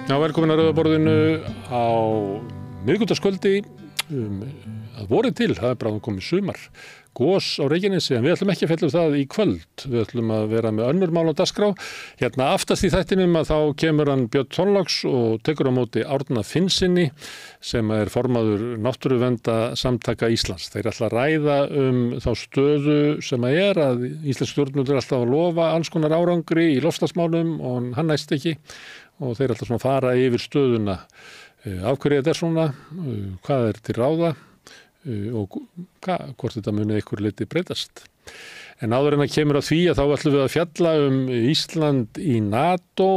Já, velkomin að Rauða borðinu á miðvikudagskvöldi að vori til, það bara komið sumar gos á Reykjanesi, en við ætlum ekki að fjalla það í kvöld. Við ætlum að vera með önnur mál á dagskrá. Hérna aftast í þættinum að þá kemur hann Björn Þorláks og tekur á móti Árna Finnsinni sem er formaður Náttúruverndarsamtaka Íslands. Þeir ætla að ræða þá stöðu sem að íslensk stjórnvöld er alltaf að lofa alls konar árangri í loftslagsmálum og hann næst ekki. Og þeir ætla svona að fara yfir stöðuna af hverju þetta er svona, hvað er til ráða og hvort þetta muni einhver leyti breytast. En áður en að kemur að því að þá ætlum við að fjalla Ísland í NATO,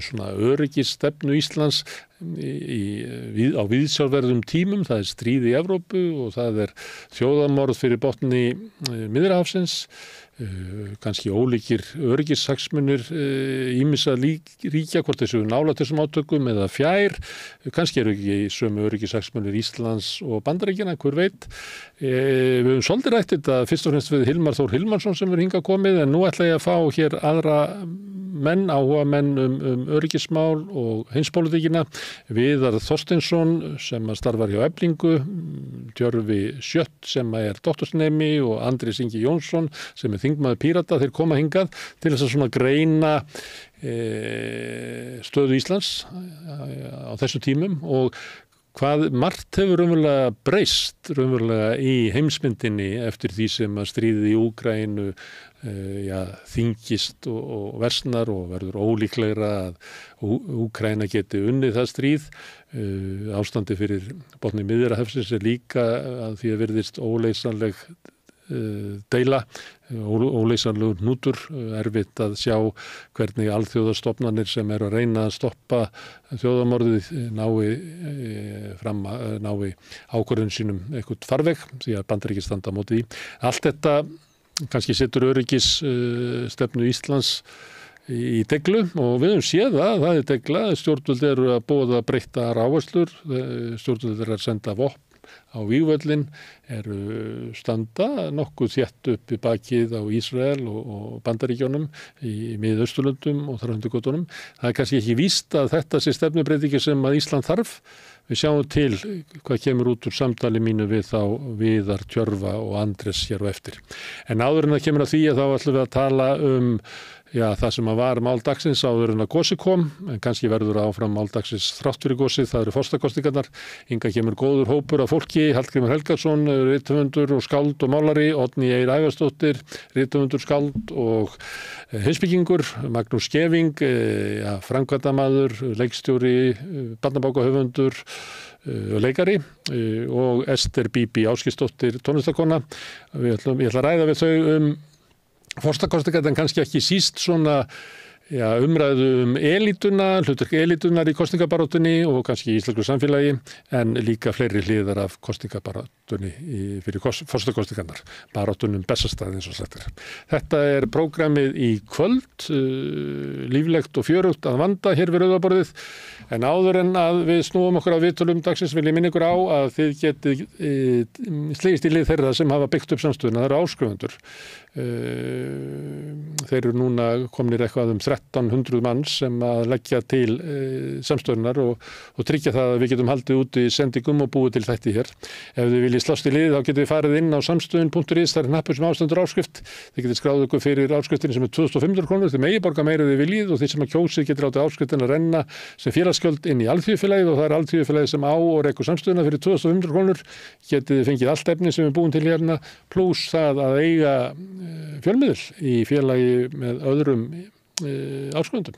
svona öryggisstefnu Íslands á viðsjárverðum tímum. Það er stríð í Evrópu og það er þjóðarmorð fyrir botni Miðjarðarhafsins. Kannski ólíkir öryggishagsmunir ýmissa ríkja, hvort þessu nálægt þessum átökum eða fjær, kannski eru ekki sömu öryggishagsmunir Íslands og Bandaríkjanna, hver veit. Við höfum svolítið rætt þetta fyrst og fremst við Hilmar Þór Hilmarsson sem er hingað komið, en nú ætla ég að fá hér aðra menn, áhuga menn öryggismál og heimspólitíkina. Viðar Þorsteinsson sem starfar hjá Eflingu, Tjörfi Sjött sem er doktorsnemi og Andrés Ingi Jónsson sem er þingmaður Pírata. Þeir koma hingað til þess að svona greina stöðu Íslands á þessum tímum og hvað margt hefur raunverulega breyst í heimsmyndinni eftir því sem að stríðið í Úkraínu þyngist og versnar og verður ólíklegra að Úkraína geti unnið það stríð. Ástandi fyrir botni Miðjarðarhafsins er líka að því að virðist óleysanleg deila, óleysanlegur hnútur, erfitt að sjá hvernig alþjóðastofnanir sem eru að reyna að stoppa þjóðarmorðið nái ákvörðun sínum eitthvað farveg, því að Bandaríkin standa á móti því. Allt þetta kannski setur öryggisstefnu Íslands í deglu og við höfum séð það er degla. Stjórnvöld eru að boða breyttar áherslur, stjórnvöld eru að senda vopn á vígvöllin, eru standa nokkuð þétt upp í bakið á Ísrael og Bandaríkjunum í Miðausturlöndum og þar undir götunum. Það er kannski ekki víst að þetta sé stefnubreytingi sem að Ísland þarf. Við sjáum til hvað kemur út úr samtali mínu við þá Viðar, Tjörfa og Andrés hér á eftir. En áður en að kemur að því að þá ætlum við að tala það sem að var mál dagsins áður en að gosi kom, en kannski verður áfram mál dagsins þrátt fyrir gosið, það eru forsetakosningarnar. Hingað kemur góður hópur af fólki, Hallgrímur Helgason, rithöfundur og skáld og málari, Oddný Eir Ævarsdóttir, rithöfundur, skáld og heimspekingur, Magnús Skeving, framkvæmdamaður, leikstjóri, barnabókahöfundur, leikari og Ester Bíbí Ásgeirsdóttir, tónlistarkona. Ég ætla að ræða við þau forsetakosningar, en kannski ekki síst svona umræðu elítuna, hlutverk elítunar í kosningabaráttunni og kannski í íslensku samfélagi, en líka fleiri hliðar af kosningabaráttunni fyrir forsetakosningarnar, baráttunum Bessastað eins og sagt er. Þetta er prógramið í kvöld, líflegt og fjörugt að vanda hér við Rauða borðið, en áður en að við snúum okkur á viðtölum dagsins vil ég minna ykkur á að þið getið slegist í lið þeirra sem hafa byggt upp samstöðuna, það eru áskrifendur. Þeir eru núna komnir eitthvað 1300 manns sem að leggja til samstöðunar og tryggja það að við getum haldið út í sendingum og búið til þætti hér. Ef þið viljið slást í lið þá getið þið farið inn á samstöðun.is, það er hnappur sem ástendur áskrift. Þið getið skráð ykkur fyrir áskriftinni sem er 2500 krónur, þið megi borga meira þið viljið og þið sem að kjósið getur látið áskriftin að renna sem félagsgjöld inn í Alþýðufélagið og það er Alþýðufélagið sem á og rekur samstöðuna fyrir 2500 krónur. Getið þið fengið allt efni sem er búin til hérna, pluss það að eiga fjölmiðil í félagi með öðrum áskrifendum.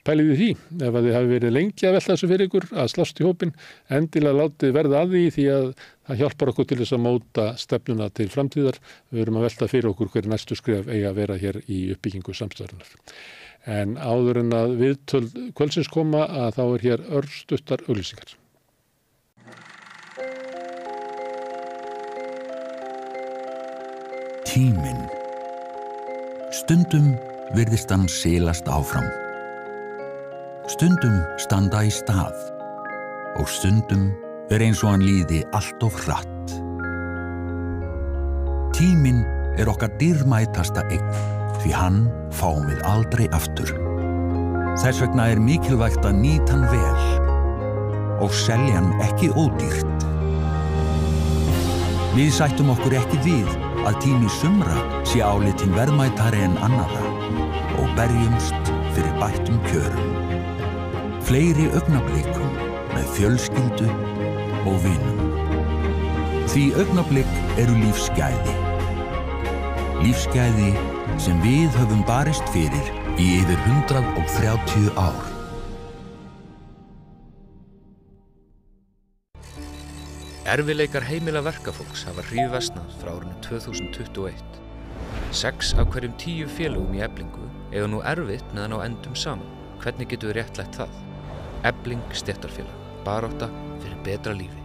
Pælið í því, ef að þið hafi verið lengi að velta þessu fyrir ykkur, að slást í hópinn, endilega látið verða að því því að það hjálpar okkur til þess að móta stefnuna til framtíðar. Við erum að velta fyrir okkur hver næstu skref eiga að vera hér í uppbyggingu samstöðunar. En áður en að viðtöl kvöldsins koma að þá er hér örstuttar auglýsingar. Tíminn. Stundum virðist hann silast áfram. Stundum standa í stað og stundum eins og hann líði allt of hratt. Tíminn er okkar dýrmætasta eign því hann fáum við aldrei aftur. Þess vegna mikilvægt að nýta hann vel og selja hann ekki ódýrt. Við sættum okkur ekki við að tími sumra sé álitinn verðmætari en annarra og berjumst fyrir bættum kjörum. Fleiri augnablikum með fjölskyldu og vinum. Því augnablik eru lífsgæði. Lífsgæði sem við höfum barist fyrir í yfir 130 ár. Erfiðleikar heimila verkafólks hafa hríðversnað frá árinu 2021. 6 af hverjum 10 félögum í Eflingu eiga nú erfitt með að ná endum saman. Hvernig getum við réttlætt það? Efling stéttarfélag. Barátta fyrir betra lífi.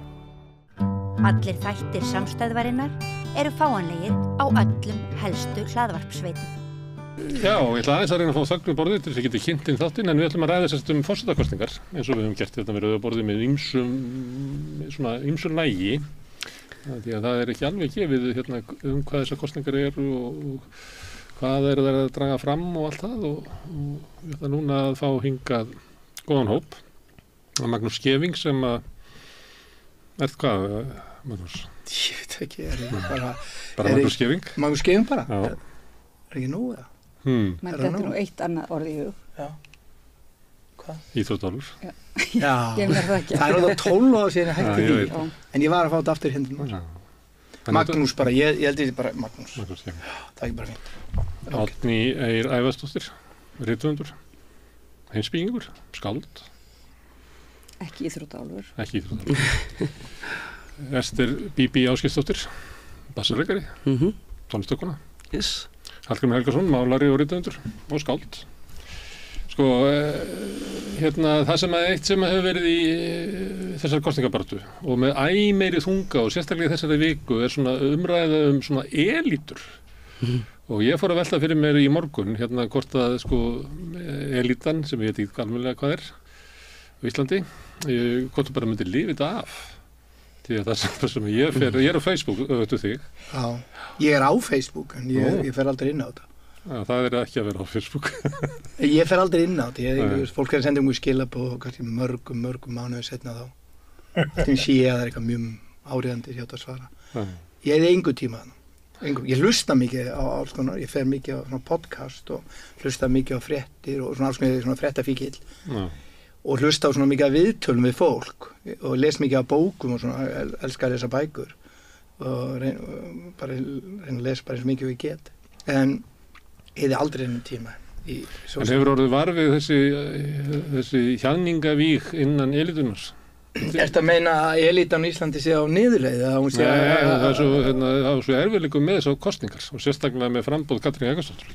Allir þættir samstæðvarinnar eru fáanlegir á öllum helstu hlaðvarpsveitum. Já, ég ætla aðeins að reyna að fá þögn við borðið til þess að geta kynnt inn þáttinn, en við ætlum að ræða sérst forsetakosningar eins og við höfum gert þetta við rauða með ýmsum lægi. Því að það ekki alveg gefið hvað þessar kosningar eru og hvað það að draga fram og allt það og ég ætla núna að fá hingað góðan hóp. Magnús Skeving sem að hvað, Magnús? Ég veit ekki, bara Magnús Skeving? Magnús Skeving bara? Já. Ekki nóg eða? Men þetta nú eitt annað orð í hug. Já. Hvað? Íþróttálfur. Já. Ég það ekki. Það það 12 ára síðan ég hætti því. Já. En ég var að fá þetta aftur hérna. Magnús bara, ég held ég bara Magnús. Magnús Skeving. Það ekki bara fínt. Árni Eir Ævarsdóttir, rithöfundur, heimspekingur, skáld. Ekki íþróttálfur. Ekki íþróttálfur. Ester Bíbí Ásgeirsdóttir, bassaleikari, tónlistarkona. Yes. Hallgrímur Helgason, málari og rithöfundur og skáld. Sko, það sem eitt sem hefur verið í þessari kosningabaráttu og með meiri þunga og sérstaklega í þessari viku svona umræða svona elítur. Og ég fór að velta fyrir mér í morgun, hvort að elítan, sem ég veit ekki alveg hvað er á Íslandi, hvort þú bara myndir lifa þetta af. Því að það sem ég er á Facebook, auðvitað þig. Já, ég er á Facebook, en ég fer aldrei inn á þetta. Já, það ekki að vera á Facebook. Ég fer aldrei inn á þetta. Fólk að senda mér skilabóð og kannski mörgum mánuði setna þá. Þetta sé ég að það eitthvað mjög áríðandi hjá að svara. Ég hefði engu tíma þannig. Ég hlusta mikið á alls konar, ég fer mikið á podcast og hlusta mikið á fréttir og svona fréttafíkill. Og hlusta á svona mikið af viðtölum við fólk og les mikið af bókum og svona, elska að lesa bækur og reyna að lesa bara eins mikið og ég get. En ég hefði aldrei ennum tíma. En hefur orðið varfið þessi hjaðningavíg innan elítunars? Ertu að meina að elítan í Íslandi sé á niðurleið? Það er svo erfiðleikum með þessar kosningar og sérstaklega með frambúð Katrínar Jakobsdóttur.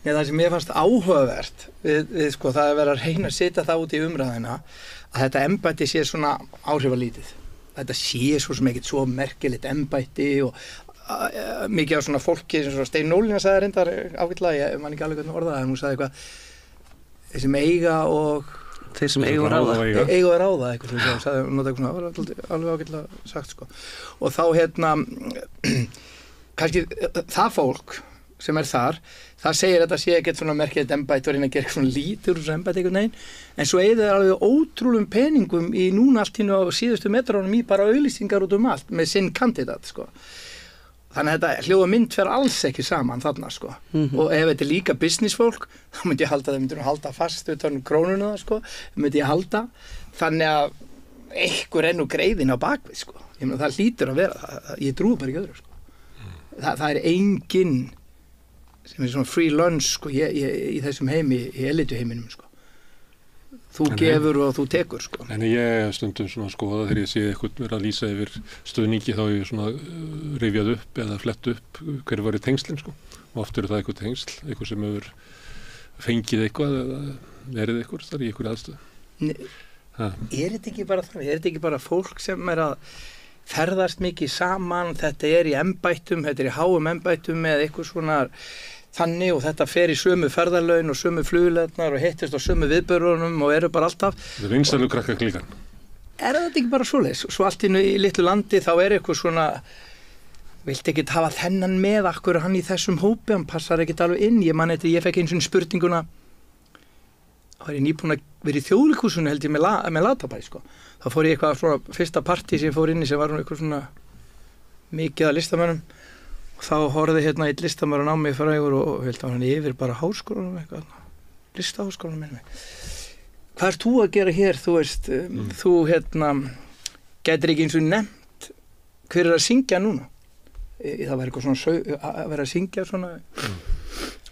Nei, það sem mér fannst áhugavert við það að vera að reyna að setja það út í umræðina að þetta embætti sé svona áhrifalítið. Þetta sé svo sem ekkert svo merkilegt embætti og mikið á svona fólki sem Stein Nólína sagði reyndar ágætlega, ég man ekki alveg hvernig orðaði, en hún sagði eitthvað þeir sem eiga og þeir sem eiga og ráða. Eiga og ráða, eitthvað sem hún sagði, nota eitthvað svona, alveg ágætlega sagt sko. Og þá kannski það fólk sem þar, það segir að það sé ekkert svona merkilegt embætti og reyna að gera svona lítur úr þessu embætti einhvern veginn, en svo eigið það alveg ótrúlegum peningum í núna allt hínu á síðustu metrónum í bara auglýsingar út allt með sinn kandidat sko. Þannig að þetta hljóða mynd fer alls ekki saman þarna sko. Og ef þetta líka businessfólk, þá myndi ég halda það, myndir halda fast utan krónuna sko, myndi ég halda, þannig að einhver nú greiðin á bakvið sko. Ég meina það hlýtur að vera það, ég trúi bara ekki öðru sko. Það enginn sem svona free lunch sko, í þessum heimi, í elituheiminum sko. Þú gefur og þú tekur sko. En ég stundum svona skoða þegar ég sé eitthvað vera að lýsa yfir stöðningi þá ég svona rifjað upp eða flett upp hver var í tengslinn sko. Og oft það eitthvað tengsl, eitthvað sem hefur fengið eitthvað eða verið eitthvað þar í eitthvað aðstöð. Er þetta ekki bara það? Er þetta ekki bara fólk sem að ferðast mikið saman, þetta í embættum, þetta í háum embættum með eitthvað svona þannig og þetta fer í sömu ferðarlaun og sömu flugleðnar og hittist á sömu viðbörunum og eru bara alltaf. Það er vinsælu krakka klíkan. Er þetta ekki bara svoleiðis? Svo allt í litlu landi þá er eitthvað svona, viltu ekki hafa þennan með akkur hann í þessum hópi, hann passar ekkert alveg inn. Ég man eftir, ég fekk einu svona spurninguna, var ég nýbúin að vera í Þjóðleikhúsinu held ég með Latabæ sko. Þá fór ég eitthvað svona fyrsta partí sem ég fór inn í sem var eitthvað svona mikið að listamönnum og þá horfði einn listamönnum á mig frægur og held að hann yfir bara háskólanum eitthvað, listaháskólanum með mig. Hvað ert þú að gera hér, þú veist, þú gætir ekki eins og nefnt hver að syngja núna? Það var eitthvað svona að vera að syngja svona.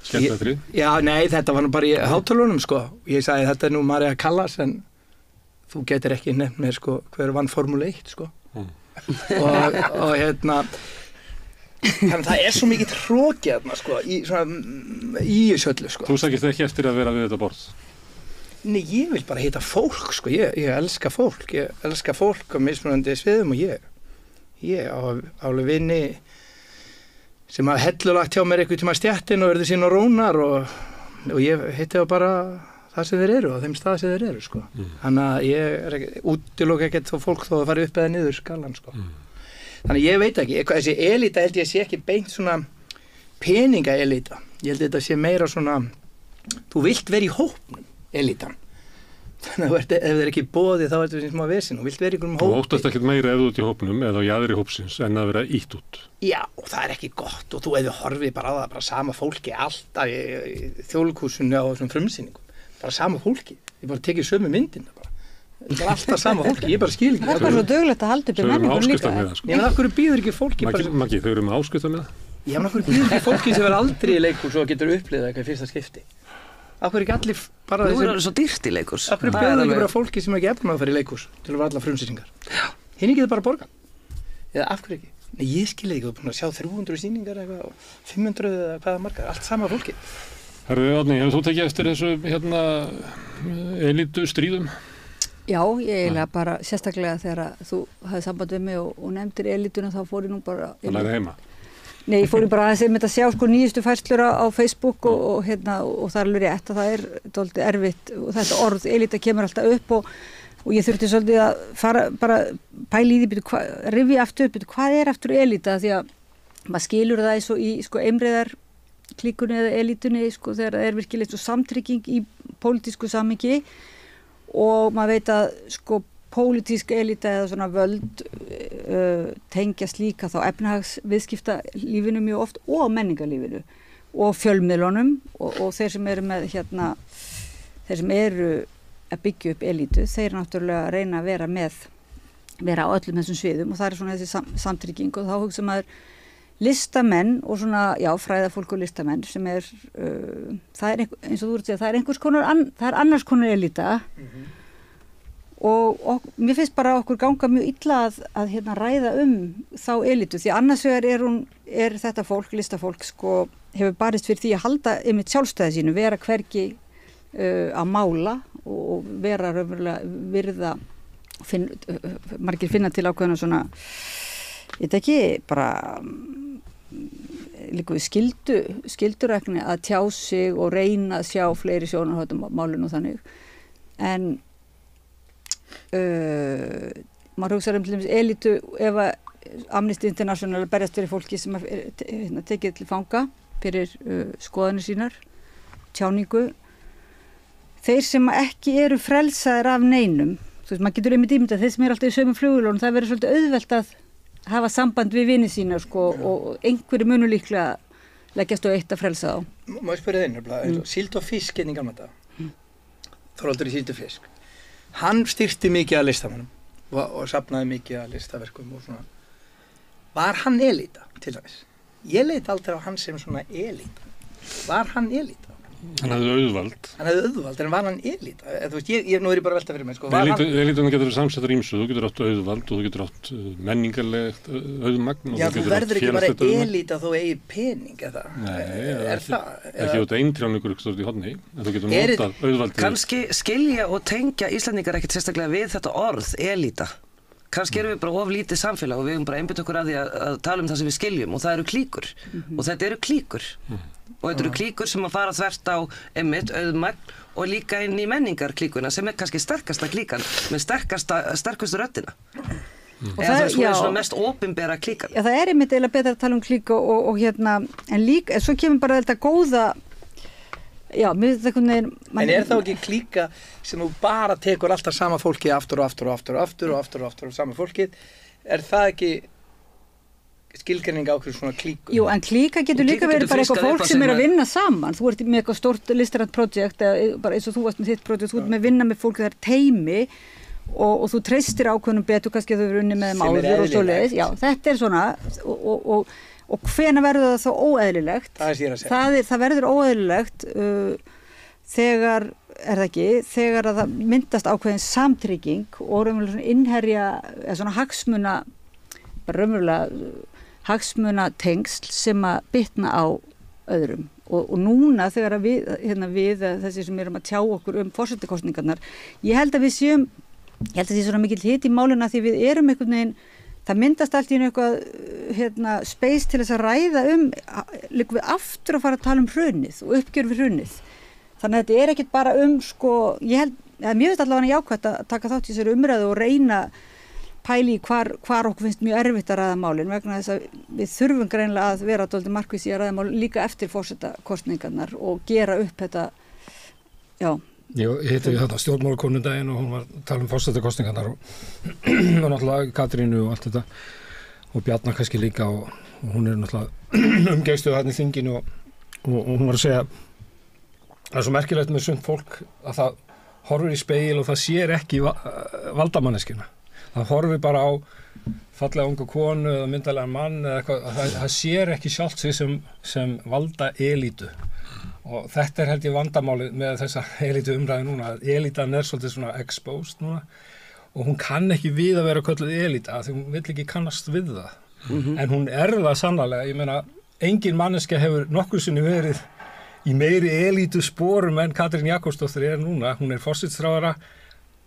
Skemmtættrið? Já, nei, þetta var nú bara í hátölunum sko. Ég sagði þetta nú María Callas en þú getur ekki nefnt mér sko hver vann Formule 1 sko. og þannig það svo mikið hroki þarna sko í söllu sko. Þú sækist ekki eftir að vera við þetta borð? Nei, ég vil bara hitta fólk sko, ég elska fólk á mismunandi sviðum og ég á alveg vinni sem hafa hellulagt hjá mér eitthvað tíma stjættin og verður sín og rónar og ég hitti það bara það sem þeir eru á þeim stað sem þeir eru sko. Þannig að ég útiloka ekkert þó fólk þó að fara upp eða niður skalan sko. Þannig ég veit ekki, þessi elita held ég sé ekki beint svona peninga elita, ég held þetta sé meira svona, þú vilt vera í hópnum elitan. Þannig að ef það ekki boðið þá þetta sem smá vesen og vilt vera í einhverjum hópi. Þú óttast ekkert meira ef þú ert í hópnum eða á jaðri hópsins en að vera ítt út. Já, og það ekki gott og þú ef þú horfið bara á það, bara sama fólki alltaf í Þjóðleikhúsinu á þessum frumsýningum, bara sama fólki, ég bara tekið sömu myndina bara. Það alltaf sama fólki, ég bara skil ekki. Það bara svo dögulegt að halda upp í menningun líka. Ég menn, af hverju býður ekki fólki Maggi, þau eru með áskriftarmiða? Já, menn, af hverju býður ekki fólki sem verður aldrei í leikhús og getur upplifað eitthvað í fyrsta skipti? Af hverju ekki allir bara Nú er svo dýrt í leikhús. Af hverju býður ekki bara fólki sem ekki efnum að fara í leikhús til að vera alla frumsýningar? Hinn getur bara borga. Eða af hverju ekki? Nei, ég skil ekki, búin að sjá 300 sýningar eitthvað og 500 eða hvaða margar, allt sama fólki. Herðu, Árni, hefur þú tekið eftir þessu elítu stríðum? Já, ég eiginlega bara sérstaklega þegar þú hafði samband við mig og nefndir elítuna þá fór ég nú bara Það læri heima? Nei, ég fór bara aðeins að sjá sko nýjustu færslur á Facebook og það alveg rétt að það dálítið erfitt og þetta orð elíta kemur alltaf upp og ég þurfti svolítið að fara bara pæla í því, rifja aftur upp, hvað aftur elíta því að maður skilur það eins og í sko einbreiðar klíkunni eða elítunni sko þegar það virkilega svo samtrygging í pólitísku samhengi og maður veit að sko pólitísk elíta eða svona völd tengjast líka þá efnahagsviðskiptalífinu mjög oft og menningarlífinu og fjölmiðlunum og þeir sem eru með þeir sem eru að byggja upp elítu, þeir náttúrulega reyna að vera á öllum þessum sviðum og það svona þessi samtrygging og þá hugsa maður listamenn og svona, já, fræðafólk og listamenn sem það eins og þú ert að segja, það einhvers konar, það annars konar elíta og mér finnst bara okkur ganga mjög illa að ræða þá elítu því annars vegar er þetta fólk, listafólk sko, hefur barist fyrir því að halda einmitt sjálfstæði sínu, vera hvergi að mála og vera raunverulega virða margir finna til ákveðna svona ég veit ekki, bara líka við skildurækni að tjá sig og reyna að sjá fleiri sjónarhóttum málinu og þannig en maður hugsaður til dæmis elítu ef að Amnesty International berjast fyrir fólki sem tekið til fanga fyrir skoðanir sínar, tjáningu þeir sem ekki eru frelsaðir af neinum, þú veist, maður getur einmitt ímyndað þeir sem eru alltaf í sömu flugvélunum, það verður svolítið auðvelt að hafa samband við vini sína sko, og einhverju munu líklega leggjast á eitt að frelsa þá. Má ég spyrja þeir, síld og fisk í gamla daga, Þorvaldur í síld og fisk. Hann styrkti mikið að listamannum og safnaði mikið að listaverkum og svona. Var hann elíta til dæmis? Ég leit aldrei á hann sem svona elíta. Var hann elíta? Hann hefði auðvald. Hann hefði auðvald, en var hann elíta? Þú veist, nú er ég bara að velta fyrir mig, sko. Elítan getur samsettar ýmsu, þú getur átt auðvald og þú getur átt menningarlegt auðmagn. Já, þú verður ekki bara elíta þó eigið pening, eða? Nei, ekki út eintrjáningur ykkur stort í hodni, en þú getur notað auðvaldið. Kannski skilja og tengja Íslendingar ekkert sérstaklega við þetta orð, elíta. Kannski erum við bara of lítið samfélag og við bara einbytta okkur að því að tala það sem við skiljum og það eru klíkur og þetta eru klíkur og þetta eru klíkur sem að fara þvert á einmitt auðmagn og líka inn í menningarklíkuna sem kannski sterkasta klíkan með sterkustu röddina eða það svona mest opinbera klíkan. Já, það einmitt eiginlega betra að tala klíku og en líka, svo kemur bara þetta góða Já, mér finnst það einhvern veginn... En þá ekki klíka sem þú bara tekur alltaf sama fólkið aftur og sama fólkið? Það ekki skilgreining á hverju svona klíku? Jú, en klíka getur líka verið bara eitthvað fólk sem að vinna saman. Þú ert með eitthvað stórt listrænt projekt, eða bara eins og þú varst með þitt projekt, þú ert með vinna með fólk, það er teymi og þú treystir ákveðnum betur, kannski að þau eru unni með þeim áður og svoleiðis. Já, þetta er svona og hvenær verður það þá óeðlilegt? Það er sér að segja. Það verður óeðlilegt þegar að það myndast ákveðin samtrygging og raunverulega svona innherja, eða svona hagsmuna, bara raunverulega hagsmunatengsl sem að bitna á öðrum. Og núna þegar að við þessi sem erum að tjá okkur forsetakosningarnar, ég held að það sé svona mikill hiti í máluna því við erum einhvern veginn. Það myndast allt í einhverju space til þess að ræða líka við aftur að fara að tala hrunið og uppgjör við hrunið. Þannig að þetta er ekkert bara ég held, mér finnst allavega jákvætt að taka þátt í þessari umræðu og reyna pæli í hvar okkur finnst mjög erfitt að ræða málin vegna þess að við þurfum greinilega að vera dálítið markviss í að ræða málin líka eftir forsetakosningarnar og gera upp þetta, já. Ég hitti við þetta stjórnmálakonundaginn og hún var að tala forsetakosningarnar og náttúrulega Katrínu og allt þetta og Bjarna kannski líka og hún er náttúrulega umgeistuð þarna í þinginu og hún var að segja það er svo merkilegt með sumt fólk að það horfir í spegil og það sér ekki valdamanneskjuna. Það horfir bara á fallega unga konu eða myndarlegan mann eða eitthvað, það sér ekki sjálft sig sem valda elítu. Og þetta er held ég vandamálið með þessa elítu umræðu núna, að elítan er svolítið svona exposed núna og hún kann ekki við að vera kölluð elíta því hún vill ekki kannast við það. En hún er það sannarlega, ég meina, engin manneskja hefur nokkur sinni verið í meiri elítu sporum en Katrín Jakobsdóttir er núna, hún er forsætisráðherra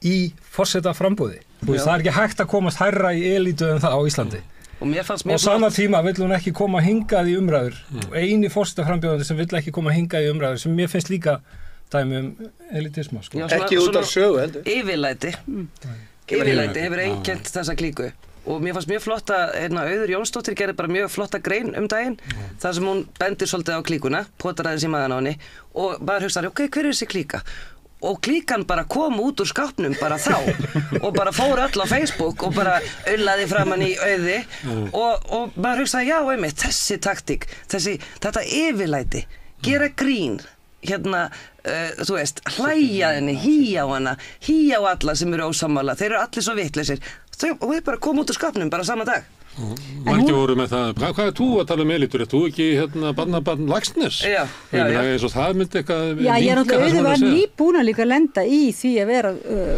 í forsetaframboði. Það er ekki hægt að komast hærra í elítu en það á Íslandi. Og sama tíma vill hún ekki koma hingað í umræður og eini forsetaframbjóðandi sem vill ekki koma hingað í umræður sem mér finnst líka dæmi elitisma. Já, ekki út af sögu heldur. Yfirlæti hefur einkennt þessa klíku og mér fannst mjög flott að Auður Jónsdóttir gerði bara mjög flotta grein daginn þar sem hún bendir svolítið á klíkuna, potaræðis í maðan á henni og bara hugsaði, ok, hver er þessi klíka? Og klíkan bara kom út úr skápnum bara þá og bara fór öll á Facebook og bara aullaði framan í Auði og bara hugsaði, já, einmitt, þessi taktík, þetta yfirlæti, gera grín, þú veist, hlæja henni, hýja á hana, hýja á alla sem eru ósammála, þeir eru allir svo vitlausir og við bara komum út úr skápnum bara sama dag. Margir voru með það, hvað er þú að tala elítur? Er þú ekki barnabarn Laxness? Já. Eins og það myndi eitthvað Já, ég er náttúrulega Auður var nýbúin að líka lenda í því að vera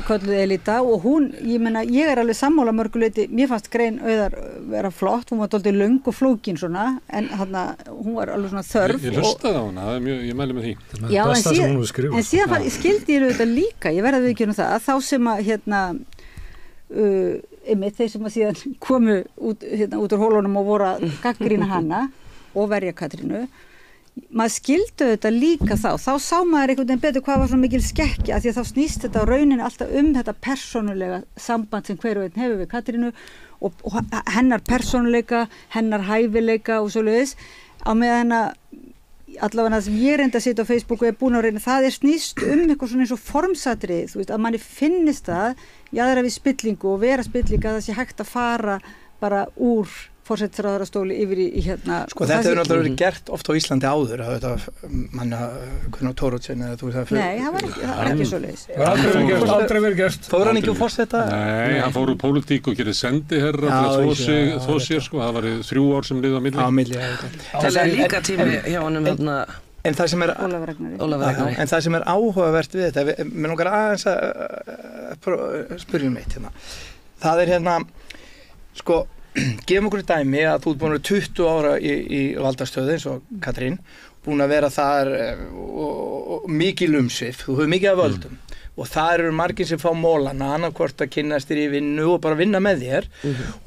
kölluð elíta og hún, ég er alveg sammála mörguleiti, mér fannst grein Auðar vera flott, hún var dálítið löng og flókin svona, en hún var alveg svona þörf. Ég hlustaði á hana, ég mæli með því. Já, en síðan skildi ég þetta líka, ég verði að viðurkenna það, að þá sem að einmitt þeir sem að síðan komu út úr hólunum og voru að gagnrýna hana og verja Katrínu maður skildu þetta líka þá sá maður einhvern veginn betur hvað var svona mikil skekkja af því að þá snýst þetta á rauninni alltaf þetta persónulega samband sem hver og einn hefur við Katrínu og hennar persónuleika, hennar hæfileika og svoleiðis á meðan að allavega það sem ég reyndi að setja á Facebook og er búin að reyna, það er snýst eitthvað svona eins og formsatrið, þú veist, að manni finnist það jaðra við spillingu og vera spillinga að það sé hægt að fara bara úr forsætisráðherrastóli yfir í Sko þetta hefur náttúrulega verið gert oft á Íslandi áður að þetta manna hvernig Tórótsen eða þú veist það Nei, það var ekki svoleiðis. Aldrei verið gert. Fór hann ekki úr forseta? Nei, hann fór úr pólitík og gerði sendiherra til að þó sér sko, það var 3 ár sem liða á milli. Á milli, Það er líka tími hjá honum En það sem er Ólafur Ragnari. En það sem er áhugavert við þetta, mér langar aðeins að spyrja eitt hérna. Það er sko gefum okkur dæmi að þú ert búin að vera 20 ára í valdastöðu eins og Katrín, búin að vera þar og mikil umsvif, þú hefur mikið af völdum og þar eru margir sem fá mólana annarkvort að kynnast þér í vinnu og bara vinna með þér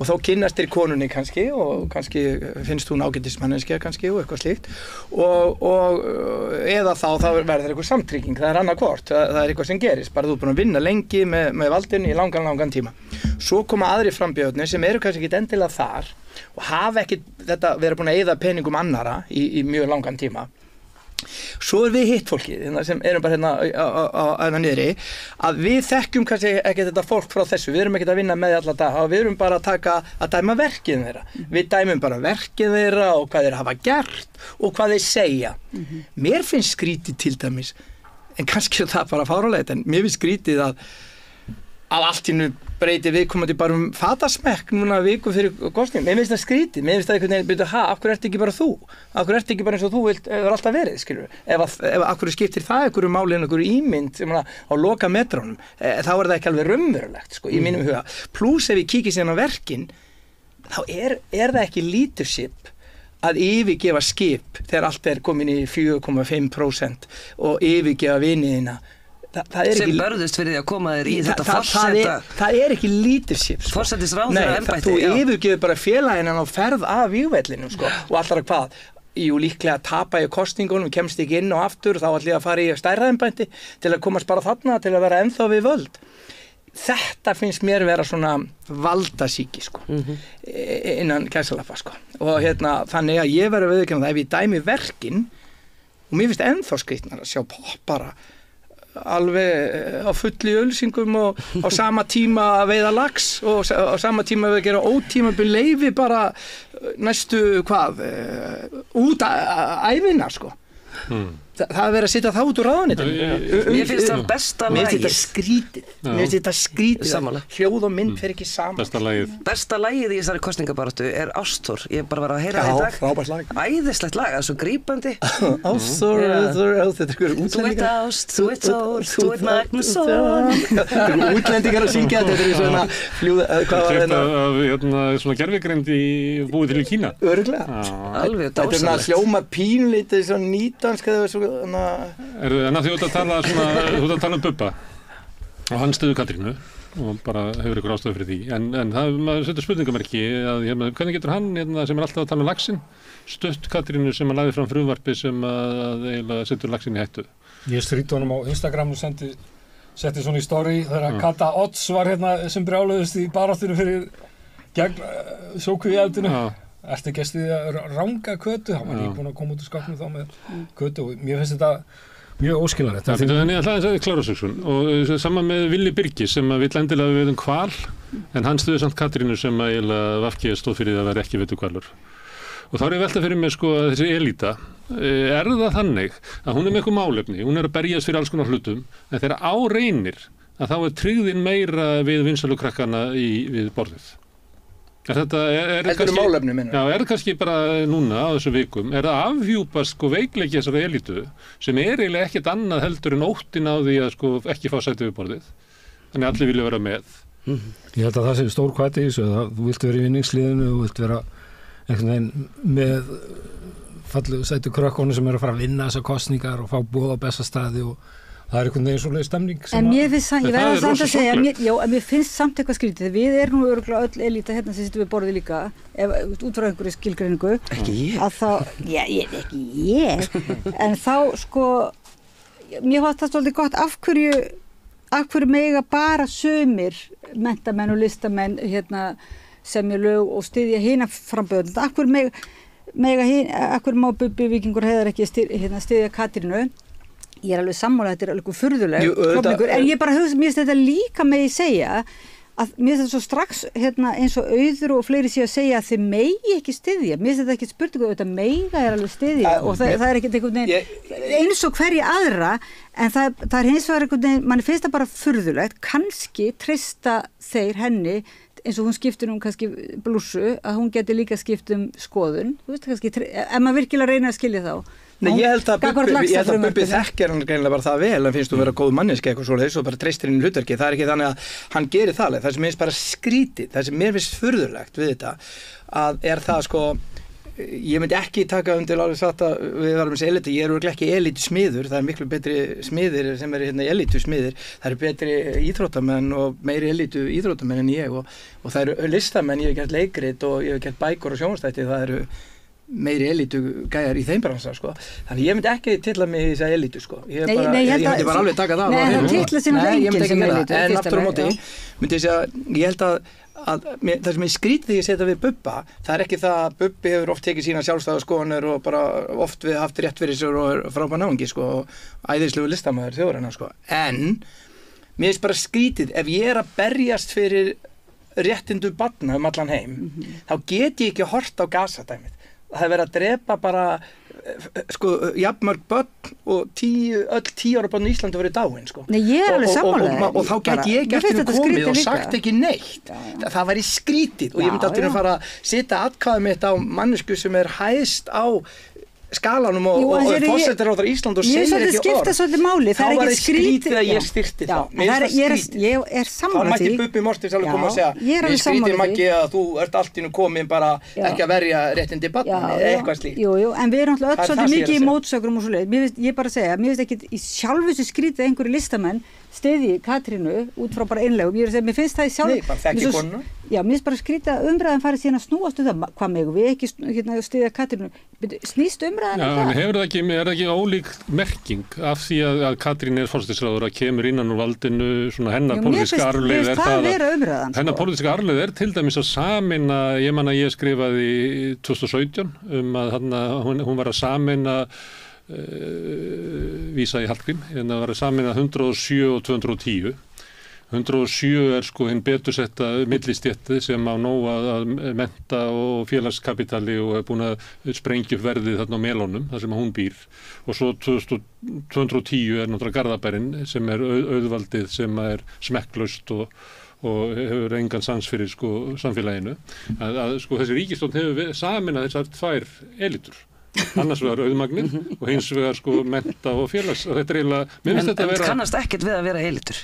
og þá kynnast þér konunni kannski og kannski finnst hún ágætismanneskja kannski og eitthvað slíkt og eða þá verður eitthvað samtrygging, það er annarkvort, það er eitthvað sem gerist, bara þú er búin að vinna lengi með valdinu í langan tíma. Svo koma aðri frambjóðnir sem eru kannski ekki endilega þar og hafa ekki þetta verið búin að eyða peningum annara í mjög langan tíma Svo við hitt fólkið sem erum bara hérna niðri, að við þekkjum kannski ekki þetta fólk frá þessu, við erum ekki að vinna með því alla daga og við erum bara að dæma verkið þeirra. Við dæmum bara verkið þeirra og hvað þeir hafa gert og hvað þeir segja. Mér finnst skrítið til dæmis, en kannski er það bara fáránlegt, en mér finnst skrítið að allt í nú breytir viðkomandi bara fatasmekk núna viku fyrir kosningum. Mér finnst það skrítið, mér finnst það einhvern veginn byrja, af hverju ertu ekki bara þú? Af hverju ertu ekki bara eins og þú hefur alltaf verið, skilur? Ef af hverju skiptir það einhverju máli en einhverju ímynd á loka metrónum, þá er það ekki alveg raunverulegt, sko, í mínum huga. Plús ef ég kíkir síðan á verkin, þá er það ekki leadership að yfirgefa skip þegar allt er komin í 4,5% og yfirgefa viniðina. Sem börðust fyrir því að koma þér í þetta forseta. Það er ekki leadership, sko. Forsetisráðherra embætti. Þú yfirgefur bara félaginn á ferð af vígvellinum, sko, og allar að hvað? Jú, líklega tapa í kosningunum, kemst ekki inn og aftur, þá ætla ég að fara í stærra embætti til að komast bara þarna, til að vera ennþá við völd. Þetta finnst mér vera svona valdasýki, sko, innan gæsalappa, sko. Og þannig að ég verður viðurkenna það, ef ég dæmi verkin, og mér finnst ennþá skrýtnar að sjá poppara alveg á fullu auglýsingum og á sama tíma að veiða lax og á sama tíma að gera ótímabil leyfi bara næstu út ævina, sko. Það er verið að setja það út úr ráðuneytinu. Mér finnst það besta lagið. Mér finnst þetta skrítið. Hljóð og mynd fer ekki saman. Besta lagið í þessari kosningabaráttu er Ásthor. Ég bara var að heyra þetta í dag. Frábært lag. Æðislegt lag, það er svo grípandi. Ásthor, þetta er útlendingar. Þú ert Ást, þú ert Þór, þú ert Magnússon. Þetta er útlendingar að syngja þetta. Þetta er svona fljúða, hvað var þetta? Svona gervigreind búið til í Kína. Örugglega. Alveg dásamlegt. Þetta er hljóma pínlítið svona nýdansk en að því þú ert að tala um Bubba og hann stuður Katrínu og bara hefur ykkur ástæðu fyrir því en það maður setur spurningamerki að hvernig getur hann sem er alltaf að tala um laxinn stutt Katrínu sem að lagði fram frumvarpi sem að eiginlega setur laxinn í hættu. Ég stríti honum á Instagram og setti svona í story þegar Kata Odds var sem brjáluðust í baráttinu fyrir gegn sjókvíaeldinu. Ertu gestið að ranga Kötu? Hann var nýbúinn að koma út úr skápnum þá með Kötu og mér finnst þetta mjög óskiljanlegt. Þannig að það er klárasöksun og saman með Villi Birgis sem vill endilega við hval en hann stuði samt Katrínu sem að VG stóð fyrir að vera ekki veituhvalur. Og þá er ég velta fyrir mig sko að þessi elíta, er það þannig að hún með eitthvað málefni, hún að berjast fyrir alls konar hlutum en þegar á reynir að þá tryggðin meira við vinsælukrakkana við borðið. Er málefni minna? Já, er það kannski bara núna á þessum vikum, er það afhjúpast sko veikleiki þessari elítu sem er eiginlega ekkert annað heldur en óttin á því að sko ekki fá sæti við borðið. Þannig allir vilja vera með. Ég held að það sé stór hvati í þessu, þú vilt vera í vinningsliðinu, þú vilt vera einhvern veginn með fallegu sæti krökkunum sem eru að fara að vinna þessar kosningar og fá boð á besta staði og það er einhvern veginn svoleiðis stemning. En mér finnst ég verða samt að segja, en mér finnst samt eitthvað skrítið. Við erum nú örugglega öll elíta sem sittum við borðið líka, út frá einhverju skilgreiningu. Ekki ég. Ekki ég. En þá sko, mér fannst það svolítið gott, af hverju mega bara sumir menntamenn og listamenn semja lög og styðja hina frambjóðendur. Af hverju má Bubbi Víkingur Heiðar ekki styðja Katrínu? Ég er alveg sammála, þetta er alveg furðuleg klofningur, en ég bara hugsa, mér finnst þetta líka með ég segja að mér finnst þetta svo strax eins og Auður og fleiri séu að segja að þið megi ekki styðja, mér finnst þetta ekki spurningu, þetta meiga er alveg styðja og það er ekkert einhvern veginn eins og hverja aðra, en það er hins vegar einhvern veginn, manni finnst það bara furðulegt, kannski treysta þeir henni eins og hún skiptir kannski blússu, að hún geti líka skipt skoðun, þú veist kannski, ef maður virkilega reyna að skilja þá. Nei, ég held að Bubbi þekkir hann greinilega bara það vel, en finnst þú vera góð manneski eitthvað svoleiðis og bara treystir inn í hlutverki. Það er ekki þannig að hann gerir það, það sem mér finnst bara skrítið, það sem mér finnst furðulegt við þetta, að er það sko, ég myndi ekki taka undir alveg satt að við varum þessi elitu, ég er örugglega ekki elitu smiður, það er miklu betri smiðir sem eru elitu smiðir, það eru betri íþróttamenn og meiri elitu íþróttamenn en ég og það eru listamenn, ég hef gert leikrit og ég hef gert bækur og sjónvarpsþætti, það eru meiri elitu gæjar í þeim bransa sko. Þannig ég myndi ekki titla mig í þessa elitu sko. Ég myndi bara alveg taka það. Nei, það titla sinna enginn sem elitu. En aftur á móti myndi ég segja, ég held það sem ég skrítið því ég setja við Bubba, það ekki það að Bubbi hefur oft tekið sína sjálfstæða skoðanir og bara oft við haft rétt fyrir sér og er frábær náungi sko, og æðislegu listamaður þjóðarinnar sko. En mér finnst bara skrítið, ef ég er að berjast fyrir réttindu barna allan heim, þá get ég ekki hort á Gaza-dæmið. Það er verið að drepa bara sko, jafnmörg börn og 10 ára börn í Íslandi verið dáin sko. Nei, ég er alveg sammála og þá get ég ekki eftir komið og sagt ekki neitt. Það væri skrítið og ég myndi alltaf að fara að setja atkvæðið mitt á mannesku sem er hæst á skalanum og forsætisráðherra Ísland og segir ekki orð. Skipta svolítið máli, það er ekki skrítið að ég styrti það. Ég er sammála því. Þá mætti Bubbi Mortens alveg koma að segja, ég skrítið Maggi að þú ert allt í nú komin bara ekki að verja réttindi barna eða eitthvað slíkt. Jú, en við erum alltaf öll svolítið mikið í mótsögrum og svoleiðis. Ég bara segja, mér finnst ekki í sjálfu sér skrítið einhverju listamenn stiðji Katrínu út frá bara einlegum. Ég er að segja, mér finnst það í sjálf... Nei, bara þekki konuna. Já, mér finnst bara skrítið að umræðan farið síðan að snúast það. Hvað megum við ekki stiðja Katrínu? Snýst umræðan það? Já, en er það ekki ólík merking af því að Katrín er forsætisráðherra, kemur innan úr valdinu, svona hennar pólitíska arfleifð er það að... Hennar pólitíska arfleifð er til dæmis að sameina, ég man að ég skrifaði 2017 að hún var að sameina vísa í Hallgrím, en það var að samina 107 og 210. 107 er sko hinn betursetta millistétti sem á nóg að mennta og félagskapitali og er búin að sprengja upp verðið þarna á melónum, þar sem hún býr. Og svo 210 er náttúrulega Garðabærin sem er auðvaldið sem er smekklaust og hefur engan sans fyrir sko samfélaginu. Að sko þessi ríkisstjórn hefur saminað þessar tvær elitur. Annars vegar auðmagnið og hins vegar sko mennta og félags og þetta er eiginlega, mér finnst þetta að vera... En kannast ekkert við að vera elitur.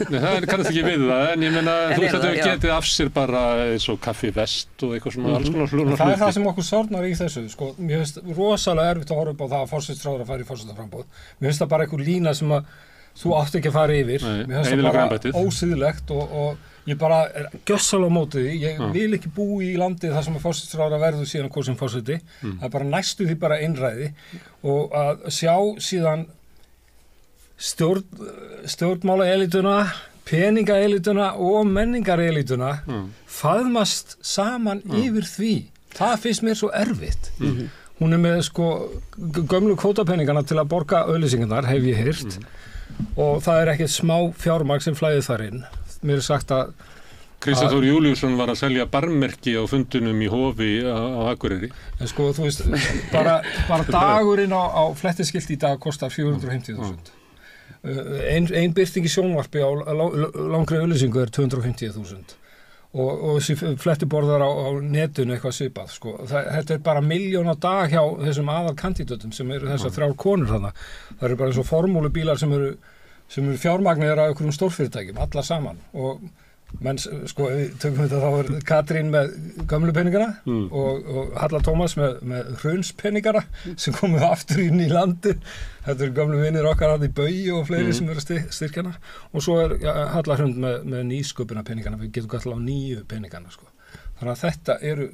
Nei, það kannast ekki við það, en ég meina þú veist að þetta getið af sér bara eins og Kaffi Vest og eitthvað svona alls konar hluti. Það er það sem okkur sárnar í þessu, sko, mér finnst rosalega erfitt að horfa upp á það að forsætisráðherra fari í forsetaframboð. Mér finnst það bara einhver lína sem að þú átt ekki að fara yfir. Mér finnst það bara ósiðlegt og ég bara er gjössalega á móti því, ég vil ekki búa í landið þar sem að forsætisráðherra verður síðan kosinn forseti, það er bara næstu því bara einræði og að sjá síðan stjórnmálaelituna, peningaelituna og menningarelituna faðmast saman yfir því, það finnst mér svo erfitt. Hún er með sko gömlu kvótapenningana til að borga auglýsingarnar, hef ég heyrt, og það er ekkert smá fjármagn sem flæðir þar inn. Mér er sagt að Kristján Þór Júlíusson var að selja barmerki á fundunum í Hofi á Akureyri. En sko, þú veist, bara dagurinn á flettiskilti í dag kostar 450.000. Ein birting í sjónvarpi á langri auglýsingu er 250.000. Og þessi flettiborðar á netinu eitthvað svipað, sko. Þetta er bara 1 milljón á dag hjá þessum aðalkandidatum sem eru þessar 3 konur þarna. Það eru bara eins og formúlubílar sem eru fjármagnir af einhverjum stórfyrirtækjum, allar saman og menn, sko, tökum þetta þá er Katrín með gömlu peningana og Halla Tómas með hrunspenningana sem komuð aftur inn í landi. Þetta eru gömlu vinir okkar að í Baugi og fleiri sem eru að styrkjana og svo er Halla Hrund með nýsköpuna peningana, við getum gætla á nýju peningana, sko. Þannig að þetta eru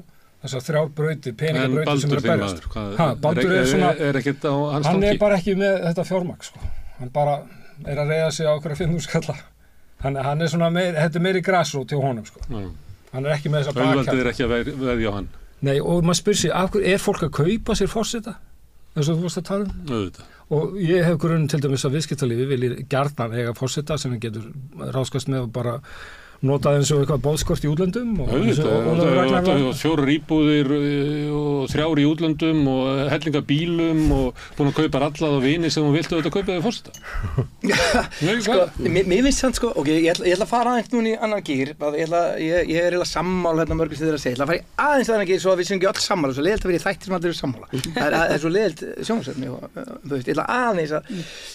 þessar 3 brautir, peningabrautir sem eru að berjast. Baldur er svona, hann er bara ekki með þetta fjármagn, sko. Hann bara er að reiða sig á okkur 5.000 skalla. Hann er svona þetta er meiri grassrút hjá honum, sko. Hann er ekki með þessa bakhjálp. Auðvaldið er ekki að veðja á hann. Nei, og maður spyr sig, af hverju er fólk að kaupa sér forseta? Þess að þú varst að tala um? Auðvitað. Og ég hef grunn til dæmis að viðskiptalífi vilji gjarnan eiga forseta sem hann getur ráðskast með og bara notað eins og eitthvað boðskort í útlöndum og 4 íbúðir og 3 í útlöndum og hellinga bílum og búin að kaupa allað og vini sem þú viltu auðvitað kaupa þig forseta. Sko, mér finnst það sko, ok, ég ætla að fara aðeins núna í annan gír, ég er eiginlega sammála hérna mörgum sem þið er að segja, ég ætla að fara í aðeins annan gír svo að við séum ekki öll sammála, svo leiðilt að vera í þættir sem allir eru sammála. Það er svo leiðilt sjónvarpsefni og ég ætla aðeins að,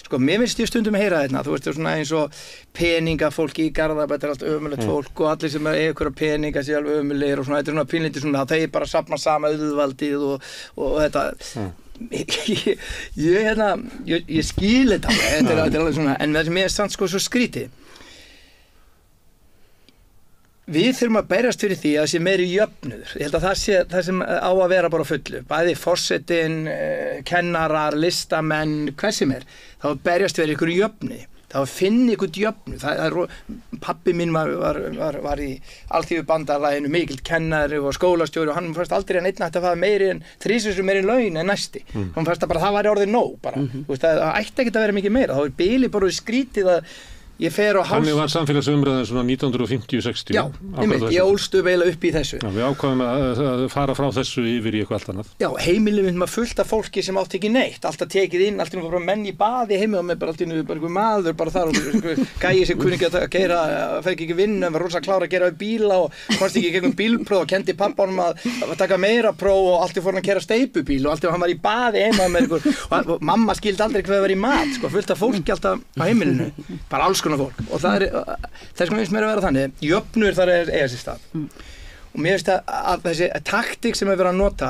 sko, mér finnst ég stundum að heyra þetta, þú veist, svona eins og peningafólki í Garðabæ, þetta er allt ömurlegt fólk og allir sem er einhverja peninga sé alveg ömurlegir og svona, þetta er svona pínlítið svona, það er bara að safna sama auðvaldið og þetta ég skil þetta þetta er alveg svona, en það sem ég er samt sko svo skrítið við þurfum að berjast fyrir því að það sé meiri jöfnuður. Ég held að það sé það sem á að vera bara fullu. Bæði forsetinn, kennarar, listamenn, hvað sem er. Þá berjast fyrir einhverju jöfnuði. það var að finna ykkur jöfnu. Pabbi minn var í Alþýðubandalaginu, mikill kennari og skólastjóri og hann fannst aldrei að einn ætti að faða meiri en 3 sinnum meiri en laun en næsti. Hann fannst að bara það væri orðið nóg bara. Þú veist, það ætti ekki að vera mikið meira. Þá bilið bara skrítið að ég fer á háls... Þannig var samfélagsumræðin svona 1950-60. Já, ég ólst eiginlega upp í þessu. Já, við ákváðum að fara frá þessu yfir í eitthvað allt annað. Já, heimilið mitt maður fullt af fólki sem átti ekki neitt, alltaf tekið inn, alltaf bara menn í baði heimið og með bara alltaf einhver maður bara þar og gæi sem kunni ekki að gera, fekk ekki vinnu, var rosa klára að gera við bíla og komst ekki gegnum bílpróf og kendi pappanum að taka meira próf og alltaf fór hann að keyra steypubíl og alltaf hann var í baði heima með einhver og mamma skildi aldrei hvað var í mat, sko, fullt af fólki alltaf á heimilinu, bara alls konar fólk og það er sko finnst mér að vera þannig jöfnur þar eiga sér stað og mér finnst að þessi taktík sem er verið að nota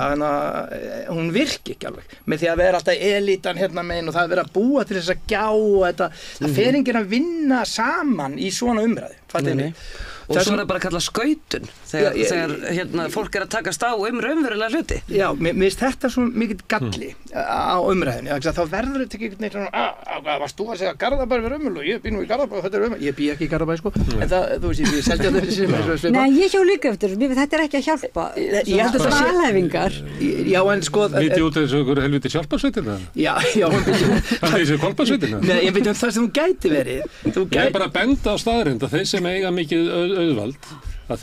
hún virki ekki alveg með því að vera alltaf elítan hérna megin og það er verið að búa til þess að gjá og þetta það fer enginn að vinna saman í svona umræðu fattiði mig og svo er það bara að kalla skautun þegar hérna, fólk að takast á raunverulega hluti. Já, mér finnst þetta svo mikill galli á umræðinni. Þá verður þetta ekki neitt varst þú að segja Garðabær er raunverulega? Ég bý nú í Garðabær og þetta er raunverulega. Ég bý ekki í Garðabær, sko. En það, þú veist, ég seldi að þessi sem er svo svipa. Nei, ég hjá líka eftir. Þetta er ekki að hjálpa. Þetta er svona alhæfingar. Já, en sko... Vitið út þessu ykkur helviti hjálparsveitina? Já, það er þessu kolparsveitina? Nei, ég veit það sem þú gæti verið. Ég er bara að benda á staðreynd að þeir sem eiga mikið auðvald að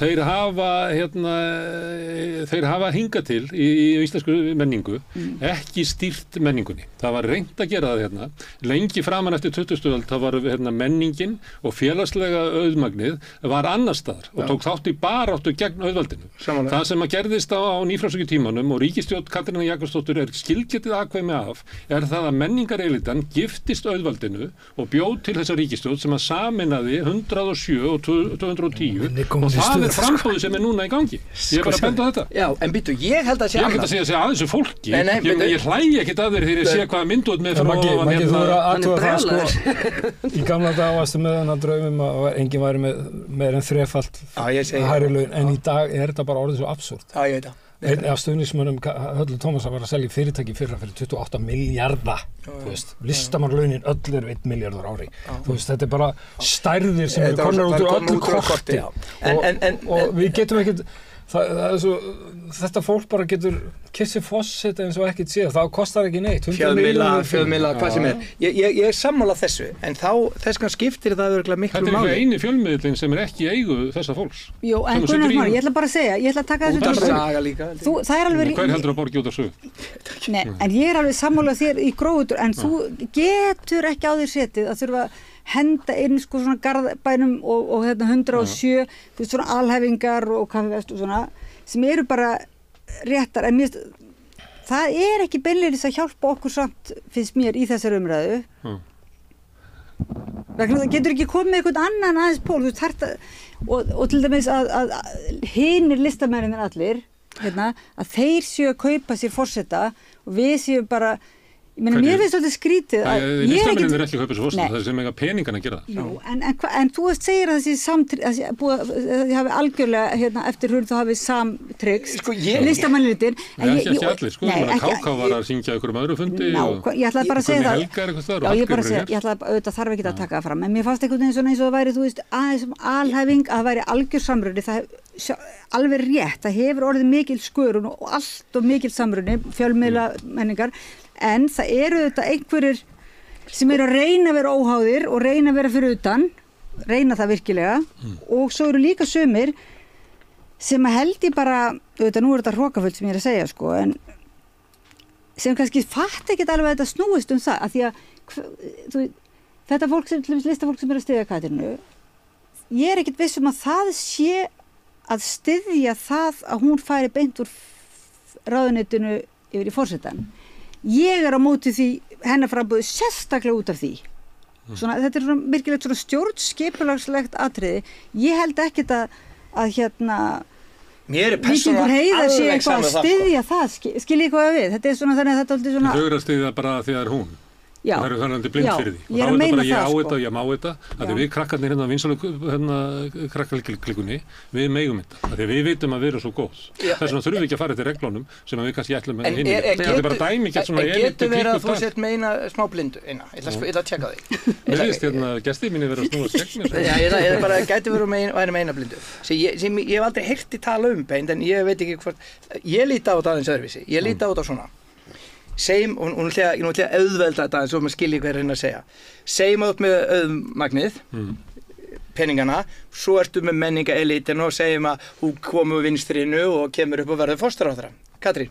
þeir hafa hingað til í íslensku menningu ekki stýrt menningunni. Það var reynt að gera það hérna. Lengi framan eftir 20. öld þá var menningin og félagslega auðmagnið var annar staðar og tók þátt í baráttu gegn auðvaldinu. Samanlega. Það sem að gerðist á nýfrjálshyggjutímanum og ríkisstjórn Katrínar Jakobsdóttur skilgetið akveimi af er það að menningarelitan giftist auðvaldinu og bjóð til þessa ríkisstjórn sem að saminaði 107 og 210 og það er frambóðið sem er núna í gangi. Ég er bara að benda á þetta. Já, en býtu, ég held að sé annað. Ég held að segja að þessu fólki, ég hlægi ekkert að þeir þegar ég sé hvaða mynd út með frá ofan hérna. Þú eru að athuga það, sko. Í gamla dag varstu með þennan draumum að enginn væri með meira en 3-falt hærri laun, en í dag er þetta bara orðið svo absúrt. Já, ég veit það. Einn af stuðningsmönnum Höllu Tómasar var að selja fyrirtæki fyrra fyrir 28 milljarða. Þú veist, listamannlaunin öll eru 1 milljarður ári. Þú veist, þetta er bara stærðir sem eru komnar út úr öllu korti. Og við getum ekkert, það er svo, þetta fólk bara getur kissið fossetta eins og ekkert séð, það kostar ekki neitt. Fjölmiðla, hvað sem er. Ég er sammála þessu, en þá þess kann skiptir það örugglega miklu máli. Þetta er eini fjölmiðlinn sem er ekki í eigu þessa fólks. Jú, en Gunnar Már, ég ætla bara að segja, ég ætla að taka þessu til. Það er alveg... Hver heldur að borgi út af sögu? Nei, en ég er alveg sammála þér í gróður, en þú getur ekki á þér setið að þurfa henda inn sko svona Garðabænum og 107, þú veist svona alhæfingar og kaffivest og svona, sem eru bara réttar, en mér það er ekki beinleiðis að hjálpa okkur samt, finnst mér, í þessari umræðu. Það getur ekki komið einhvern annan aðeins pól, þú veist, harta, og til dæmis að hinir listamennir allir, hérna, að þeir séu að kaupa sér forseta og við séu bara, ég meina, mér finnst þetta skrítið að listamennir er ekki að kaupa sér forseta, það er sem eiga peningan að gera það. Jú, en þú segir að þessi þið hafi algjörlega, hérna, eftir hrun þá hafi samtryggs, listamenniritin. Ekki allir, sko, Káká var að syngja ykkur öðru fundi og ég ætlaði bara að segja það. Helga er eitthvað þar og Hallgrímur er hér. Ég ætlaði auðvitað þarf ekki að taka það fram, en mér fannst einhvern veginn svona eins og það væri, þú veist, aðeins alhæfing, að það væri algjör samruni, það alveg rétt, það hefur orðið mikil skörun og allt og mikil samruni, fjölmiðla menningar, en það eru þetta einhverjir sem eru að reyna að vera óháðir og reyna að vera fyrir utan, reyna það virkilega, og svo eru líka sumir sem held ég bara, auðvitað nú er þetta hrókafullt sem ég er að segja, sko, en sem kannski fatt ekkert alveg að þetta snúist það, af því að þetta fólk sem, listafólk sem er að styðja Katrínu, ég er ekkert viss að það sé að styðja það að hún færi beint úr ráðuneytinu yfir í forsetann. Ég er á móti því hennar frambúið sérstaklega út af því. Svona, þetta er svona virkilegt svona stjórnskipulagslegt atriði. Ég held ekkert að hérna Víkingur Heiða sé eitthvað að styðja það, skilji eitthvað við. Þetta er svona þannig að þetta er svona... Þau eru að styðja bara því að það er hún. Já. Það eru þannig blind Já, fyrir því. Og ég er þá að er meina bara ég á það, sko. þetta og ég má þetta. Þegar við krakkarnir hérna á vinsalu krakkarklikunni, við megum þetta. Þegar við vitum að við erum svo góð. Þess vegna þurfum við ekki að fara eftir reglunum sem við kannski ætlum með hinni. Þetta er bara dæmi ekki svona getur verið að þú sért með eina smá blindu eina. Ég ætla að tjekka þig. Mér finnst hérna gestir mínir vera að snúa segn mér. Já, ég bara gæti verið með eina blindu. Sem ég hef aldrei heyrt í tala beint, en ég veit ekki hvort ég líti á þetta aðeins öðruvísi. Ég líti á þetta svona. Segjum, og nú ætla ég að auðvelda þetta eins og maður skilji hvað að segja. Segjum út með auðmagnið, peningana, svo ertu með menningaelítinu og segjum að hún komur vinstrinu og kemur upp og verður fósturráðherra. Katrín,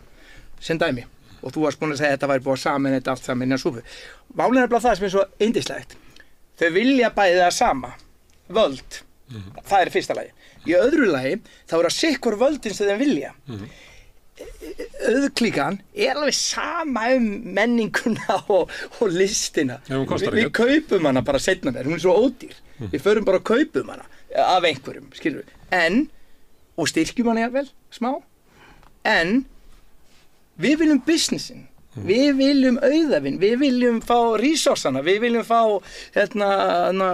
sem dæmi. Og þú varst búin að segja að þetta væri búið að saman þetta allt saman innan súpu. Málið er bara það sem er svo yndislegt. Þau vilja bæði það sama. Völd. Það er fyrsta lagi. Í öðru lagi, þá er að sikkur völdin sem þeim vilja. Auðklíkan er alveg sama menninguna og listina. Við kaupum hana bara seinna mér, hún er svo ódýr. Við förum bara að kaupum hana af einhverjum, skilur við. Og styrkjum hana jafnvel, smá. En við viljum businessin. Við viljum auðavinn, við viljum fá resursana, við viljum fá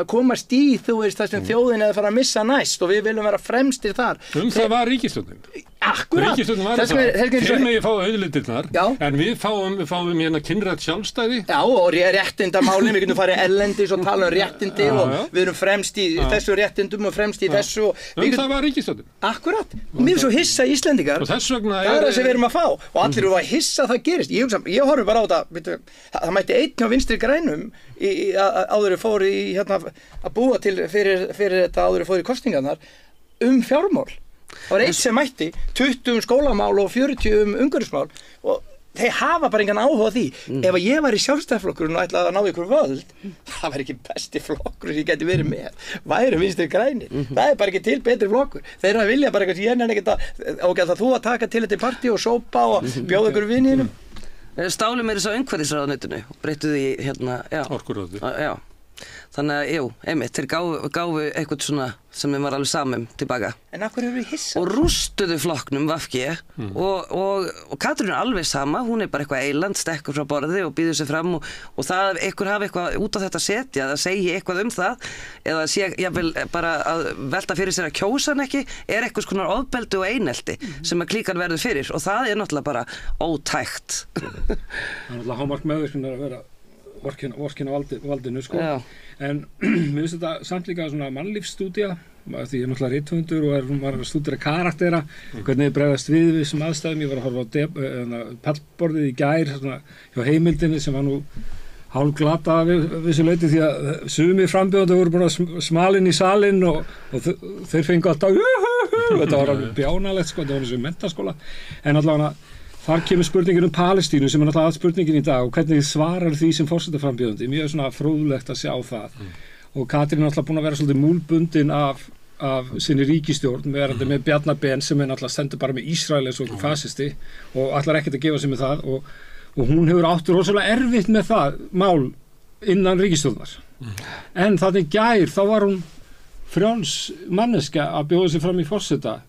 komast í, þú veist, það sem þjóðin er að fara að missa næst og við viljum vera fremstir þar. Það var ríkisstjórnin. Akkurat. Ríkisstjórnin var það. Þeir megi fá auðlindirnar, en við fáum hérna kynrænt sjálfstæði. Já, og réttindamálin, við getum farið erlendis og tala réttindi og við erum fremst í þessu réttindum og fremst í þessu. Það var ríkisstjórnin. Akkurat. Og mér er svo hissa Íslendingar. Og þess vegna það það sem við erum að fá. Og allir eru að hissa að það gerist. Ég horfi bara á þetta, það mætti einn á Vinstri grænum áður fór í að búa til fyrir þetta áður fór í kosningarnar fjármál. Það var eitt sem mætti 20 skólamál og 40 umhverfismál og þeir hafa bara engan áhuga á því. Ef ég var í Sjálfstæðisflokkurinn og ætlaði að ná ykkur völd, það var ekki besti flokkur sem ég geti verið með. Væri Vinstri grænir. Það er bara ekki til betri flokkur. Þeir vilja bara eitthvað sem ég nefnir ekkert að þú að taka til þetta partí og sópa og bjóða ykkur vinninum. Stálu mér þess á umhverfisráðuneytinu og breyttu því Orkuráði. Já. Þannig að, einmitt, þeir gáfu eitthvað svona sem þeim var alveg samum tilbaka. En af hverju eru við hissa? Og rústuðu flokknum VG og Katrín er alveg sama, hún er bara eitthvað eiland, stekkur frá borði og býður sig fram og það einhver hafi eitthvað út á þetta setja, það segi eitthvað það, eða sé jafnvel bara að velta fyrir sér að kjósa hann ekki, er eitthvað konar ofbeldi og einelti sem að klíkan verður fyrir og það er náttúrulega bara ótækt. Það er náttúrulega hámark meðvirkni að vera vorkina valdinu, sko. Já. En mér finnst þetta samt líka svona mannlífsstúdía, því ég er náttúrulega rithöfundur og var að stúdera karaktera, hvernig bregðast við þessum aðstæðum. Ég var að horfa á pallborðið í gær, svona, hjá Heimildinni sem var nú hálfglataða við þessu leyti því að sumir frambjóðandi voru búin að smalinn í salinn og þeir fengu alltaf þetta var alveg bjánalegt, sko, þetta var eins og menntaskóla. En allavega þar kemur spurningin Palestínu sem er náttúrulega spurningin í dag og hvernig svarar því sem forsetaframbjóðandi. Mjög svona fróðlegt að sjá það. Og Katrín er náttúrulega búin að vera svolítið múlbundin af sinni ríkisstjórn með Bjarna Ben sem er náttúrulega stendur bara með Ísrael eins og fasisti og ætlar ekkert að gefa sig með það og hún hefur áttur rosalega erfitt með það mál innan ríkisstjórnar. En þannig gær þá var hún frjáls manneska að bjóða sig fram í forseta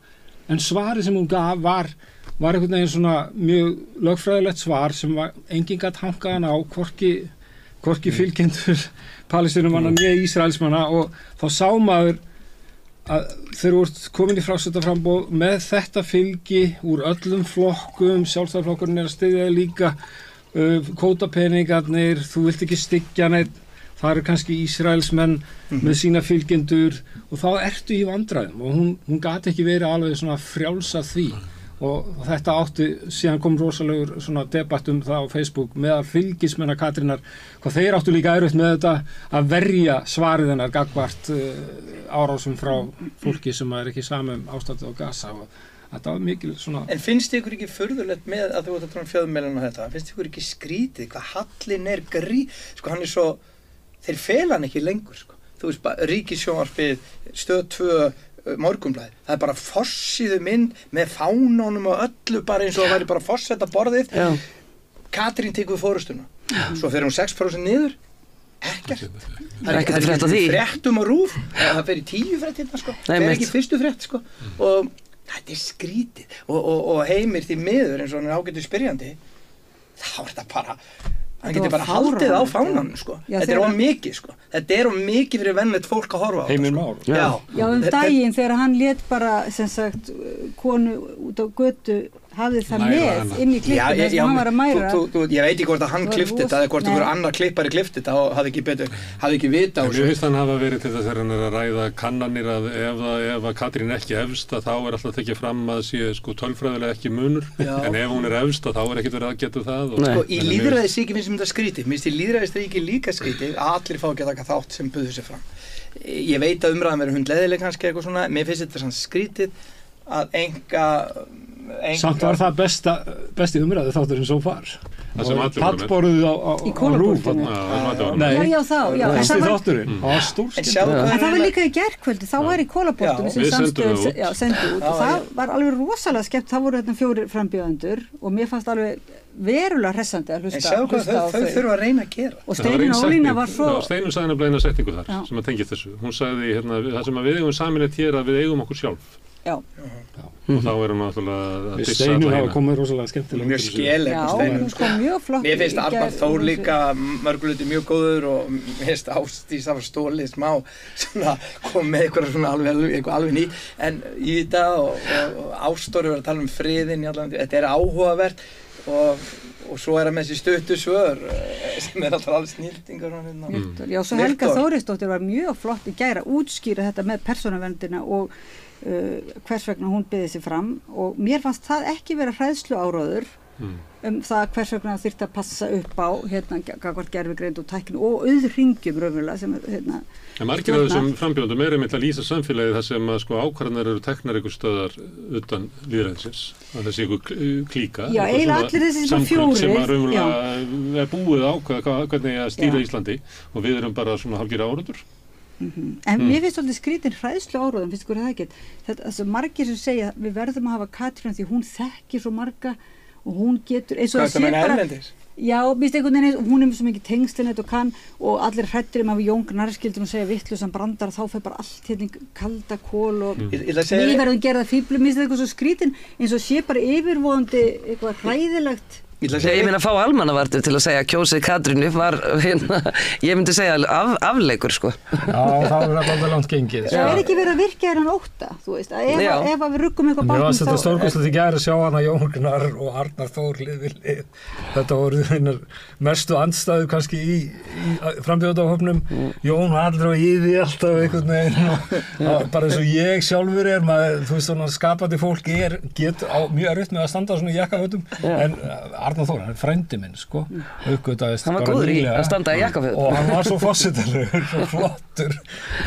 en svarið sem hún gaf var einhvern veginn svona mjög lögfræðilegt svar sem enginn gat hankaðan á hvorki fylgjendur Palestínumanna né Ísraelsmanna og þá sá maður að þeir voru komin í framboð með þetta fylgi úr öllum flokkum, Sjálfstæðisflokkurinn er að styðja líka kvótapeningarnir, þú vilt ekki styggja neitt, það eru kannski Ísraelsmenn með sína fylgjendur og þá ertu í vandræðum og hún gat ekki verið alveg svona frjálsa því. Og þetta síðan kom rosalegur svona debatt það á Facebook meðal fylgismenn Katrínar hvað þeir áttu líka erfitt með þetta að verja svarið hennar gagnvart árásum frá fólki sem er ekki samum ástandið á Gaza og þetta var mikil svona. En finnst ykkur ekki furðulegt með að þú ert að tala fjölmiðlana og þetta, finnst ykkur ekki skrítið hvað Hallin er sko hann er svo, þeir fela hann ekki lengur sko, þú veist bara Ríkissjónvarpið, Stöð 2 Morgunblaðið, það er bara forsíðu mynd með fánunum og öllu bara eins og það væri bara forseta borðið. Katrín tekur fórustuna svo fer hún 6% niður ekkert, það er ekkert frétt af því fréttum og RÚV, það fer í 10 fréttina sko, það er ekki fyrstu frétt sko og þetta er skrítið og Heimir því miður eins og hann er ágættur spyrjandi þá er þetta bara hann getur bara haldið á fánanum sko. Þetta er of mikið sko. Þetta er of mikið fyrir venjulegt fólk að horfa á Heimir sko. Már. Já, daginn þegar hann lét bara sem sagt konu út á götu hafði það með inn í klippinu sem hann var að mæra. Ég veit ekki hvort að hann klippti þetta eða hvort einhver annar klippari klippti þetta og hafði ekki vita á þessu. Mér finnst hann hafa verið til þess að hann er að ræða kannanir að ef að Katrín ekki efst að þá er alltaf tekið fram að sé sko tölfræðilega ekki munur en ef hún er efst að þá er ekkert verið að geta það. Sko í lýðræðisríki finnst mér þetta skrítið. Mér finnst í lýðræðisríki líka skrítið að allir fá ekki að taka þátt sem buðu sig fram. Ég veit að umræðan verður hundleiðileg kannski eitthvað svona. Mér finnst þetta svona skrítið að Samt var það besti umræðu þátturinn svo far. Pallborðið á Rúf. Já, Besti þátturinn. Það var stórskemmt. En það var líka í gærkvöldi, þá var í kólabortunum sem samstöðu sendu út og það var alveg rosalega skemmt. Það voru 4 frambjóðendur og mér fannst alveg verulega hressandi að hlusta á þau. Þau þurfa að reyna að gera. Og Steinunn Ólína var svo... Steinunn sagði nefnilega eina setningu þar sem að tengist þessu. Hún sagði það sem að við eigum sameiginlegt hér að við eigum okkur sjálf. Já. Og þá er hún náttúrulega að dissa Steinunn hafa komið rosalega skemmtilega. Mjög skeleg Steinunn. Já, mjög flott. Mér finnst Arnar Þór líka mörguleiti mjög góður og mér finnst Ásdís það var stólið smá svona kom með eitthvað alveg nýtt en í þetta og Ástóri var að tala friðinn í allan þetta er áhugavert og svo er það með þessi stuttu svör sem er alltaf alveg sniltingar Já, svo Helga Þórisdóttir var mjög flott í gær að útskýra þetta með persónuverndina og hvers vegna hún byggði sig fram og mér fannst það ekki vera hræðslu áróður það hvers vegna það þyrfti að passa upp á gagnvart gervigreind og tækni og auðhringjum raunverulega sem En margir af þessum frambjóðendum er einmitt að lýsa samfélagið þar sem að sko ákvarðanir eru teknar einhver stöðar utan lýðræðisins að þessi einhver klíka Já, eiginlega allir þessi sem 4 sem að raunverulega er búið að ákveða hvernig að stýra Íslandi og við erum bara svona hálfgerðir áhorfendur En mér finnst svolítið skrítin hræðslu áróðum, finnst ykkur það ekki? Þetta margir sem segja við verðum að hafa Katrín því hún þekkir svo marga og hún getur eins og það sé bara Já, minnst einhvern veginn hún er svo mikið tengslinett og kann og allir hrættir að við Jón Gnarr skildum að segja vitlausan brandar þá fer bara allt hérna kalda kól og við verðum gerða fíflu, minnst eitthvað svo skrítin eins og sé bara yfirvofandi eitthvað hræðilegt Ég meina að fá almannavarnir til að segja að kjósið Katrínu var ég myndi segja afleikur sko. Já, það er alveg langt gengið. Það er ekki verið að virka hann ótta, þú veist, að ef við ruggum eitthvað bátnum þá... Þetta er stórkostlegt í gær að sjá hana Jón Gnarr og Arnar Þór hlið við hlið. Þetta voru þeinar mestu andstæðu kannski í frambjóðahópnum. Jón var aldrei á íði alltaf einhvern veginn. Bara eins og ég sjálfur maður, þú veist svona skapandi fólk getur á mjög erfitt með að standa á svona jakkafötum en Arnar Þór, hann er frændi minn, sko. Uppgötaðist hann var góður í að standa í jakkafötum. Og hann var svo forsetalegur, svo flottur.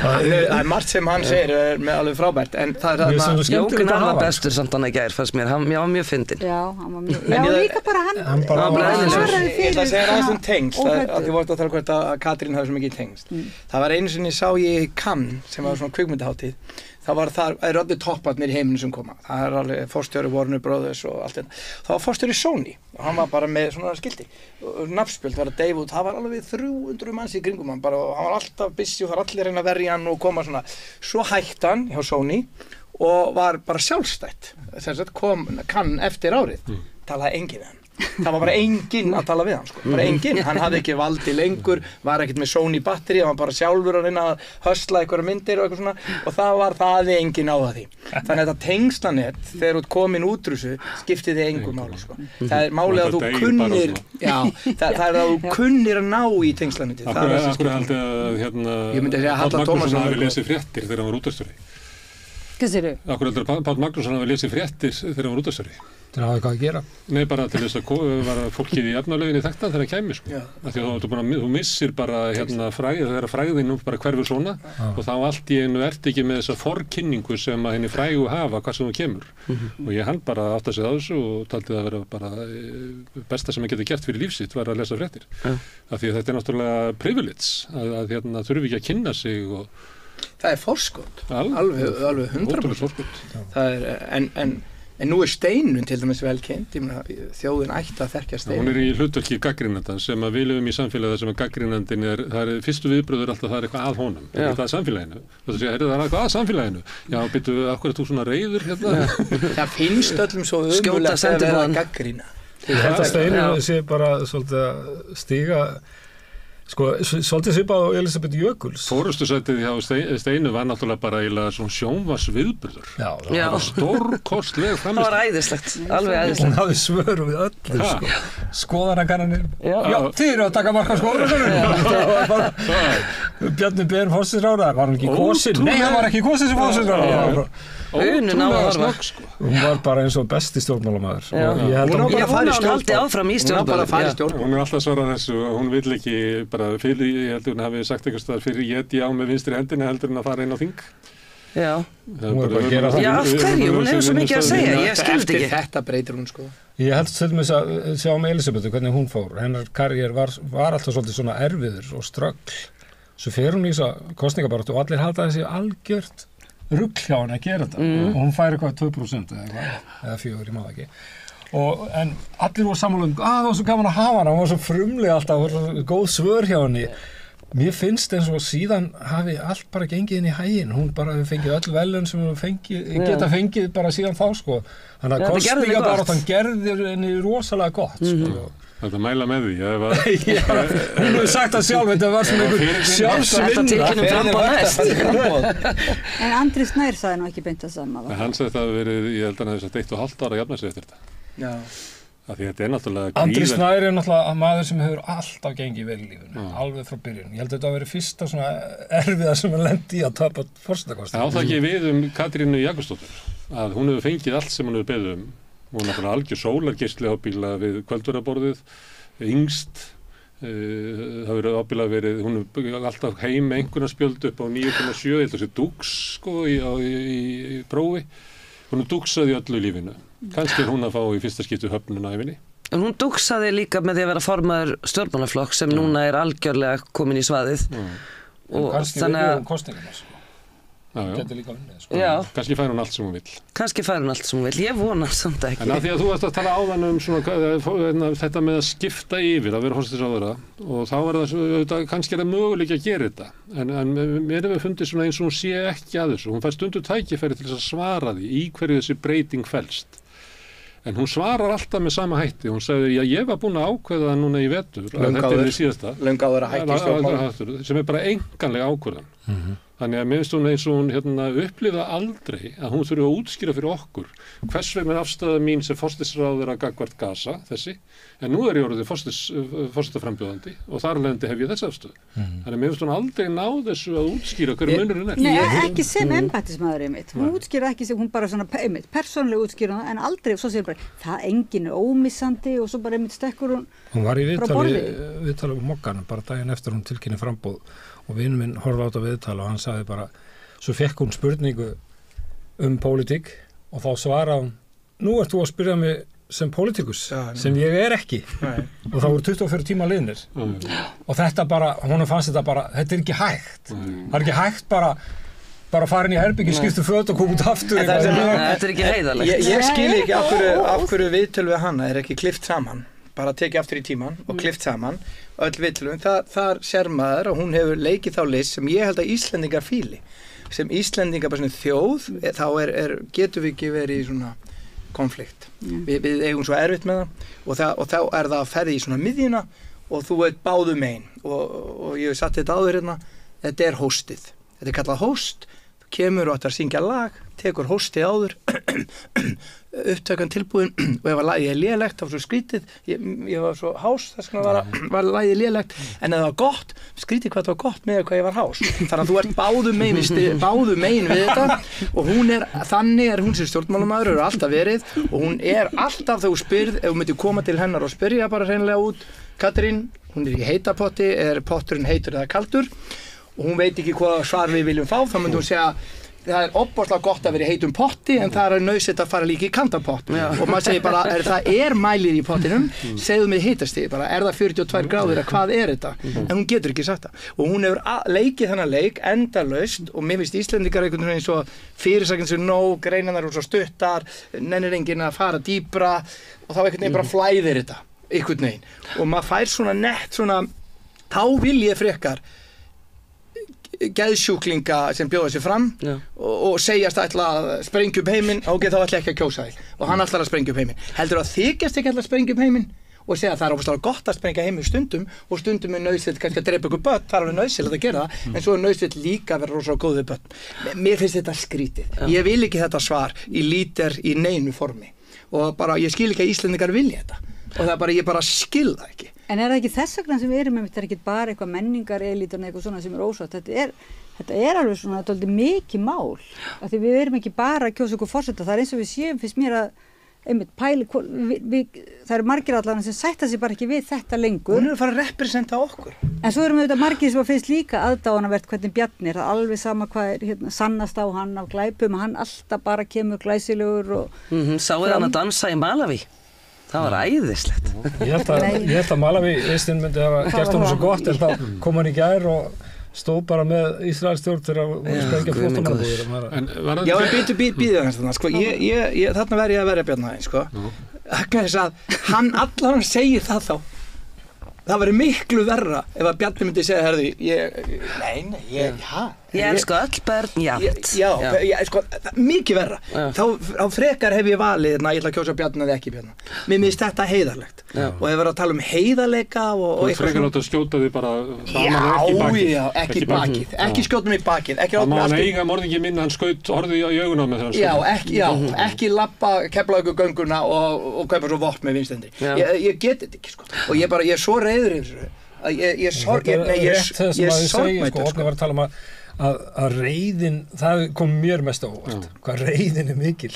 Það er margt sem hann segir með alveg frábært, en það er þarna... Jón Gnarr var bestur samt hann í gær, fannst mér. Hann var mjög fyndinn. Já, hann var mjög... Já, líka bara hann... Ég ætla að segja aðeins tengsl, að þið vortu að tala hvert að Katrín hafi svo mikið tengsl. Það var einu sinni sá ég í Cannes, sem var svona kvikmyndahátíð. Það er allir topparnir í heiminu sem koma. Það er alveg forstjóri Warner Brothers og allt þetta. Það var forstjóri Sony og hann var bara með svona skilti. Nafnspjöld var að deyfa út. Það var alveg 300 manns í kringum hann bara og hann var alltaf busy og það var allir reyna að verja hann og koma svona. Svo hætti hann hjá Sony og var bara sjálfstætt. Þess að kann eftir árið. Talaði enginn við hann. Það var bara enginn að tala við hann sko. Bara enginn, hann hafði ekki valdi lengur var ekkert með Sony batteri, hann var bara sjálfur að reyna að hösla einhverja myndir og eitthvað svona og það var það enginn á því þannig að þetta tengslanett þegar þú ert komin út úr þessu skiptir þig engu máli sko. Það er málið að þú kunnir það er að þú kunnir að ná í tengslanetti Akkur haldið að Páll Magnússon hafi lesið fréttir þegar hann var útvarpsstjóri Hvað segirðu? Akkur haldið að Páll Magnússon hafi lesið fréttir þegar hann var útvarpsstjóri Það er hvað að gera. Nei, bara til þess að vera fólkið í efnalöginni þekkta þegar það kæmi, sko. Af því að þú missir bara þegar fræðin bara hverfur svona og þá allt í einu ert ekki með þessa forkynningu sem að henni frægu hafa hvað sem þú kemur. Og ég held bara að átta sig á þessu og taldi það að vera bara besta sem ég geti gert fyrir lífsitt var að lesa fréttir. Af því að þetta er náttúrulega privilege að þurfi ekki að kynna sig og... Það er forskot, alveg 100%. Það er, en nú er Steinunn til dæmis vel kynnt, ég meina þjóðin ætti að þekkja Steinunn. Hún er í hlutverki gagnrýnanda sem að við lifum í samfélagi sem að gagnrýnandinn það er fyrstu viðbröður alltaf það er eitthvað að honum, það er samfélaginu. Það er eitthvað að samfélaginu. Já, byrju, af hverju ert þú svona reiður hérna? Það finnst öllum svo umulega að vera að gagnrýna. Ég held að Steinunn sé bara svolítið að stíga sko, svolítið svipað á Elísabet Jökuls. Fórustusætið hjá Steinu var náttúrulega bara eiginlega svona sjónvarsviðburður. Já. Það var stórkostleg framist. Það var æðislegt, alveg æðislegt. Hún hafði svör við öllu, sko. Skoðanakannanir. Já, þið eru að taka mark á skoðanakannanir. Bjarni Ben forsætisráðherra, var hann ekki kosinn? Nei, hann var ekki kosinn sem forsætisráðherra. Unin á að horfa. Hún var bara eins og besti stjórnmálamaður. Hún var haldið áfram í stjórnmálum. Hún er alltaf svarað þessu og hún vill ekki bara fyrir, ég heldur hún hafi sagt eitthvað staðar fyrir ég á með vinstri hendina heldur hún að fara inn á þing. Já. Hún er bara að gera það. Já, af hverju? Hún hefur svo mikið að segja, ég skildi ekki. Eftir þetta breytir hún sko. Ég held til dæmis að sjá með Elísabetu hvernig hún fór. Hennar karriér var alltaf svolítið svona erfiður og ströggl. Svo fer hún í þessa kosningabaráttu og allir halda þessi algjört rugl hjá henni að gera þetta. Og hún fær eitthvað 2% eða 4%, ég má það ekki. En allir voru sammála það var svo gaman að hafa hana, hún var svo frumleg alltaf, góð svör hjá henni. Mér finnst eins og síðan hafi allt bara gengið inn í hæginn, hún bara hefur fengið öll velun sem hún geta fengið bara síðan þá sko. Þannig að kosningabaráttan gerði henni rosalega gott sko. Þetta mæla með því, hún hefur sagt það sjálf, þetta var svona einhver sjálfsvinna. En Andri Snær sagði nú ekki beint það sama. Hann sagði þetta verið, ég held að hann hefði sagt 1,5 ára að jafna sig eftir þetta. Já. Af því þetta náttúrulega Andri Snær náttúrulega maður sem hefur alltaf gengið vel í lífinu, alveg frá byrjun. Ég held að þetta hafi verið fyrsta svona erfiða sem hann lendi í að tapa forsetakosningu. Já, það ekki við Katrínu Jakobsdóttir, að hún hefur fengið allt sem hún hefur beðið Hún er náttúrulega algjör sólargeisli ábíla við kvöldverðarborðið, yngst, það verið ábíla verið, hún er alltaf heim með einhvernarspjöld upp á 9,7, þetta sé dúks sko í prófi. Hún er dúksaði öllu í lífinu. Kannski hún að fá í fyrsta skiptu höfnuna æfinni. En hún dúksaði líka með því að vera formaður stjórnmálaflokk sem núna er algjörlega komin í svaðið. Og kannski við kosningarna sko. Getur líka unnið sko. Kannski fær hún allt sem hún vill. Kannski fær hún allt sem hún vill, ég vona samt ekki. En að því að þú varst að tala áðan svona, þetta með að skipta yfir að vera forsætisráðherra og þá var það kannski er það möguleiki að gera þetta en mér hefur fundið svona eins og hún sé ekki að þessu, hún fær stundu tækifæri til þess að svara því í hverju þessi breyting felst. En hún svarar alltaf með sama hætti. Hún sagði, ég var búin að ákveða það núna í vetur að þetta er síðasta. Löngu áður að hætta í stjórnmálum. Sem er bara einkanlega ákveðan. Þannig að mér finnst hún eins og hún upplifða aldrei að hún þurfi að útskýra fyrir okkur hvers vegna afstaða mín sem forsætisráðherra gagnvart Gaza, þessi, en nú er ég orðið forsetaframbjóðandi og þar leðandi hef ég þessa afstöðu. Þannig að mér finnst hún aldrei ná þessu að útskýra hverju munurinn er. Nei, ekki sem embættismaður einmitt. Hún útskýra ekki sem hún bara svona einmitt, persónulega útskýra það, en aldrei, svo segir bara, það enginn er ómissandi og svo bara einmitt stekkur hún frá borði. Hún var í viðtali Mogganum bara daginn eftir hún tilkynni frambóð og vinur minn horfði á þetta viðtala og hann sagði bara, svo fekk hún spurningu pólitík og þá svaraði hún, nú ert þú að spyrja mig sem pólitíkus, sem ég er ekki. Og það voru 24 tíma liðnir. Og þetta bara, hún fannst þetta bara, þetta er ekki hægt. Það er ekki hægt bara fara inn í herbyggi, skipta föt og koma út aftur. Þetta er ekki heiðarlegt. Ég skil ekki af hverju viðtöl við hana er ekki klift saman. Bara tekið aftur í tíman og klift saman öll viðtölum. Þar sér maður og hún hefur leikið þá list sem ég held að Íslendingar fíli. Sem Íslendingar bara svona þjóð, þá getum við ekki verið í svona konflikt. Við eigum svo erfitt með það og þá er það að ferði í svona miðjuna og þú veit báðu megin og ég hef satt þetta áður hérna, þetta er hóstið. Þetta er kallað hóst, þú kemur og ætlar að syngja lag, tekur hóstið áður, upptökan tilbúin og ef að lagið er lélegt, það var svo skrítið, ég var svo hás, þess vegna var lagið lélegt, en ef það var gott, skrítið hvað það var gott með hvað ég var hás. Þannig að þú ert báðu megin við þetta og þannig er hún sem stjórnmálamaður, eru alltaf verið og hún er alltaf þegar þú spyrð, ef þú myndir koma til hennar og spyrja bara hreinlega út, Katrín, hún er í heita potti, er potturinn heitur eða kaldur og hún veit ekki hvað svar við viljum fá, þá myndi hún segja það er opbóðslega gott að vera í heitum potti en það er nauðsett að fara líka í kaldan pott og maður segir bara, það er mælir í pottinum segðu mig hitastig, bara er það 42 gráður eða hvað er þetta en hún getur ekki sagt það og hún hefur leikið þennan leik endalaust og mér finnst Íslendingar einhvern veginn eins og fyrirsækinn sem nóg, greinarnar eru svo stuttar nennir enginn að fara dýpra og þá einhvern veginn bara flæðir þetta einhvern veginn og maður fær svona nett svona, þá vil ég frekar geðsjúklinga sem bjóða sér fram og segjast ætla að sprengja upp heiminn, ok, þá ætla ekki að kjósa þig og hann ætlar að sprengja upp heiminn. Heldur að þykjast ekki ætla að sprengja upp heiminn og segja að það óbúslega gott að sprengja heiminn stundum og stundum nauðsynlegt kannski að drepa ykkur börn, það alveg nauðsynlegt að gera það, en svo nauðsynlegt líka að vera rosalega góð við börn. Mér finnst þetta skrítið. Ég vil ekki þetta svar í líter í neinu formi og bara ég skil ekki að Íslendingar vilja þetta og það bara, ég bara skil það ekki. En það ekki þess vegna sem við erum með, þetta ekki bara eitthvað menningar elítur eitthvað svona sem ósátt, þetta alveg svona dálítið mikið mál, af því við erum ekki bara að kjósa okkur forseta, það eins og við séum, finnst mér að einmitt pæli, það eru margir allan sem sætta sig bara ekki við þetta lengur. Hún að fara að representa okkur. En svo erum við auðvitað margir sem finnst líka aðdáunarvert hvernig Bjarni það alveg sama hvað sannast á hann af glæpum, hann alltaf bara kemur glæsilegur og... Sáuð hann að dansa í Malaví? Það var æðislegt. Ég held að Malaví-listinn myndi hafa gert honum svo gott en þá kom hann í gær og stóð bara með Ísraelsstjórn þegar að sprengja flóttamannabúðir. Já, en býðu hans þarna, sko, þarna verð ég að verja Bjarni aðeins, sko. Vegna þess að hann allan segir það þá. Það væri miklu verra ef að Bjarni myndi segja, herðu, ég elska öll börn, sko, mikið verra. Þá frekar hef ég valið, ég ætla að kjósa Bjarni eða ekki Bjarni. Mér finnst þetta heiðarlegt. Og ef við erum að tala heiðarleika og eitthvað frekar átt að skjóta því bara ekki bakið. Ekki skjóta mig bakið. Það má hann eiga morðingi minna, hann skaut orðið í augun á með þegar ekki labba Keflavíkurgönguna og kaupa svo vopn með vinstendi. Ég get þetta ekki, sko. Og ég er svo reiður yfir þessu. Ég sorgmættur, sko. Var að tala um að reiðin, það kom mér mest á óvart, hvað reiðin mikil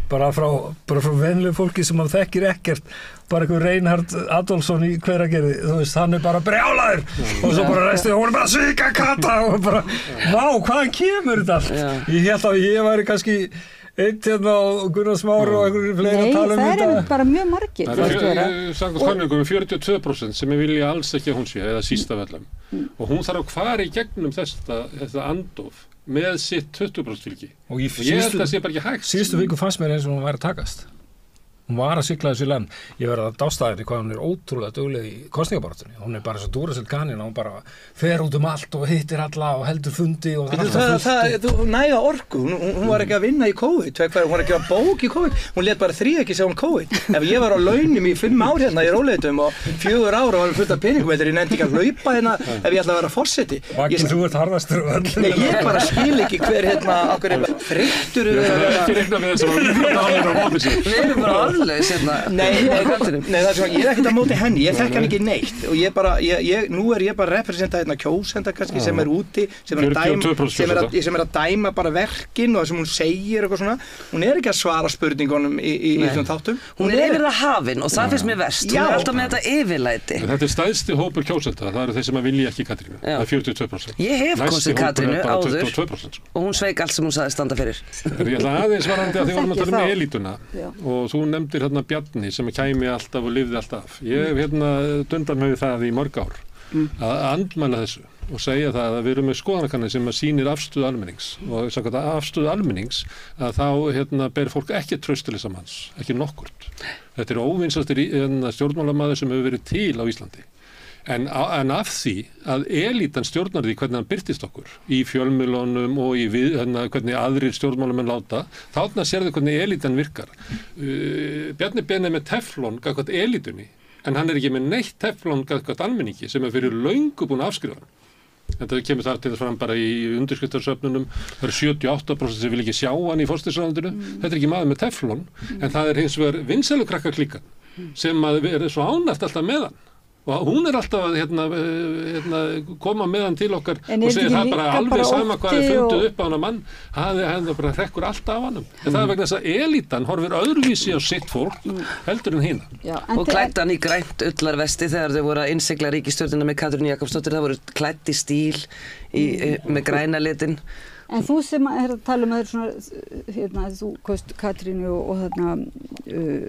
bara frá venlegu fólki sem hann þekkir ekkert, bara einhver Reinhard Adolfsson í Hveragerði, þú veist, hann bara brjálaður og svo bara reistið, hún bara svika kata og bara, vá, hvaðan kemur þetta allt? Ég held að ég væri kannski eitt hérna og Gunnar Smári og einhverjum fleiri að tala um þetta. Nei, það er bara mjög margir. Það er sagt að kanningum 42% sem vilja alls ekki að hún sé, eða síst af öllum. Og hún þarf að fara í gegnum þetta andof með sitt 20% fylgi. Og ég held að það sé bara ekki hægt. Síðustu viku fannst mér eins og hún væri að takast. Hún var að sigla þessu land. Ég verði að dásta henni hvað hún ótrúlega dugleg í kosningabaráttunni. Hún bara svo Duracell kanína, hún bara fer út allt og hittir alla og heldur fundi og þú næga orku. Hún var ekki að vinna í COVID, hún var ekki að bók í COVID. Hún lét bara ekki segja COVID. Ef ég var á launum í 5 ár hérna í róleitum og 4 ár og var fullt af peningum, ég nefndi ekki að hlaupa hérna ef ég ætla að vera forseti. Vakinn, þú ert harðastur og öll. Nei, ég bara skil ekki hver okkur þreyttur Nei, það er svona, ég ekkert að móti henni, ég þekk hann ekki neitt og nú ég bara representa hérna kjósenda kannski sem úti, sem að dæma bara verkin og það sem hún segir eitthvað svona, hún ekki að svara spurningunum í þessum þáttum. Hún yfir það hafin og það finnst mér verst, hún alltaf með þetta yfirlæti. Þetta stærsti hópur kjósenda, það eru þeir sem vilja ekki Katrínu, það er 42%. Ég hef kosið Katrínu áður 22%. Og hún sveik allt sem hún sagði standa fyrir. Ég ætla aðeins varandi að þið vorum að tala um elítuna og þú nefndir hérna Bjarni sem kæmi alltaf og lifði alltaf. Ég hef hérna dundan með það í mörg ár að andmæla þessu og segja það að við erum með skoðanakanir sem sýnir afstöðu almennings og samkvæmt afstöðu almennings að þá ber fólk ekki traust til þessa manns, ekki nokkurt. Þetta er óvinsastur stjórnmálamaður sem hefur verið til á Íslandi. En af því að elítan stjórnar því hvernig hann birtist okkur í fjölmiðlunum og í hvernig aðrir stjórnmálamenn láta, þarna sérðu hvernig elítan virkar. Bjarni Ben með teflon gagnvart elítunni, en hann ekki með neitt teflon gagnvart almenningi sem fyrir löngu búin að afskrifa hann. Þetta kemur það til þess fram bara í undirskriftarsöfnunum, það eru 78% sem vil ekki sjá hann í forsætisráðuneytinu. Þetta er ekki maður með teflon, en það er hins vegar vinsælukrakkaklíkan sem er svo ánægt alltaf með hann. Og hún alltaf að koma með hann til okkar og segja það bara alveg sama hvað fundið upp á hana mann, hann bara hrekkur alltaf á hannum. En það er vegna þess að elítan horfir öðruvísi á sitt fólk heldur en hina. Og klæddi hann í grænt ullarvesti þegar þau voru að innsigla ríkisstjórnina með Katrínu Jakobsdóttur, það voru klædd í stíl með græna litin. En þú sem er að tala um að þú kost Katrínu og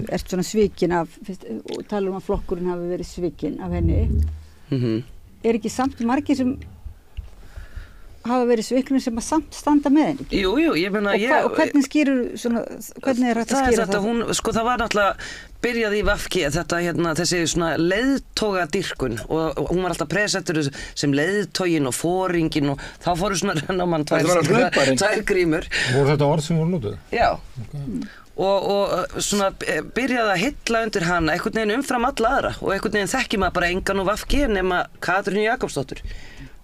ert svona svikin og tala um að flokkurinn hafi verið svikin af henni. Er ekki samt margir sem hafa verið sviklun sem að samt standa með henni. Jú, ég meina og hvernig skýrur svona, hvernig hægt að skýra það? Hún, sko það var náttúrulega byrjaði í VFG þetta þessi svona leiðtogadýrkun og hún var alltaf presentur sem leiðtogin og foringin og þá fóru svona rennamann tvær grímur. Voru þetta orð sem voru notuð? Já. Okay. Og svona byrjaði að hylla undir hana einhvern veginn umfram alla aðra og einhvern veginn þekki maður bara engan og VFG nema Katrínu Jakobsdóttur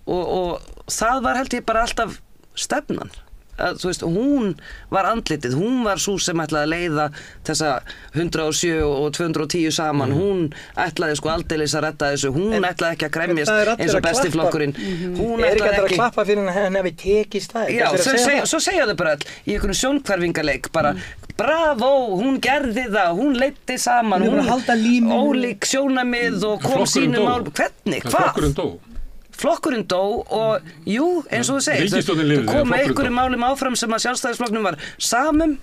og það var held ég bara alltaf stefnan að, þú veist, hún var andlitið, hún var sú sem ætlaði að leiða þessa 107 og 210 saman, hún ætlaði sko aldeilis að redda þessu, hún ætlaði ekki að gremjast eins og besti flokkurinn, hún ætlaði ekki að klappa fyrir henni ef við tekist það. Já, svo segja þau bara all í einhvern sjónkverfingaleik bara bravo, hún gerði það, hún leiddi saman, hún ólík sjónamið og kom sínum mál, hvernig, hvað? Flokkurinn dó og jú, eins og þú segir, það kom einhverjum málum áfram sem að Sjálfstæðisflokknum var samum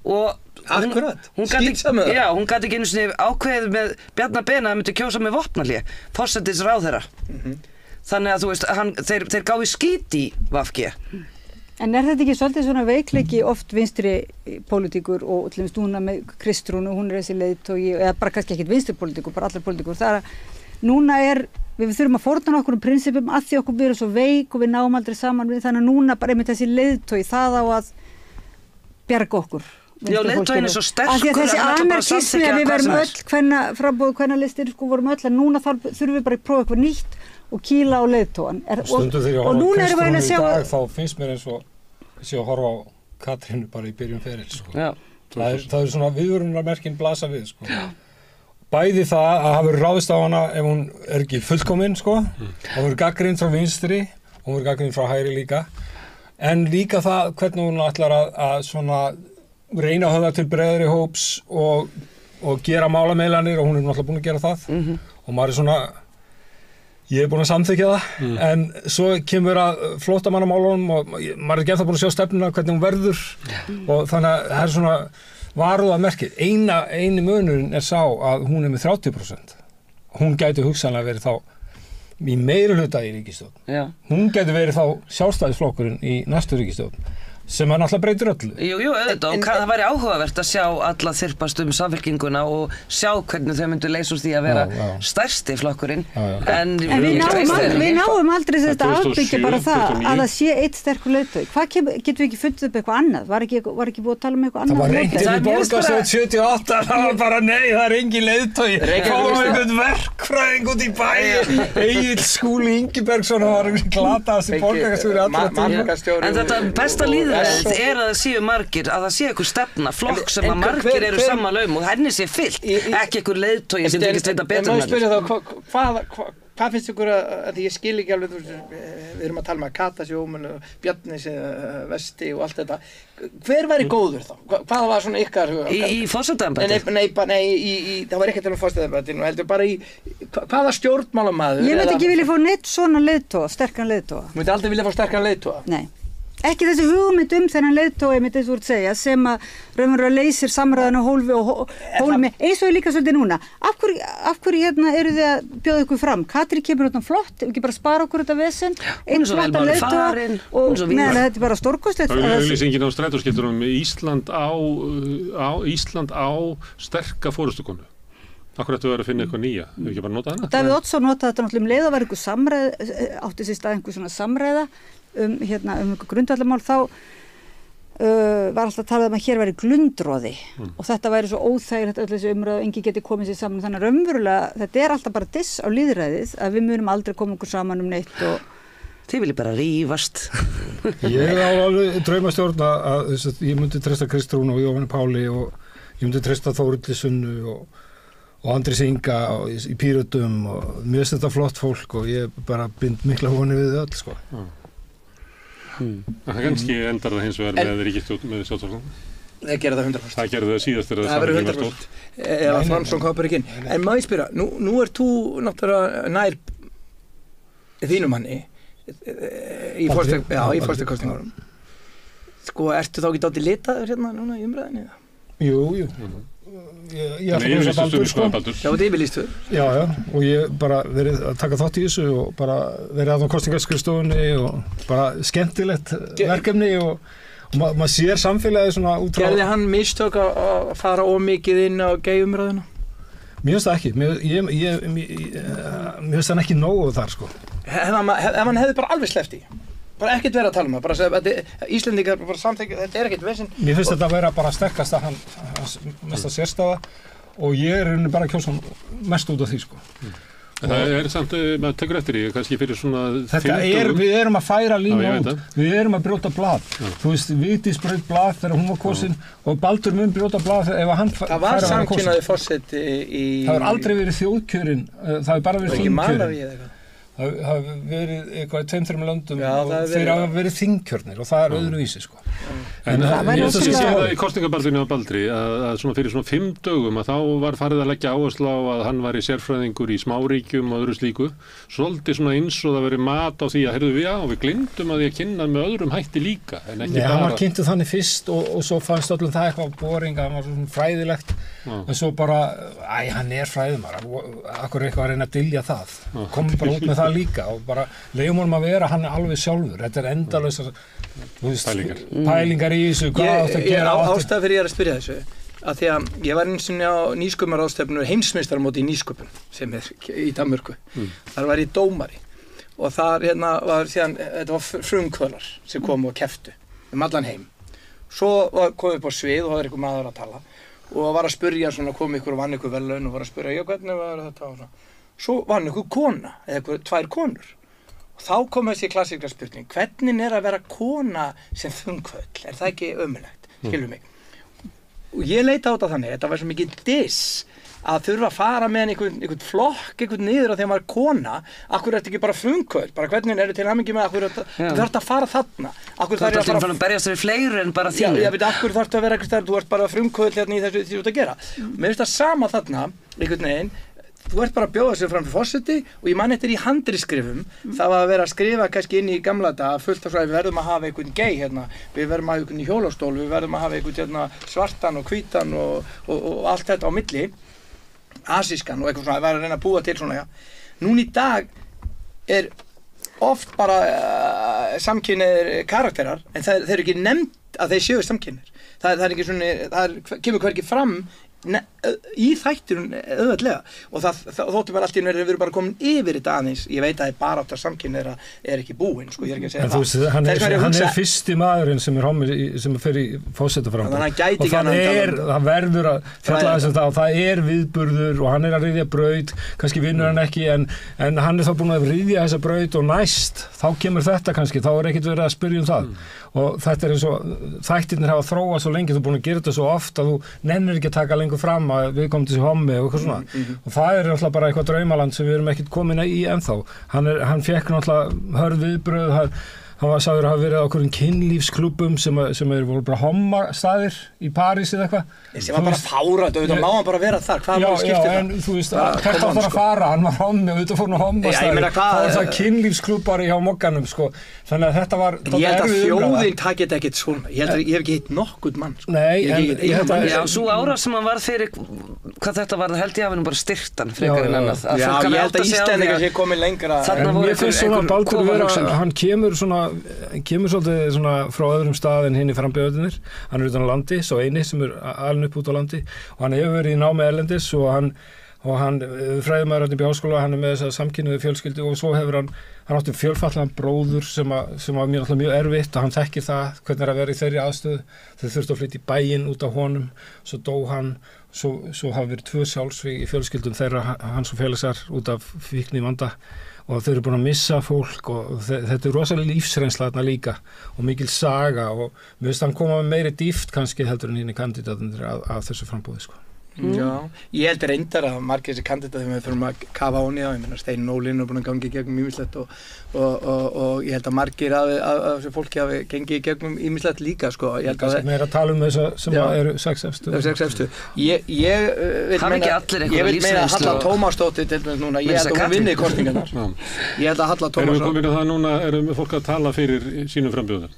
og hún gat ekki einu sinni ákveðið með Bjarna Ben að myndi kjósa með vopnahlé, forsætisráðherra. Þannig að þú veist, þeir gáðu skít í VFG. En þetta ekki svolítið svona veikleiki oft vinstri pólitíkur og til dæmis núna með Kristrúnu, hún þessi leiðtogi, eða bara kannski ekkit vinstri pólitíkur, bara allar pólitíkur, það núna við þurfum að fórna okkur prinsipum að því okkur byrja svo veik og við náum aldrei saman við, þannig að núna bara einmitt þessi leiðtogi það á að bjarga okkur. Já, leiðtogin svo sterkur að þessi anarkismi að við verum öll frambóð kvennalistir sko vorum öll en núna þurfum við bara að prófa eitthvað nýtt og kýla á leiðtogan. Stundum þegar ég horfa á Kristrúnu í dag þá finnst mér eins og þessi að horfa á Katrínu bara í byrjun ferils sko. Það svona viðvörunarmerkin blasa við sko. Bæði það að hafa verið ráðist á hana ef hún ekki fullkomin sko, hún verið gagnrýnd frá vinstri, hún verið gagnrýnd frá hægri líka, en líka það hvernig hún ætlar að svona reyna að höfða til breiðari hóps og gera málameilanir og hún náttúrulega búin að gera það og maður svona, ég búin að samþykja það, en svo kemur að flóttamannamálunum og maður ekki ennþá búin að sjá stefnuna hvernig hún verður og þannig að það svona varúða merkið. Eini munurinn sá að hún með 30%. Hún gæti hugsanlega verið þá í meirihluta í ríkisstjórn. Já. Hún gæti verið þá Sjálfstæðisflokkurinn í næstu ríkisstjórn. Sem náttúrulega breytir öllu. Jú, auðvitað, og það væri áhugavert að sjá alla þyrpast Samfylkinguna og sjá hvernig þau myndu leysa úr því að vera stærsti flokkurinn. En við náum aldrei þetta afbyggja bara það að það sé eitt sterkur leiðtogi. Hvað getum við ekki fundið upp eitthvað annað? Var ekki búið að tala um eitthvað annað? Það var reyndið í borgarstöð 78, það var bara nei, það er engin leiðtogi. Fáum einhvern verkfræðing út í bæ. Egill Skúli Ingibergsson var glataðasti borgarstjóri allra. En þetta besta líðræðið að það séu margir, að það sé einhver stefna, flokk sem að margir eru sammála og henni sé fyllt, ekki einhver leiðtogi sem þykist vita betur en það. Hvað finnst ykkur að ég skil ekki alveg, við erum að tala um að Kata Sjóman og Bjarni Vesti og allt þetta, hver væri góður þá? Hvað var svona ykkar huga? Í forsetaembætti? Nei, það var ekki til forsetaembætti, heldur bara í, hvaða stjórnmálamaður? Ég myndi ekki vilja fá neitt svona leiðtoga, sterkan leiðtoga. Þú myndi aldrei vilja fá sterkan leiðtoga? Nei. Ekki þessi hugmynd þennan leiðtoga með þessu úr segja sem að raunverulega leysir samræðan á hólmi eins og líka svolítið núna. Af hverju eru þið að bjóða ykkur fram? Katrín kemur út flott, ekki bara spara okkur þetta vesen, einn flotta leiðtoga og meðan þetta er bara stórkostlegt. Það er auðlýsingin á strætóskiptunum Ísland á sterka forystukonu. Akkur ættu að vera að finna eitthvað nýja, hefur ekki bara notað hana? Davíð Oddsson notaði þetta náttúrulega leið að vera einhver samræða, átti sér stað einhver svona samræða einhver grundvallarmál, þá var alltaf talað um að hér væri glundroði og þetta væri svo óþægilegt öll þessi umræða og enginn geti komið sér saman, þannig að raunverulega þetta er alltaf bara diss á lýðræðið að við munum aldrei koma okkur saman neitt og þið viljið bara rífast. Ég á alveg draumastjórn að ég myndi treysta Kristrúnu og Jóhanni Páli og ég myndi treysta Þórhildi Sunnu og Andris Inga í Pírötum og mér finnst þetta flott fólk og ég bara bind mikla vonir við öll sko. Það kannski endar það hins vegar með ríkisstjórn með Sjálfstæðisflokknum. Það gerði það 100%. Það gerði það síðast þegar það verður 100%. Eða Fransson kopur ekki inn. En má ég spyrja, nú er þú náttúrulega nær þínum manni í forstakostingárum. Sko, ertu þá ekki dálítið litaður hérna núna í umræðinni? Jú. ég ætla að lýsa Baldur, sko. Já, þetta yfirlýstu. Já, og ég bara verið að taka þátt í þessu og bara verið að á kosningaskrifstofunni og bara skemmtilegt verkefni og maður sér samfélagið svona út frá... Gerði hann mistök að fara ómikið inn á gay-umræðuna? Mér finnst það ekki. Mér finnst það ekki nógu þar, sko. Ef hann hefði bara alveg sleppt í, bara ekkert verið að tala um það, bara að Íslendingar bara samþykja, þetta ekkert vesinn. Mér finnst þetta að vera bara sterkast að hans mesta sérstaða og ég bara að kjósa mest út af því, sko. Það samt, maður tekur eftir því, kannski fyrir svona... Við erum að færa línu út, við erum að brjóta blað. Þú veist, Vigdís braut blað þegar hún var kosin og Baldur mun brjóta blað ef hann færa að vera kosin. Það var samkynhneigður forseti í... Það hefur aldrei verið þjóðkjörinn, það hefur bara verið þingkjörinn. Það hefur verið eitthvað í 2-3 löndum og þeir hafa verið þingkjörnir og það öðruvísi, sko. En ég sé það í kosningabaldrinu á Baldri að svona fyrir svona 5 dögum að þá var farið að leggja áherslu á að hann var í sérfræðingur í smáríkjum og öðru slíku. Svolítið svona eins og það verið mat á því að við glimtum að því að kynna með öðrum hætti líka. Nei, hann var kynntur þannig fyrst og svo fannst öllum það eitthvað boring, hann var svona fræðilegt en svo bara, hann fræðumar, akkur eitthvað að reyna að dylja það. Komum bara út með það líka og bara leiðum honum að vera hann alveg sjálfur. Þetta endalaust pælingar í þessu, hvað átt að gera. Ástæða fyrir ég að spyrja þessu, að því að ég var eins og á nýsköpunarráðstefnu heimsmeistaramóti í nýsköpun sem í Danmörku. Þar var ég dómari og þar var síðan, þetta var frumkvöðlar sem komu og kepptu allan heim. Svo kom upp á svið og það var einhver maður að tala og var að spyrja svona, kom ykkur og vann ykkur verðlaun og var að spyrja, hvernig var þetta og svona. Svo vann ykkur kona, eða 2 konur. Og þá kom þessi klassíska spurning, hvernig að vera kona sem frumkvöðl? Það ekki ömurlegt, skilur mig? Og ég leita á þetta þannig, þetta var svo mikið diss að þurfa að fara með einhvern flokk niður á þegar maður er kona, akkur ertu ekki bara frumkvöðl, bara hvernig eru til hamingju með akkur þú þarft að fara þarna. Þú þarft að fara að berjast fyrir fleiri en bara þínu. Já, akkur þarft að vera eitthvað stærn, þú ert bara frumkvöðl hérna í þessu því þú ert að gera. Mér finnst það sama þarna, einhvern veginn, þú ert bara að bjóða sér fram fyrir forseti og ég man eftir í handritskrifum það var að vera að skrifa kannski inn í gamla daga fullt af svo að við verðum að hafa einhvern gay hérna, við verðum að hafa einhvern í hjólastól, við verðum að hafa einhvern svartan og hvítan og allt þetta á milli, asískan og eitthvað svona, það var að reyna að búa til svona, já. Núna í dag er oft bara samkynhneigðir karakterar en þeir eru ekki nefnt að þeir séu samkynhneigðir. Það er ekki svona, kemur hvergi fram í þættinum auðvitað og það þóttu bara allt í við erum bara komin yfir þetta aðeins. Ég veit að bara átt að samkynhneigðra er ekki búinn, sko, ég er ekki að segja það. Veist, hann er fyrsti maðurinn sem sem fer í forsetaframboð og það verður að fjalla þess að það er viðburður og hann er að ryðja braut, kannski vinnur hann ekki en hann er þá búinn að ryðja þessa braut og næst, þá kemur þetta kannski, þá er ekkert verið að spyrja um það og þetta er eins og þættirnir hafa þróað svo lengi, þú er búinn að gera þetta svo oft að þú nennir ekki að taka lengur fram að við komum til þessi hommi og eitthvað svona og það er náttúrulega bara eitthvað draumaland sem við erum ekkert komin í ennþá. Hann fekk náttúrulega hörð viðbrögð, hann var sagður að hafa verið á okkur kynlífsklúbbum sem voru bara hommastaðir í París eða eitthvað. Sem var bara fárað, auðvitað má hann bara vera þar, hvað var skiptið það? Já, en þú veist, hvert á það að fara, hann var hommi og auðvitað fór hann á hommastaðir. Það var það kynlífsklúbbari hjá mokkanum, sko. Þannig að þetta var... Ég held að þjóðin takit ekkert svona, ég hef ekki hitt nokkurn mann, sko. Nei, já, svo ára sem hann var fyrir, hvað þetta var, held ég að við bara styrkt hann frekar en annað. Já, ég held að Íslendingar sé komin lengra. En mér finnst svona Baldur vera, hann kemur svolítið svona frá öðrum stað en hinni frambjóðunir. Hann er utan á landi, svo eini sem er alveg upp út á landi og hann hefur verið í námi erlendis og hann fræðimaður í Háskóla, hann er með þessa samkynhneigðu fjölskyldu og svo hefur hann átti fjölfatlaðan bróður sem var mér alltaf mjög erfitt og hann þekkir það hvernig að vera í þeirri aðstöðu. Þau þurftu að flytja í bæinn út af honum, svo dó hann, svo hafa verið 2 sjálfsvíg í fjölskyldum þeirra, hans og félagsar út af fíkn í vanda og þau eru búin að missa fólk og þetta er rosalega lífsreynsla þarna líka og mikil saga og mér finnst hann koma með meiri dýft kannski heldur en hinn kandidatarnir að þessu frambúði, sko. Já, ég held reyndar að margir þessi kandidatar við þurfum að kafa á ég meina Steinn Nólin er búin að gangi í gegnum ýmislegt og ég held að margir af þessu fólki hafi gengið í gegnum ýmislegt líka, sko. Ég held að það meira að tala um þess sem eru 6 efstu. Ég vil meina að Halla Tómasdóttir til dæmis núna, ég held að hún vinni kosningarnar. Ég held að Halla Tómasdóttir. Erum við komin að það núna, erum fólk að tala fyrir sínum frambjóðum?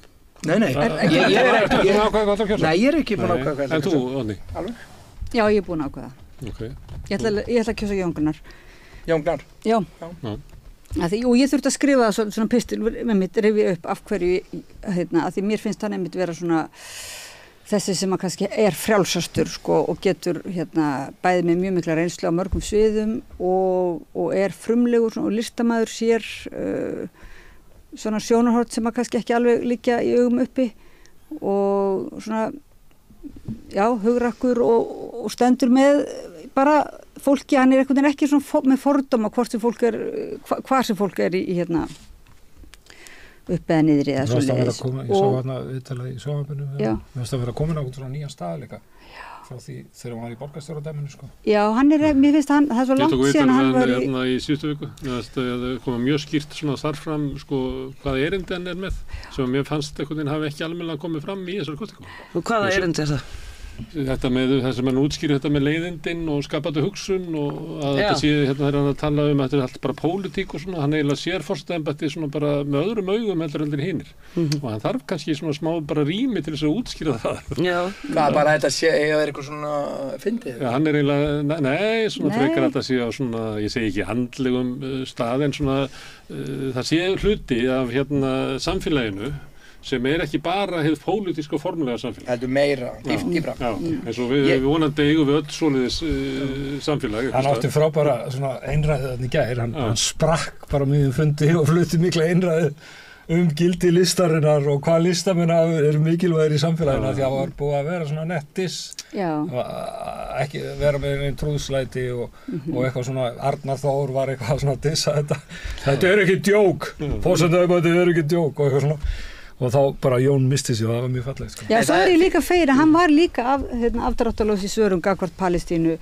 Nei, ég er ekki búin að ákveða hvað. Nei, ég er ekki búin að ákveða hvað. En þú, Odni? Alveg? Já, ég er búin að ákveða. Okay. Ég ætla að kjósa Jón Gunnar. Jón Gunnar? Já. Og ég þurfti að skrifa svona pistil með mitt, rifja upp af hverju, að því mér finnst hann einmitt vera svona þessi sem að kannski er frjálsastur sko, og getur bæði með mjög mikla reynslu á mörgum sviðum og er frumlegur og listamaður sér svona sjónarhort sem að kannski ekki alveg liggja í augum uppi og svona hugrakkur og stendur með bara fólki, hann er einhvern veginn ekki svona með fordóma hvort sem fólk er hvað sem fólk er í upp eða niðri eða svo leiðis. Ég sá hérna viðtalað í sjónvarpinu mér finnst að vera komin á svona nýjan stað líka frá því þegar hann var í borgarstjóradæminu sko. Já, mér finnst hann, það er svo langt síðan hann var í síðustu viku, það kom mjög skýrt svona þar fram sko hvaða erindi hann er með sem mér fannst einhvern veginn hafi ekki almennilega komið fram í þessari kosningu. Og hvaða erindi er það? Þetta með það sem hann útskýrir þetta með leiðindin og skapandi hugsun og að þetta sé, þegar hann að tala um að þetta er allt bara pólitík og svona, hann eiginlega sér forsetaembættið svona bara með öðrum augum heldur hinnir og hann þarf kannski svona smá bara rými til þess að útskýra það. Já. Hvað bara þetta sé, er eitthvað svona fyndið? Já, hann er eiginlega, nei, svona frekar þetta sé á svona, ég segi ekki handlegum stað en svona, það sé hluti af samfélaginu sem er ekki bara hefð pólitísk og formulega samfélag. Þetta er meira, dýbra. Já, eins og við vonandi eigum við öll svoleiðis samfélag. Hann átti frábæra einræðið þarna í gær, hann sprakk bara miðjum fundi og flutti mikla einræðið gildi listarinnar og hvað listamenn eru mikilvægir í samfélaginu því að það var búið að vera svona nettis, ekki vera með einn trúðslæti og eitthvað svona, Arnar Þór var eitthvað svona að dissa þetta. Þetta er ekki djók, forsetaembættið er ekki djók og eitthvað svona. Og þá bara Jón misti sig og það var mjög fallegt sko. Já, svo er ég líka fegin að hann var líka afdráttarlaus í svörum gagnvart Palestínu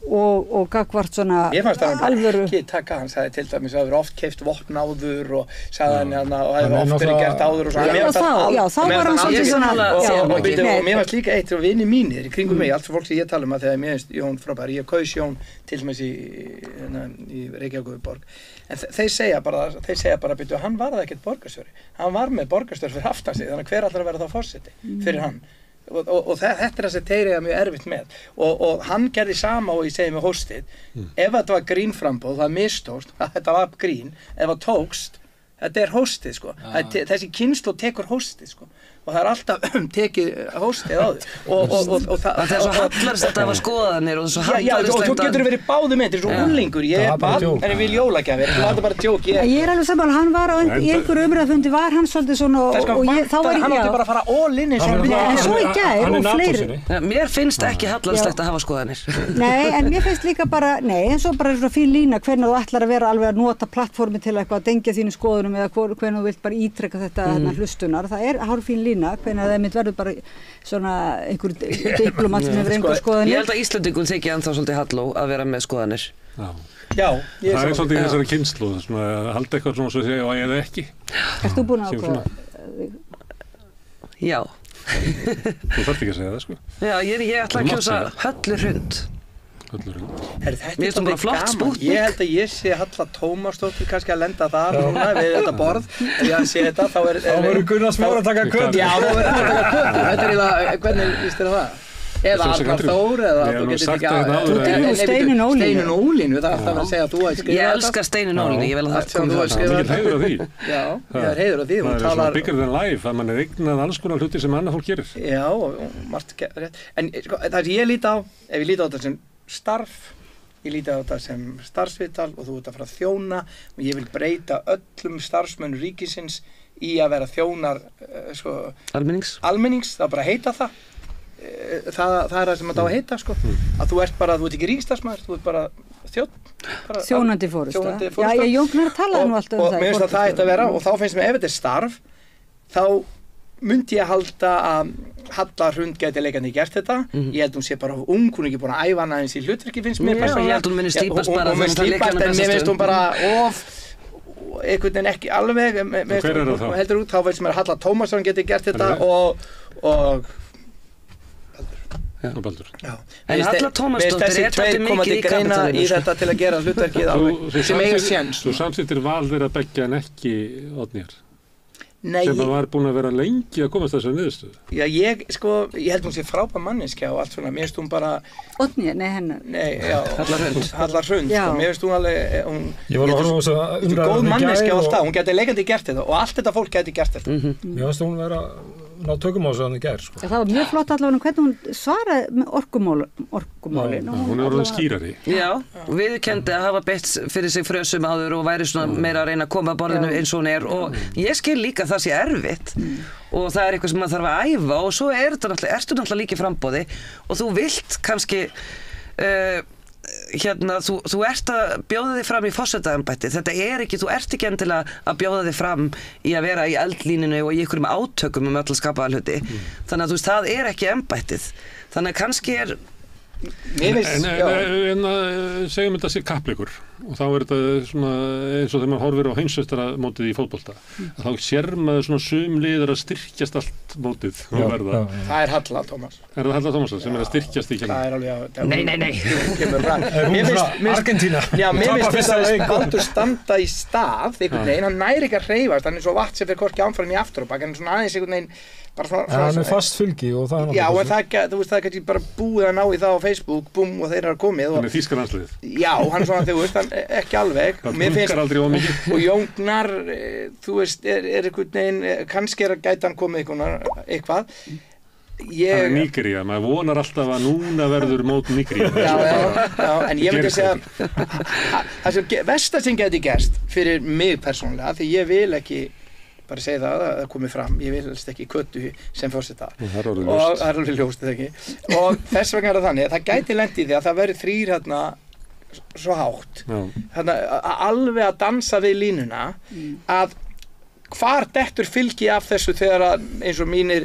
og gagnvart svona alvöru. Ég fannst að hann ekki taka, hann sagði til dæmis að það hefur oft keypt vopn áður og sagði hann og hefur oft verið gert áður og svo. Já, þá var hann svolítið svona. Og mér fannst líka eitt og vinir mínir í kringum mig, allt fyrir fólk sem ég tala um að þegar mér finnst Jón frábær, ég kaus Jón til dæmis í Reykjavíkurborg. En þeir segja bara byrju, hann var það ekkert borgarstjóri. Hann var með borgarstjóri fyrir aftan sig, þannig að hver allar að vera þá forseti fyrir hann. Og þetta er það sem þeir eiga mjög erfitt með. Og hann gerði sama og ég segi með hóstið. Ef þetta var grínframboð, það mistókst, þetta var grín, ef það tókst, þetta er hóstið sko. Þessi kynslóð tekur hóstið sko. Og það er alltaf tekið hóstið á því. Og það er svo hallarist að það var skoðanir og svo hallarist að... Já, og þú getur verið báðu með, þetta er svo úlingur, ég er barn, en ég vil jólagjafir, þú varst bara djók. Ég er alveg sammála, hann var í einhverju umræðafundi, var hann svolítið svona og hann átti bara að fara all in eins og en svo í gær og fleiri. Mér finnst ekki hallarist að hafa skoðanir. Nei, en mér finnst líka bara, eins og bara svona fín lína hvernig þú ætlar að vera alveg að nota plattformi til eitthvað að dengja þínu skoðunum eða hvernig þú vilt bara ítreka þetta hlustunar. Það er hárfín lína, hvernig það einmitt verður bara svona einhver diplomat sem hefur einhver skoðanir. Ég held að Íslendingum þykja ennþá svolítið halló að vera með skoðanir. Já, það er svolítið þessari kynslu, að halda eitthvað svona svo að segja eða ekki. Ert þú búin að ákveða? Já. Þú þarft ekki að segja það, sko. Já, ég ætla að kjósa Höllu Hrund. Þetta er bara flott spútnik. Ég held að ég sé Halla Tómasdóttir kannski að lenda þar núna við þetta borð. Ef ég sé þetta þá er... Þá verður Gunnar Smára að taka köttu. Já, þá verður hann að taka köttu. Þetta er eiginlega, hvernig líst þér það? Eða Arnar Þór, eða þú getur ekki að... Steinun Ólínu. Steinun Ólínu, það er alltaf að segja að þú að skrifa þetta. Ég elskar Steinun Ólínu, ég vel að það komi það. Mikið heiður á því. Já, ég er heiður á því. Það er svona bigger than life, að mann er eignað alls konar hluti sem annað fólk gerir. Já, margt rétt. En það sem ég líti á, ef ég líti á þetta sem starf, ég líti á þetta sem starfsviðtal og þú ert að fara að þjóna og ég vil breyta öllum starfsmönnum ríkisins í að vera þjónar almennings, það bara heita það. Það er það sem þetta á að heita sko. Að þú ert ekki ríkisstarfsmaður, þú ert bara þjónandi fórusta. Já, Jón Gunnar talaði nú alltaf um það. Og mér finnst að það ætti að vera og þá finnst mér ef þetta er starf þá myndi ég halda að Halla Hrund gæti leikandi gert þetta. Ég held hún sé bara ung, hún er ekki búin að æfa hana eins í hlutverki finnst mér. Já, ég held hún minni slípast bara þegar hún slípast en mér finnst hún bara of einhvern veginn ekki alveg heldur út, þá finnst mér Halla Tómasson geti gert þetta og Baldur. En Halla Tómasdóttir er þetta mikið í kapitalismu í þetta til að gera hlutverkið sem eiga séns. Þú samþykktir val þeirra beggja en ekki Oddnýjar. sem var búin að vera lengi að komast þessari niðurstöðu. Já, ég held hún sé frábær manneskja og allt svona, mér finnst hún bara Oddný, nei hennar. Nei, já, Hallar Hrund, sko, mér finnst hún alveg Ég var að horfa á þess að góð manneskja og allt það, hún geti leikandi gert þetta og allt þetta fólk geti gert þetta. Mér finnst hún vera ná tökum á þess að hann gær, sko. Það var mjög flott allavega hvernig hún svaraði með orkumálin. Hún orðin skýrari. Já, viðurkenndi að hafa beitt fyrir sig frösum áður og væri svona meira að reyna að koma að borðinu eins og hún er og ég skil líka það sé erfitt og það er eitthvað sem maður þarf að æfa og svo ertu náttúrulega líka í framboði og þú vilt kannski þú ert að bjóða þig fram í forsetaembætti, þetta er ekki, þú ert ekki endilega að bjóða þig fram í að vera í eldlíninu og í einhverjum átökum alla skapaða hluti, þannig að þú veist, það er ekki embættið, þannig að kannski er segjum þetta sé kappleikur og þá er þetta svona eins og þegar maður horfir á heimsmeistaramótið í fótbolta þá sér maður svona sumliðar að styrkjast allt mótið Það er Halla Tómas Er það Halla Tómas sem er að styrkjast í kemur? Það er alveg Nei Er hún frá Argentína? Já, mér finnst þetta Baldur standa í stað einhvern veginn, hann næri ekki að hreyfast hann er svo vatn sem fyrir hvorki ánfærin í afturbak hann er svona aðeins einhvern veginn hann er fast fylgi og það er já, en það er kannski bara búið að ná í það á Facebook, búm, og þeir eru komið hann er þýskar landsliðið já, hann er svona, þú veist, hann ekki alveg það funkar aldrei of mikið og Jón Gnarr, þú veist, er einhvern veginn, kannski er að gæta hann komið eitthvað það er Nígería, maður vonar alltaf að núna verður mót Nígería já, en ég myndi segja það sem versta sem geti gerst fyrir mig persónulega, því ég vil ekki bara segja það komi fram, ég vil helst ekki köttu sem forseta og það er alveg ljóst eða ekki og þess vegna er það þannig að það gæti lent í því að það verður þrír hérna svo hátt hérna, alveg að dansa við línuna að hvar dettur fylgi af þessu þegar að eins og mínir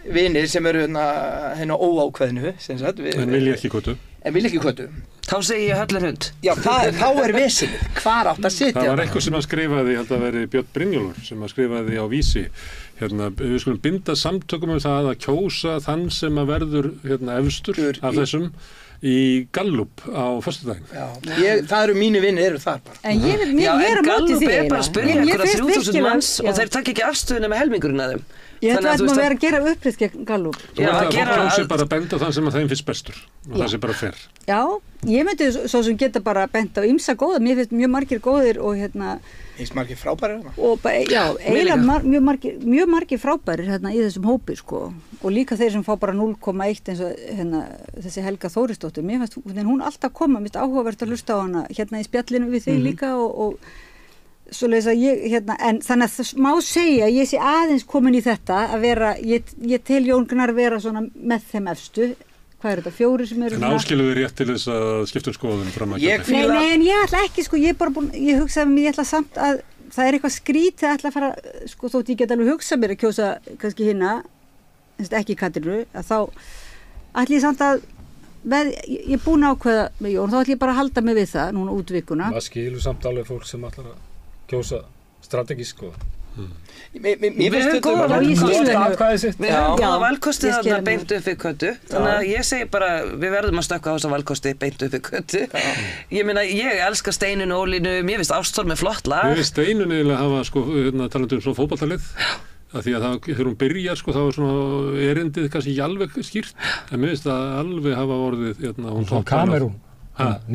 vinir sem eru hérna óákveðnu en vilja ekki köttu Þá segi ég Hallar Hrund. Já, þá er vesenið. Hvar átt að sitja? Það var eitthvað sem að skrifaði, ég held að veri Björn Brynjólfur, sem að skrifaði á Vísi. Við skulum binda samtökum það að kjósa þann sem að verður efstur af þessum í Gallup á föstudaginn. Það eru mínu vinir, eru þar bara. En ég er að móti því. Gallup er bara að spyrja einhverja 3000 manns og þeir takk ekki afstöðuna með helmingurinn að þeim. Ég ætla að vera að gera upprið gegn Gallup. Það sé bara að benda þann sem að þeim finnst bestur og það sé bara fer. Já, ég myndi svo sem geta bara benda á ýmsa góða, mér finnst mjög margir góðir og Eins margir frábærir já, eiginlega mjög margir frábærir í þessum hópi og líka þeir sem fá bara 0,1 eins og þessi Helga Þórisdóttir, mér finnst hún alltaf koma, mér finnst áhugavert að hlusta á hana í spjallinu við þig líka og svoleiðis að ég en þannig að það má segja ég sé aðeins komin í þetta að vera ég tel Jón Gnarr vera svona með þeim efstu hvað er þetta, 4 sem eru en áskiluðu rétt til þess að skipta skoðun fram að nei, en ég ætla ekki ég hugsaði mér, ég ætla samt að það er eitthvað skrítið að ætla að fara þótt ég get alveg hugsað mér að kjósa kannski hina, ekki Katrínu að þá ætla ég samt að ég er búin að ákveða með Jón, þá ætla ég bara að halda mig við það núna út vikuna það skilur samt alveg fólk sem ætlar að kjósa strategísk Við höfum góða valkosti þarna beint upp við köttu þannig að ég segi bara við verðum að stökkva á þessa valkosti beint upp við köttu ég meina ég elska Steinun og Ólínu mér finnst Ástþór með flott lag Mér finnst Steinun eiginlega hafa talandi um svona fótboltalið að því að þegar hún byrjar þá er svona erindið kannski ekki alveg skýrt en mér finnst að alveg hafa orðið hún tók Kamerún En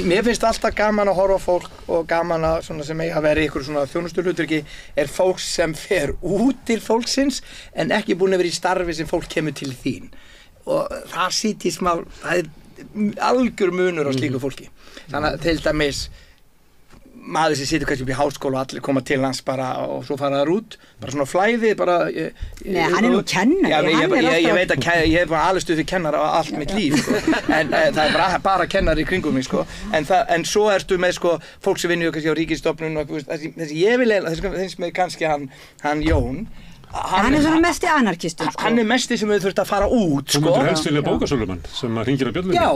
mér finnst alltaf gaman að horfa á fólk og gaman að sem eiga að vera ykkur svona þjónustuhlutverki er fólk sem fer út til fólksins en ekki búin að vera í starfi sem fólk kemur til þín og það sýti smá það er algjör munur á slíku fólki þannig að til dæmis maður sem situr kannski upp í háskóla og allir koma til hans bara og svo fara þar út bara svona flæði bara Nei, hann er nú kennari ég veit að ég hef bara alveg stuð fyrir kennara á allt mitt líf en það er bara kennari í kringum mig en svo ertu með fólk sem vinnur kannski á ríkisstofnun og þessi ég vil eiginlega þess með kannski hann Jón Hann er svona mesti anarkistur, sko. Hann er mesti sem við þurft að fara út, Þú sko. myndir helst vilja bókasölumann sem að hringir á bjöllunni. Já,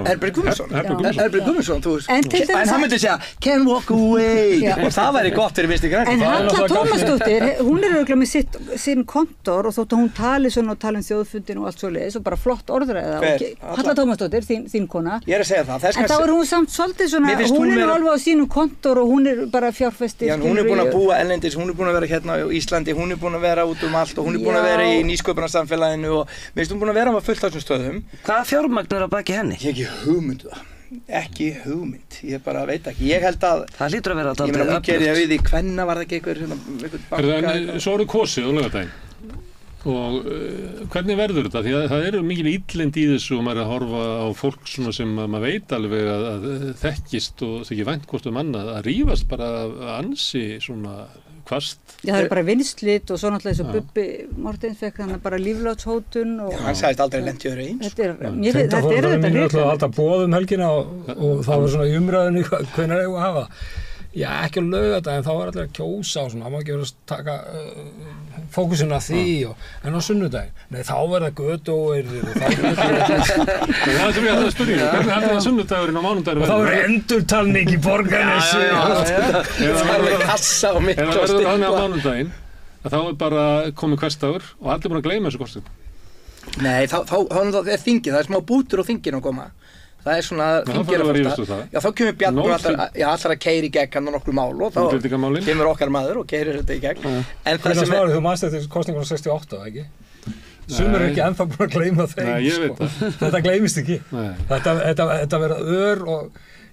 Herbert Guðmundsson. Herbert Guðmundsson, þú veist. En hann myndi segja, can walk away. Og það væri gott fyrir Vinstri græn. En Halla Tómasdóttir, hún er örugglega með sinn kontor og þótt að hún tali svona og tala þjóðfundin og allt svoleiðis og bara flott orðræða. Halla Tómasdóttir, þín kona. Ég er að segja það. En þá er hún samt svolítið svona, hún er alveg á sínum kontor og hún er bara fjárfestir. Já, hún er búin að búa ellendis, hún er búin að vera hérna á Íslandi, hún er búin að vera út allt og hún er búin að vera í nýsköpunarsamfélaginu og mér finnst hún búin að vera á fullt á þessum stöðum. Hvaða fjármagn er á baki henni? Ég hef ekki hugmynd það. Ekki hugmynd. Ég bara veit ekki. Ég held að það hlýtur að vera ég meina hún gerði að við í hvenna var það ekki einhver banka. En svo eru kosið á laugardaginn. Og hvernig verður þetta? Því að það eru mikil illindi í þessu og maður er að horfa á fólk svona sem maður veit alveg að þekkist og þykir vænt hvort annað að rífast bara ansi svona hvast. Já, það er bara vinslit og svo náttúrulega eins og Bubbi Mortens fekk þannig bara líflátshótun og... Já, hann sagðist aldrei lent í öðru eins. Þetta er þetta Mín er alltaf alltaf boðum helgina og það var svona umræðinu hvenær eigum að hafa. Já, ekki á laugardaginn, þá var allir að kjósa og svona, það má ekki vera að taka fókusinn að því en á sunnudaginn. Nei, þá verða götuóeirðir og þá Það er að spyrja, hvernig heldur það sunnudagurinn og mánudagurinn? Þá er endurtalning í Borgarnesi. Það er með kassa og mitt og stimpla. Ef það verður þannig á mánudaginn, þá er bara komið hversdagur og allir búin að gleyma þessu kostum. Nei, þá er þingið, það er smá bútur á þinginu að koma. Það er svona þingir að fórsta. Já, þá kemur Bjarni allar að keyra í gegn hann á nokkru mál og þá kemur okkar maður og keyrir þetta í gegn. Hvernig svarið þú manst eftir kosningunum 68, ekki? Sumir eru ekki ennþá búin að gleyma þeim. Nei, ég veit það. Þetta gleymist ekki. Þetta verða ör og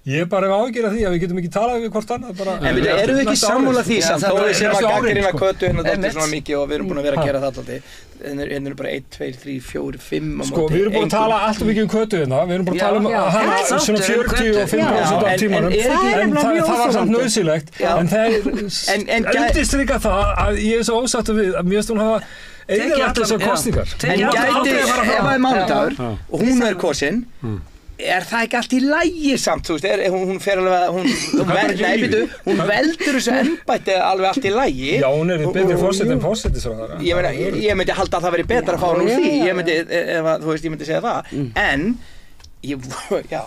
ég bara hef áhyggjur af því að við getum ekki talað við hvort annað bara. En eru við ekki sammála því samt? Þó við sem að gagnrýna Kötu hérna dálítið svona mikið og við erum búin að vera að gera það dálítið. Hérna eru bara 1, 2, 3, 4, 5 á móti. Sko, við erum búin að tala alltaf mikið um Kötu hérna. Við erum búin að tala um hana svona 45% af tímanum. En það var samt nauðsynlegt. En það undirstrika það að ég er svo ósáttur við að mér finnst hún hafa eyðilagt þessar kosningar. En gæti, ef það er mánudagur og hún er kosin, er það ekki allt í lagi samt, þú veist, hún fer alveg, hún veldur þessu embætti alveg allt í lagi. Já, hún er betri forseti en forsætisráðherra. Ég myndi halda að það væri betra að fá hún úr því, ég myndi segja það, en, já.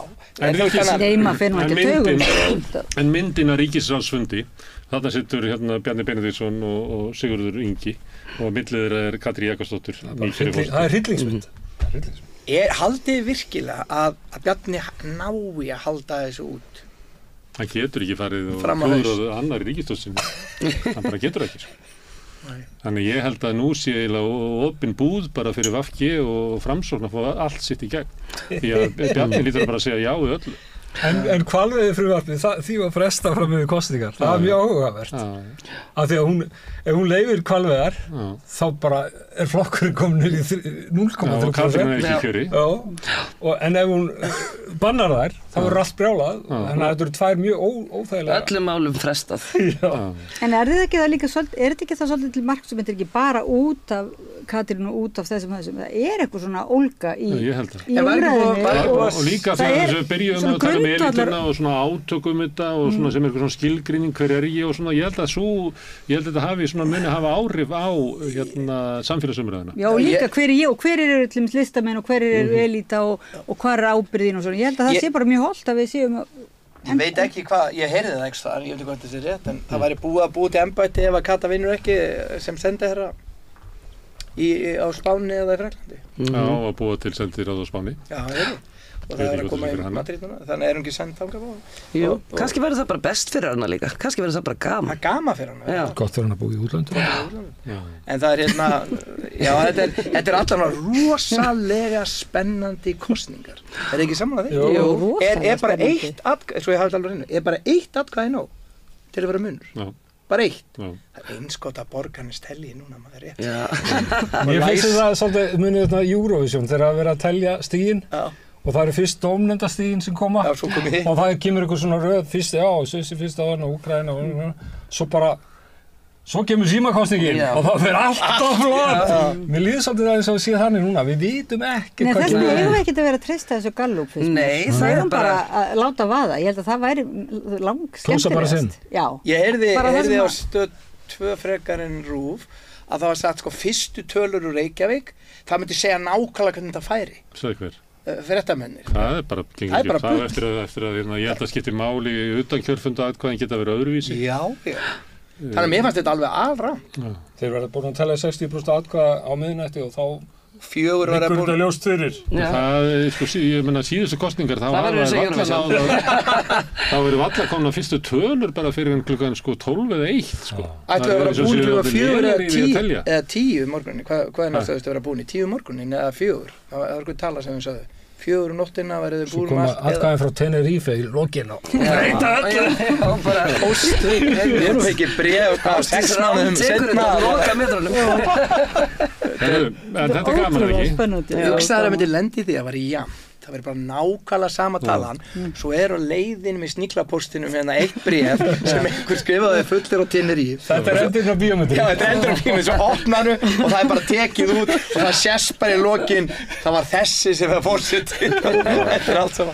En myndin að ríkisráðsfundi, þarna sittur hérna Bjarni Benediktsson og Sigurður Ingi og millið er Katrín Jakobsdóttir. Það er hryllingsmynd. Haldið virkilega að Bjarni nái að halda þessu út? Hann getur ekki farið og klúðrað annar í ríkisstjórninni. Hann bara getur ekki. Þannig ég held að nú sé eiginlega opin búð bara fyrir VG og Framsókn að fá allt sitt í gegn. Því að Bjarni lítur bara að segja já við öllu. En hvalveiði frumvarpið, því var frestað fram yfir kosningar. Það er mjög áhugavert. Af því að ef hún leyfir hvalveiðar, þá bara er flokkurinn komin í 0,3%. Og Katrín er ekki kjöri. En ef hún bannar þær, þá er allt brjálað. Þannig að þetta eru tvær mjög óþægilega. Öllum málum frestað. En er þetta ekki það líka svolítið, er þetta ekki það svolítið til mark sem þetta er ekki bara út af Katrín og út af þessum? Það er eitthvað svona ólga í umræðinu. Og líka þegar við byrjuðum að taka með elituna og svona átökum þetta og svona sem er eitthvað svona skilgreining hver er ég og svona, ég held að þetta hafi svona muni hafa áhrif á hérna samfélagsumræðina. Já, og líka hver er ég og hver eru til dæmis listamenn og hver eru elita og hvar er ábyrgðin og svona. Ég held að það sé bara mjög hollt að við séum Ég veit ekki hvað, ég heyrði það ekki þar, ég veit ekki hvað þetta sé rétt, en það væri búið að búið til embætti ef að Kata vinnur ekki sem sendiherra á Spáni eða í Fraklandi. Já, að búið til sendiherra á Spáni. Já, það er og það er að koma í Madrid núna, þannig er hún ekki send þangað á. Jú, kannski verður það bara best fyrir hana líka, kannski verður það bara gaman. Það er gaman fyrir hana. Gott fyrir hana að búið í útlöndum. En það er hérna, já, þetta er allan rosalega spennandi kosningar. Er ekki saman að því? Jú, er bara eitt atkvæði, svo ég hafi þetta alveg reynu, er bara eitt atkvæði nóg til að vera munur? Já. Bara eitt. Það er einskott að Borgarnes telji núna, maður er rétt. Ég finnst það svolítið munið þetta Eurovision þegar að vera að telja stigin. Og það eru fyrst dómnefndastigin sem koma og það kemur eitthvað svona röð fyrst áðan og Úkraína og svo kemur símakosningin og það fyrir alltaf flott. Mér líður svolítið aðeins að sé þannig núna, við vitum ekki hvað kemur. Nei, þess vegna ekki að vera að treysta þessu Gallup. Nei, það er bara að láta vaða. Ég held að það væri lang skemmtilegast. Klósa bara sinn. Ég heyrði á Stöð 2 frekar en RÚV að það var sagt sko fyrstu tölur úr Reykjavík, það myndi segja nákvæmlega hvernig þetta færi. Sagði hver? Fréttamennir. Það er bara gengið ekki. Það er eftir að ég held að skipti máli utan kjörfunda atkvæðin geta verið öðruvísi. Já. Þannig að mér fannst þetta alveg alrangt. Þeir verða búin að tella 60% atkvæða á miðnætti og þá 4 var liggur þetta ljóst fyrir. Það, sko, ég meina síðustu kosningar, þá verður valla komna fyrstu tölur bara fyrir klukkan sko 12 eða 1, sko. Ættu að vera búin klukkan 4 eða 10 morgunin, hvað er náttúrulega að vera búin í 10 morgunin eða 4, það var eitthvað tala sem við sagði. 4 nóttina verður búin með allt. Svo koma atkvæðin frá Tenerife í lokin og breyta öllu. Og bara óstrík, við erum ekki bréf á 6 mánuðum setna. En þetta er gaman ekki? Ég hugsaði að það myndi lendi í því að vera jafnt. Það verður bara nákvæmlega sama talan. Svo er á leiðin með sníklapóstinum hérna eitt bréf sem einhver skrifaði fullir á Tenerife. Þetta er endurinn á bíómyndinni. Já, þetta er endurinn á bíómyndinni. Svo opnar og það er bara tekið út og það sést bara í lokin. Það var þessi sem var fórseti. Þetta er allt saman.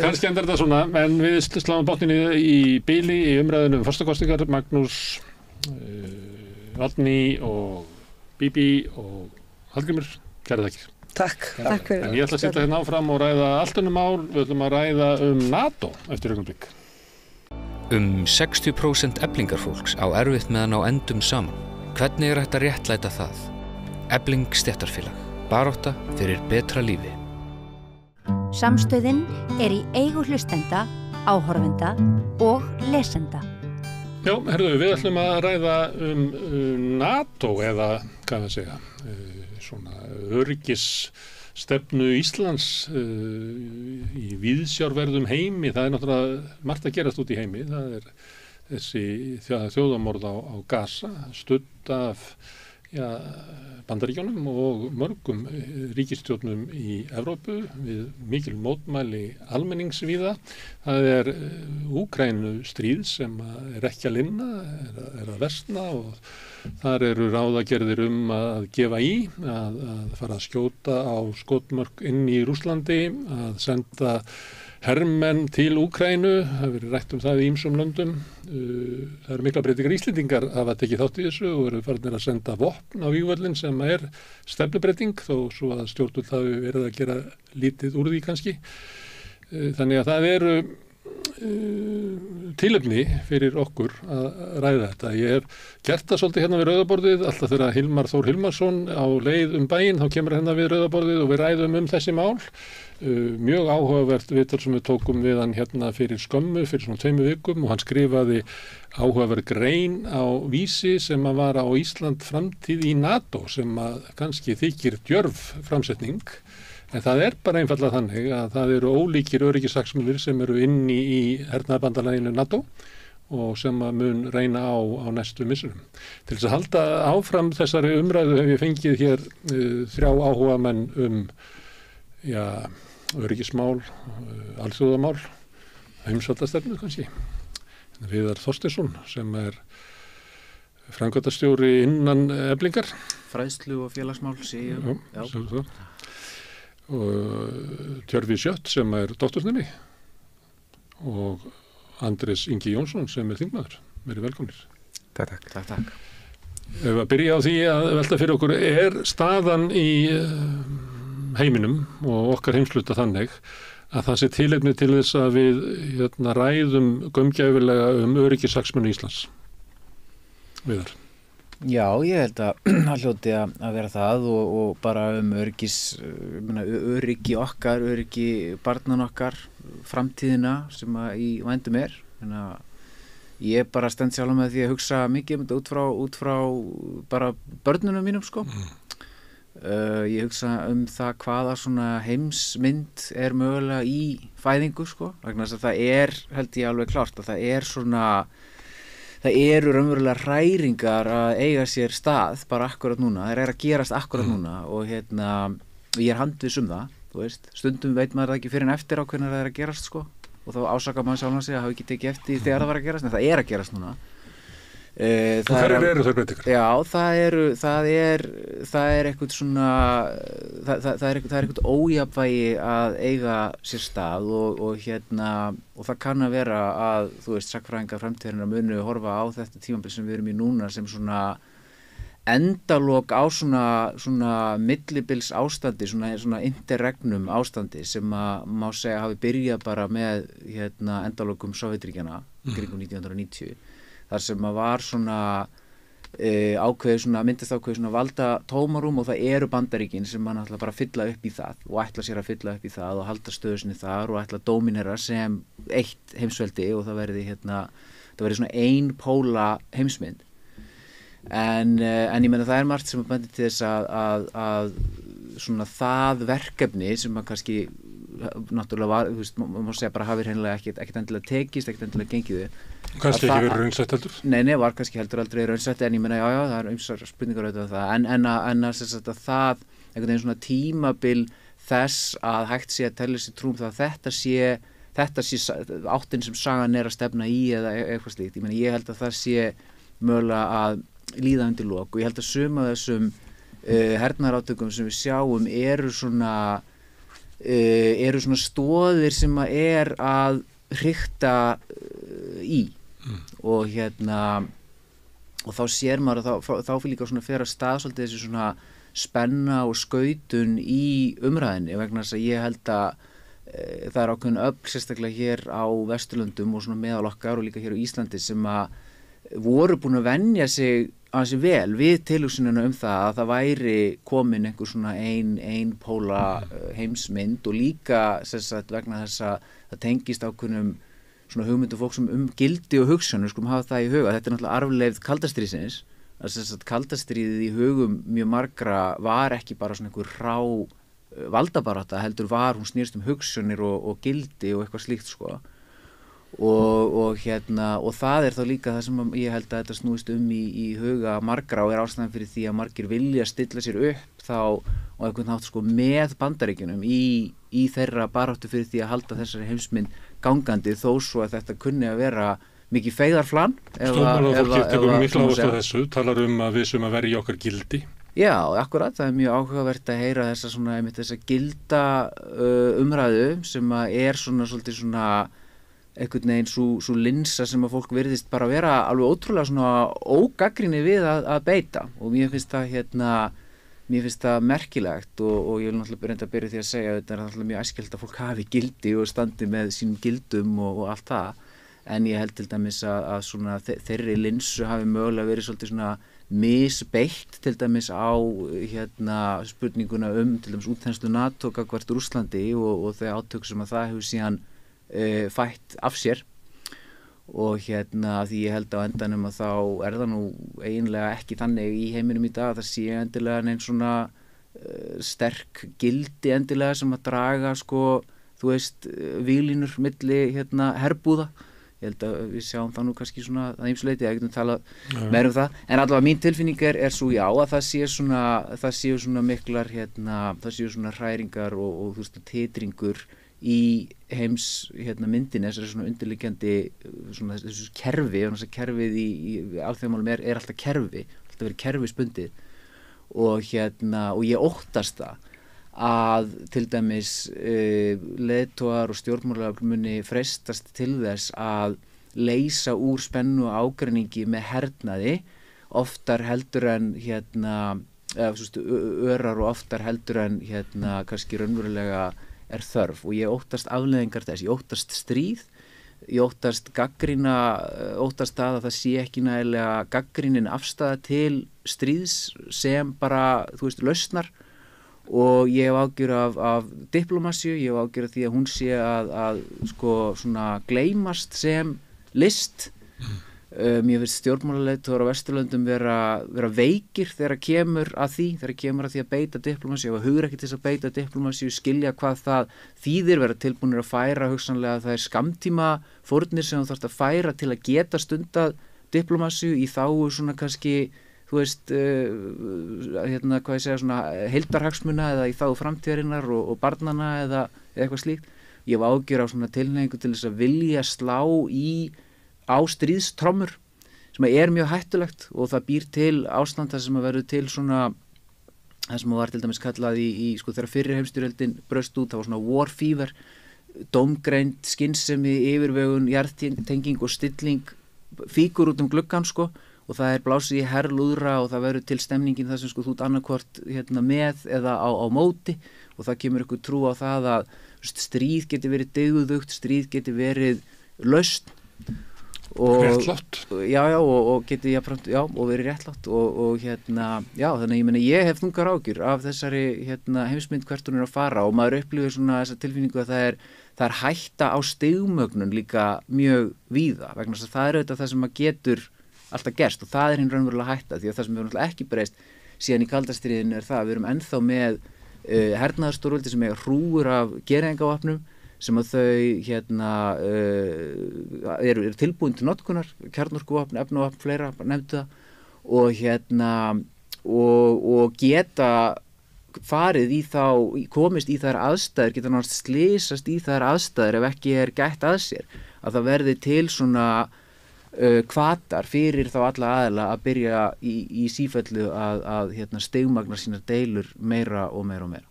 Kannski endur þetta svona, en við sláum botninni í bili í umræðinu forstakostingar. Magnús, Valdný og Bíbí og Hallgrímur, kærar þakkir. Takk. Takk fyrir. En ég ætla að setja hérna áfram og ræða allt önnur mál. Við ætlum að ræða NATO eftir augnablik. 60% eflingarfólks á erfitt með að ná endum saman. Hvernig er hægt að réttlæta það? Efling stéttarfélag. Barátta fyrir betra lífi. Samstöðin er í eigu hlustenda, áhorfenda og lesenda. Já, herðu, við ætlum að ræða NATO eða, hvað við segja, svona öryggisstefnu Íslands í víðsjárverðum heimi. Það er náttúrulega margt að gerast út í heimi. Það er þessi þjóðamorð á Gaza, studd af Bandaríkjunum og mörgum ríkisstjórnum í Evrópu við mikil mótmæli almenningsvíða. Það er Úkraínustríð sem er ekki að linna, er að versna og þar eru ráðagerðir að gefa í, að fara að skjóta á skotmörk inn í Rússlandi, að senda hermenn til Úkraínu, það hefur verið rætt það í ýmsum löndum. Það eru mikla breytingar. Íslendingar hafa tekið þátt í þessu og eru farnir að senda vopn á vígvöllin sem er stefnubreyting, þó svo að stjórnvöld hafi verið að gera lítið úr því kannski. Þannig að það eru tilefni fyrir okkur að ræða þetta. Ég hef gert það svolítið hérna við rauðaborðið, alltaf þegar Hilmar Þór Hilmarsson á leið bæinn, þá kemur hérna við rauðaborðið og við ræðum þessi mál. Mjög áhugavert viðtal sem við tókum við hann hérna fyrir skömmu, fyrir svona 2 vikum, og hann skrifaði áhugaverð grein á Vísi sem að var á Ísland framtíð í NATO, sem að kannski þykir djörf framsetning. En það er bara einfallega þannig að það eru ólíkir öryggishagsmunir sem eru inni í hernaðarbandalaginu NATO og sem að mun reyna á næstu misserum. Til þess að halda áfram þessari umræðu hef ég fengið hér 3 áhugamenn öryggismál, alþjóðamál, heimsvaldastefnu kannski. Viðar Þorsteinsson sem er framkvæmdastjóri innan Eflingar. Fræðslu og félagsmál, CEO. Já. Og Tjörfi Sjött sem er doktorsnemi og Andrés Ingi Jónsson sem er þingmaður. Verið velkomnir. Takk. Ef að byrja á því að velta fyrir okkur, er staðan í heiminum og okkar heimsluta þannig að það sé tilefni til þess að við ræðum gaumgæfilega öryggishagsmuni Íslands? Viðar. Já, ég held að það hljóti að vera það og bara öryggi okkar, öryggi barnan okkar, framtíðina sem að í vændum er. Þannig að ég bara stend sjálf með því að hugsa mikið út frá bara börnunum mínum, sko. Ég hugsa það hvaða svona heimsmynd er mögulega í fæðingu, sko. Vegna þess að það er, held ég alveg klárt, að það eru raunverulega hræringar að eiga sér stað bara akkurat núna. Það er að gerast akkurat núna og ég er handviss það, þú veist. Stundum veit maður það ekki fyrir en eftir á hvernig það er að gerast, sko. Og þá ásakar maður sjálfan sig að hafa ekki tekið eftir þegar það var að gerast, en það er að gerast núna. Hverjar eru þau breytingar? Já, það er eitthvað svona, það er eitthvað ójafnvægi að eiga sér stað og það kann að vera að, þú veist, sagnfræðingar framtíðarinnar munu horfa á þetta tímabil sem við erum í núna sem svona endalok á svona millibils ástandi, svona interregnum ástandi sem að má segja hafi byrjað bara með endalokum Sovétríkjanna kringum 1990, þar sem að var svona myndist ákveðið svona valda tómarum, og það eru Bandaríkin sem mann ætla bara að fylla upp í það og ætla sér að fylla upp í það og halda stöðu sinni þar og ætla að dóminera sem eitt heimsveldi, og það verði svona einpóla heimsmynd. En ég meina það margt sem að bendi til þess að svona það verkefni sem að kannski náttúrulega var, þú veist, má segja bara hafi hreinlega ekkert endilega tekist, ekkert endilega gengið upp. Kannski ekki verið raunsætt heldur? Nei, var kannski heldur aldrei raunsætt, en ég meina, já, það eru ýmsar spurningar auðvitað það, en að það, einhvern veginn svona tímabil þess að hægt sé að telja sér trúm það að þetta sé áttin sem sagan að stefna í eða eitthvað slíkt. Ég meina, ég held að það sé mögulega að líða undir lok, og ég held að sum af þessum hernaðarátökum sem við sjáum eru svona stoðir sem að að hrikta í og og þá sér maður að þá fyrir líka svona fer að stað svolítið þessi svona spenna og skautun í umræðinni, vegna þess að ég held að það ákveðin öfl sérstaklega hér á Vesturlöndum og svona meðal okkar og líka hér á Íslandi sem að voru búin að venja sig aðeins vel við tilhugsunina það að það væri komin einhver svona einpóla heimsmynd, og líka sagt, vegna þess að það tengist ákveðnum svona hugmyndu fólk sem gildi og hugsanir, skulum hafa það í huga. Þetta náttúrulega arfleifð kaldastríðsins, að kaldastríðið í hugum mjög margra var ekki bara svona einhver rá valdabarátta, heldur hún snýrst hugsanir og gildi og eitthvað slíkt sko. Og það þá líka það sem ég held að þetta snúist í huga margra, og ástæðan fyrir því að margir vilja stilla sér upp þá og einhvern hátt sko með Bandaríkjunum í þeirra baráttu fyrir því að halda þessari heimsmynd gangandi, þó svo að þetta kunni að vera mikið feigðarflan. Stjórnmálafólkið tekur mikla áherslu á þessu, talar að við sem að verja okkar gildi. Já, akkurat, það mjög áhugavert að heyra þessa gilda umræðu sem að svona svolítið svona einhvern veginn svo linsa sem að fólk virðist bara vera alveg ótrúlega svona ógagnrýni við að beita, og mér finnst það merkilegt, og ég vil náttúrulega reynda að byrja því að segja að þetta náttúrulega mjög æskilegt að fólk hafi gildi og standi með sínum gildum og allt það, en ég held til dæmis að svona þeirri linsu hafi mögulega verið svolítið svona misbeitt til dæmis á spurninguna til dæmis útþenslu NATO gagnvart Rússlandi og þau átök sem að það hefur síðan fætt af sér, og því ég held á endanum að þá það nú eiginlega ekki þannig í heiminum í dag að það sé endilega neinn svona sterk gildi endilega sem að draga sko, þú veist, víglínur milli herbúða. Ég held að við sjáum það nú kannski svona að ýmsu leyti, ég getum talað meira það, en allavega mín tilfinning svo já að það séu svona miklar það séu svona hræringar og þú veist, titringur í heims myndinni, þessari svona undirliggjandi svona þessu kerfi, og þess að kerfið í alþjóðamálum alltaf kerfi, alltaf verið kerfisbundið, og ég óttast það að til dæmis leiðtogar og stjórnmálaöfl muni freistast til þess að leysa úr spennu og ágreiningi með hernaði, oftar heldur en örar og oftar heldur en kannski raunverulega þörf, og ég óttast afleiðingar þess, ég óttast stríð, ég óttast óttast að það sé ekki nægilega gagnrýnin afstaða til stríðs sem bara, þú veist, lausnar, og ég hef ágjör af diplomasíu, ég hef ágjör af því að hún sé að sko svona gleymast sem list. Mér finnst stjórnmálaleiðtogar á Vesturlöndum vera veikir þegar kemur að því að beita diplomasíu, ef hugur ekki til þess að beita diplomasíu, skilja hvað það þýðir, vera tilbúnir að færa hugsanlega það skammtíma fórnir sem þú þarft að færa til að geta stundað diplomasíu í þágu svona kannski, þú veist, hvað ég segja, svona heildarhagsmuna eða í þágu framtíðarinnar og barnana eða eitthvað slíkt. Ég hef ágjör á svona tilhneigingu til þess að vilja slá á stríðstrommur sem mjög hættulegt, og það býr til ástand þar sem verður til svona það sem var til dæmis kallað í sko þegar fyrri heimsstyrjöldin braust út, það var svona war fever, dómgreind, skynsemi, yfirvegun, jarðtenging og stilling fíkur út gluggann sko, og það blásið í herrlúðra og það verður til stemningin þar sem sko þú ert annarkvort með eða á móti og það kemur ykkur trú á það að stríð geti verið dygðugt, stríð geti verið lausn og réttlátt og geti og verið réttlátt og þannig ég hef þungar áhyggjur af þessari heimsmynd hvert hún að fara og maður upplifir svona þessa tilfinningu að það hætta á stigmögnun líka mjög víða vegna þess að það auðvitað það sem maður getur alltaf gerst og það hinn raunverulega hætta því að það sem við náttúrulega ekki breyst síðan í kalda stríðinu það að við erum ennþá með hernaðarstórveldi sem hrúgur af gereyðingavopnum sem að þau eru tilbúin til notkunar, kjarnorkuvopn, efnavopn, fleira, bara nefndu það og geta farið komist í þær aðstæður, geta náttúrulega slysast í þær aðstæður ef ekki gætt að sér, að það verði til svona hvatar fyrir þá alla aðila að byrja í sífellu að stigmagna sínar deilur meira og meira og meira.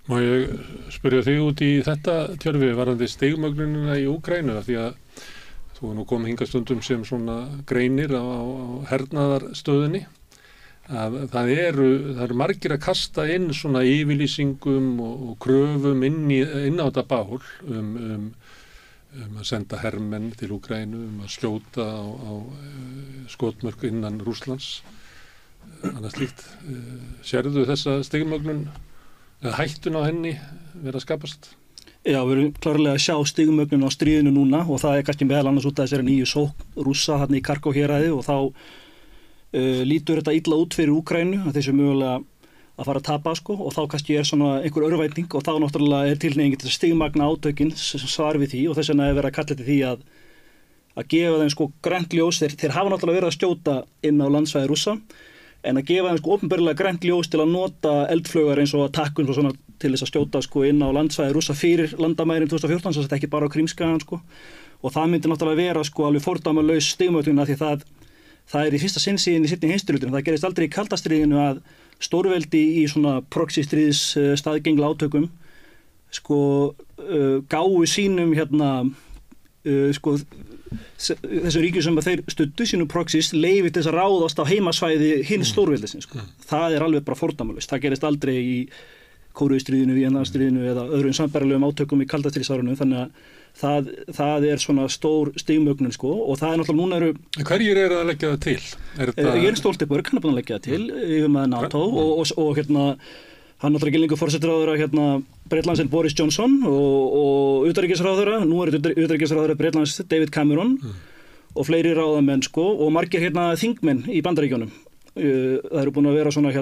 Má ég spyrja þig út í þetta Tjörfi varðandi stigmögnunina í Úkraínu af því að þú nú komið hingað stundum sem svona greinir á hernaðarstöðinni að það eru margir að kasta inn svona yfirlýsingum og kröfum inn á þetta bál að senda hermenn til Úkraínu, að skjóta á skotmörk innan Rússlands, annað slíkt. Sérðu þessa stigmögnun, eða hættun á henni vera að skapast? Já, við erum klárlega að sjá stigmögnun á stríðinu núna og það kannski meðal annars út af þessari nýju sókn Rússa þarna í Kharkov-héraði og þá lítur þetta illa út fyrir Úkraínu að þessu mögulega að fara að tapa og þá kannski svona einhver örvænting og þá náttúrulega tilhneigingi til að stigmagna átökin svar við því og þess vegna verið að kalla til því að gefa þeim grænt ljós, þeir hafa náttúrulega verið að skjóta inn á landsvæði Rússa en að gefa þeim opinberlega grænt ljós til að nota eldflaugar eins og attackun og svona til þess að skjóta inn á landsvæði Rússa fyrir landamærin 2014, þess að þetta ekki bara á Krímskagan og það myndi náttúrulega vera alveg fordæmalaus stigmögnun af því það í fyrsta sinn síðan í seinni heimsstyrjöldinni, það gerist aldrei í kalda stríðinu að stórveldi í svona proxy stríðs staðgengla átökum gáu sínum þessu ríkjum sem þeir studdu sínum proxys leyfi til þess að ráðast á heimasvæði hins stórveldisins það alveg bara fordæmalaust, það gerist aldrei í Kóreustríðinu, Víetnamstríðinu eða öðrum sambærilegum átökum í kalda stríðsárunum þannig að það stór stigmögnun og það náttúrulega núna eru Hverjir eru að leggja það til? Jens Stoltenberg hann búin að leggja það til yfir með NATO og hann náttúrulega ekki lengur forsætisráðherra Bretlands Boris Johnson og utanríkisráðherra, nú utanríkisráðherra Bretlands David Cameron og fleiri ráðamenn og margir þingmenn í Bandaríkjunum það eru búin að vera svona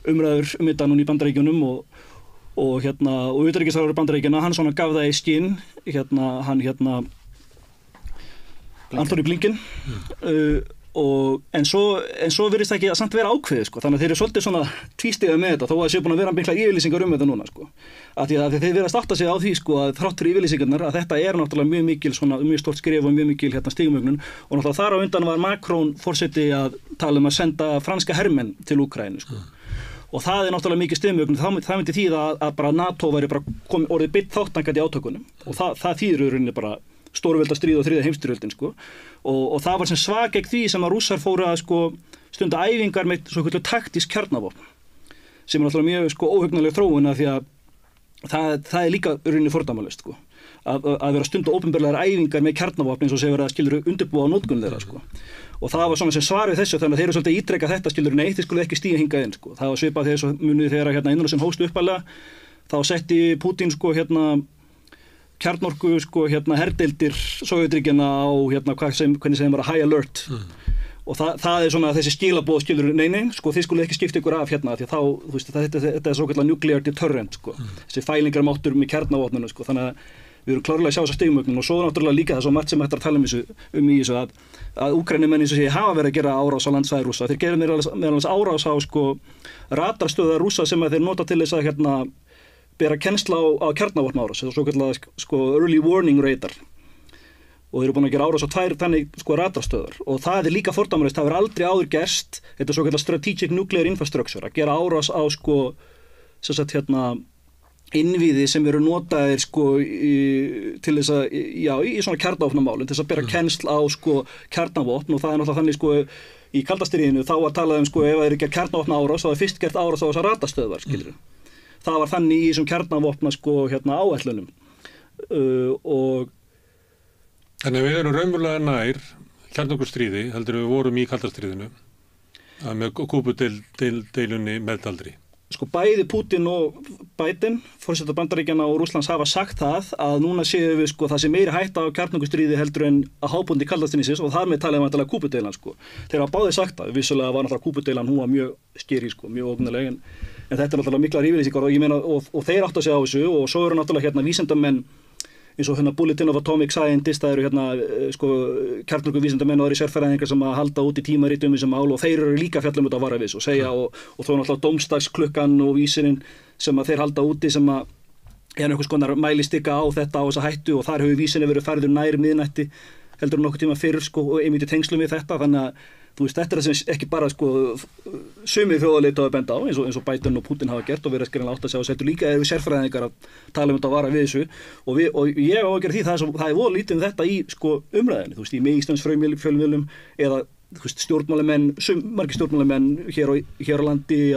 umræður þetta núna í Bandaríkjunum og utanríkisráðherra Bandaríkjanna hann svona gaf það í skinn hann Antony Blinken en svo virðist það ekki að samt vera ákveðið þannig að þeir eru svolítið svona tvístiga með þetta þó að það séu búin að vera mikla yfirlýsingar þetta núna af því að þeir virðast átta sig á því að þrátt fyrir yfirlýsingarnar að þetta náttúrulega mjög stórt skrif og mjög mikil stigmögnun og náttúrulega þar á undan var Macron forseti að tala að senda franska hermenn til Úkraínu og það náttúrulega mikið stigmögnun það myndi þýða að bara NATO væri bara orðið beitt þátttakandi í átökunum og það þýðir í rauninni bara stórveldastríð og þriðja heimsstyrjöldin og það var sem svar gegn því sem að Rússar fóru að stunda æfingar með svo taktísk kjarnavopn sem náttúrulega mjög óhugnaleg þróun af því að það líka rauninni fordæmalaust að vera að stunda opinberlegar æfingar með kjarnavopn eins og segja verið að undirbúa notkun þeirra og það var svona sem svar við þessu þannig að þeir eru svolítið ítreka þetta nei, þeir skulu ekki stíga hingað inn það var svipað þegar innrásin hófst uppalega þá setti Pútín kjarnorku herdeildir Sovétríkjanna á hvernig sem var að high alert og það svona þessi skilaboð nei, þið skulle ekki skipta ykkur af því að þá, þetta svokallar nuclear deterrent þessi fælingarmáttur með kjarnavopninu þannig að við erum klárlega að sjá þessa stigmögnun og svo náttúrulega líka það svo margt sem hægt að tala í þessu að Úkraínumenn eins og sé hafa verið að gera árás á landsvæði Rússa þeir gera meðal annars árás á radarstöðvar Rússa sem þeir nota til þess að bera kennsla á kjarnavopnárás þetta svo kallar early warning radar og þeir eru búin að gera árás á 2 þannig radarstöðvar og það líka fordæmalaust, það verður aldrei áður gerst þetta svo kallar strategic nuclear infrastructure að gera árás á innviði sem eru notaðir sko til þess að, já, í svona kjarnavopnamálum, til þess að bera kennsl á sko kjarnavopn, og það náttúrulega þannig sko í kaldastríðinu þá var talað sko ef það ekki kjarnavopna árás, þá var fyrst gert árás á þessar radarstöðvar, skilur. Það var þannig í þessum kjarnavopna sko áætlunum og Þannig við erum raunverulega nær kjarnorkustríði heldur við vorum í kaldastríðinu með Kúbudeilunni meðtaldri. Sko bæði Putin og Biden, forseta Bandaríkjanna og Rússlands hafa sagt það að núna séum við sko það sé meiri hætta á kjarnorkustríði heldur en að hápunkti kaldastríðsins, og þar með talið vantilega Kúbudeilan sko. Þeir hafa báðir sagt það, vissulega var náttúrulega Kúbudeilan, hún var mjög skeri sko, mjög ógnileg, en þetta er náttúrulega miklar yfirlýsingar og ég meina og þeir átta sig á þessu, og svo eru náttúrulega hérna vísindamenn eins og hérna Bulletin of Atomic Scientist, það eru hérna sko kjarnorkuvísindamenn og aðrir sérfræðingar sem að halda út í tímarit þessi mál, og þeir eru líka fjallum út á varaviss og segja og þó náttúrulega dómstagsklukkan og vísirinn sem að þeir halda úti sem að er einhvers konar mælistika á þetta á þessa hættu, og þar hefur vísinni verið færður nær miðnætti heldur nokkuð tíma fyrr sko og einmitt í tengslum við þetta, þannig að þú veist, þetta er það sem ekki bara sko sumir þjóðarleiðtogar benda á eins og Biden og Putin hafa gert og verið að skilja átta sig á þessu, líka eru sérfræðingar að tala þetta og vara við þessu, og ég á að gera því það er voða lítið þetta í sko umræðinni, þú veist, í meginlands fjölmiðlum eða þú veist stjórnmálamenn, margir stjórnmálamenn hér á landi í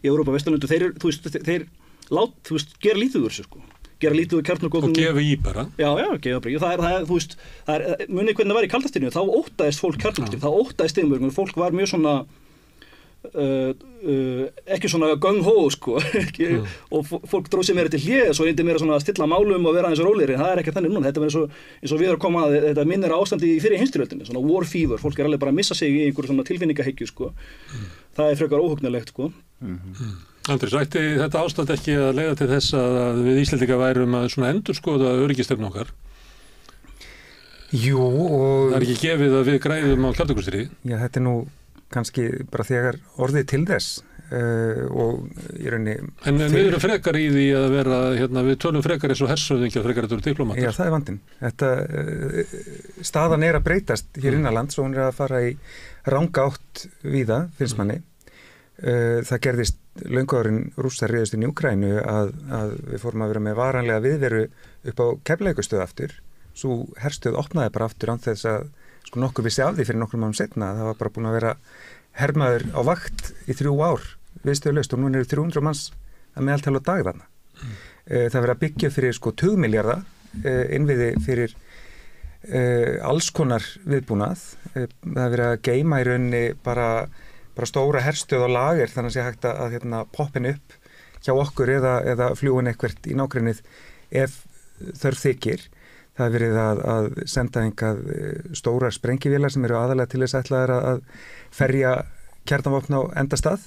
Evrópa, Vesturlöndum, þeir gera lítið úr þessu sko. Gera lítið úr kjarnorkuvopnum. Og gefa í bara. Já, gefa bara í. Það er, þú veist, munið hvernig það var í kaldastríðinu, þá óttaðist fólk kjarnorkustríð, þá óttaðist steinmörgum, fólk var mjög svona, ekki svona gung-hó, sko, og fólk dróð sér meira til hlið, svo reyndi meira svona að stilla málum og vera aðeins rólegri, það er ekki þannig núna, þetta verður eins og við erum komað, þetta minnir ástandi í fyrri heimsstyrjöldinni, svona war fever, fólk alveg bara að missa sig í einhverju svona tilfinningahyggju, sko, það er frekar óhugnalegt, sko. Andrés, ætti þetta ástand ekki að leiða til þess að við Íslendingar værum að svona endurskoða öryggistefnu okkar? Jú, og... Það er ekki gefið að við græðum á kjarnorkustríði? Já, þetta er nú kannski bara þegar orðið til þess og í rauninni... En við erum frekar í því að vera, hérna, við tölum frekar eins og hershöfðingjar frekar að diplomatar. Já, það er vandinn. Staðan er að breytast hér innanlands og hún er að fara í ranga átt víða, finnst manni. Það gerðist löngu árin Rússar réðust inn í Úkraínu að við fórum að vera með varanlega viðveru upp á Keflavíkurstöð aftur. Svo herstöð opnaði bara aftur án þess að sko nokkuð vissi af því fyrir nokkrum árum setna. Það var bara búin að vera hermaður á vakt í 3 ár viðstöðulaust, og nú eru 300 manns að meðaltala á dag þarna. Það verið að byggja fyrir sko 20 milljarða innviði fyrir alls konar viðbúnað. Það verið að geyma í rauninni bara stóra herstöð á lager, þannig að sé hægt að hérna, poppin upp hjá okkur eða fljúin eitthvert í nágrennið ef þörf þykir. Það hefur verið að senda hingað stórar sprengivélar sem eru aðalega til þess ætlaðar að ferja kjarnavopn á endastað,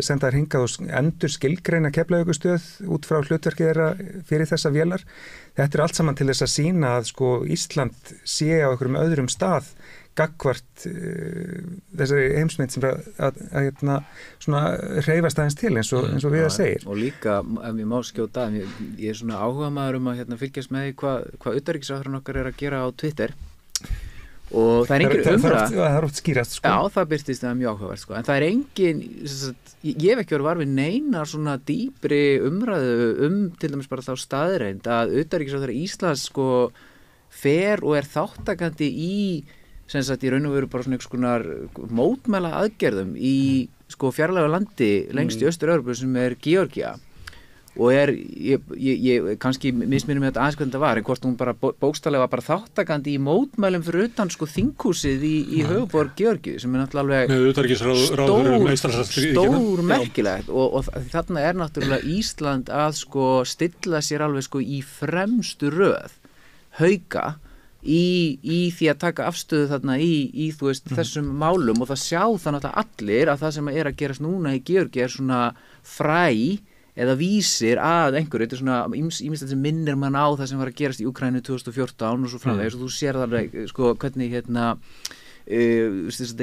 senda þær hingað og endur skilgreina Keflavíkurstöð út frá hlutverkið þeirra fyrir þessa vélar. Þetta er allt saman til þess að sýna að sko Ísland sé á einhverjum öðrum stað gagnvart þessari heimsmynd sem að svona hreyfast aðeins til eins og við að segir. Og líka, ef ég má skjóta, ég er svona áhugamaður að fylgjast með hvað utanríkisráðherrann okkar er að gera á Twitter, og það er engin umræða. Það er oft skýrast, sko. Já, það birtist það mjög áhugavert, sko, en það er engin, ég hef ekki verið var við neinar svona dýpri umræðu til dæmis bara þá staðreind að utanríkisráðherra Íslands sko fer og er þáttakandi í sem sagt í raun og veru bara svona einhvers konar mótmæla aðgerðum í sko fjarlægu landi lengst í Austur-Evrópu sem er Georgía, og ég kannski misminnir með þetta aðeins hvernig þetta var, en hvort hún bara bókstaflega var bara þáttakandi í mótmælum fyrir utan sko þinghúsið í höfuðborg Georgíu, sem er náttúrulega stór merkilegt, og þarna er náttúrulega Ísland að sko stilla sér alveg sko í fremstu röð hauka í því að taka afstöðu þarna í þú veist þessum málum, og það sjá þannig að allir að það sem er að gerast núna í Georgíu er svona fræ eða vísir að einhverju, þetta er svona ýmislegt sem minnir mann á það sem var að gerast í Úkraínu 2014 og svo framvegis, og þú sér þarna sko hvernig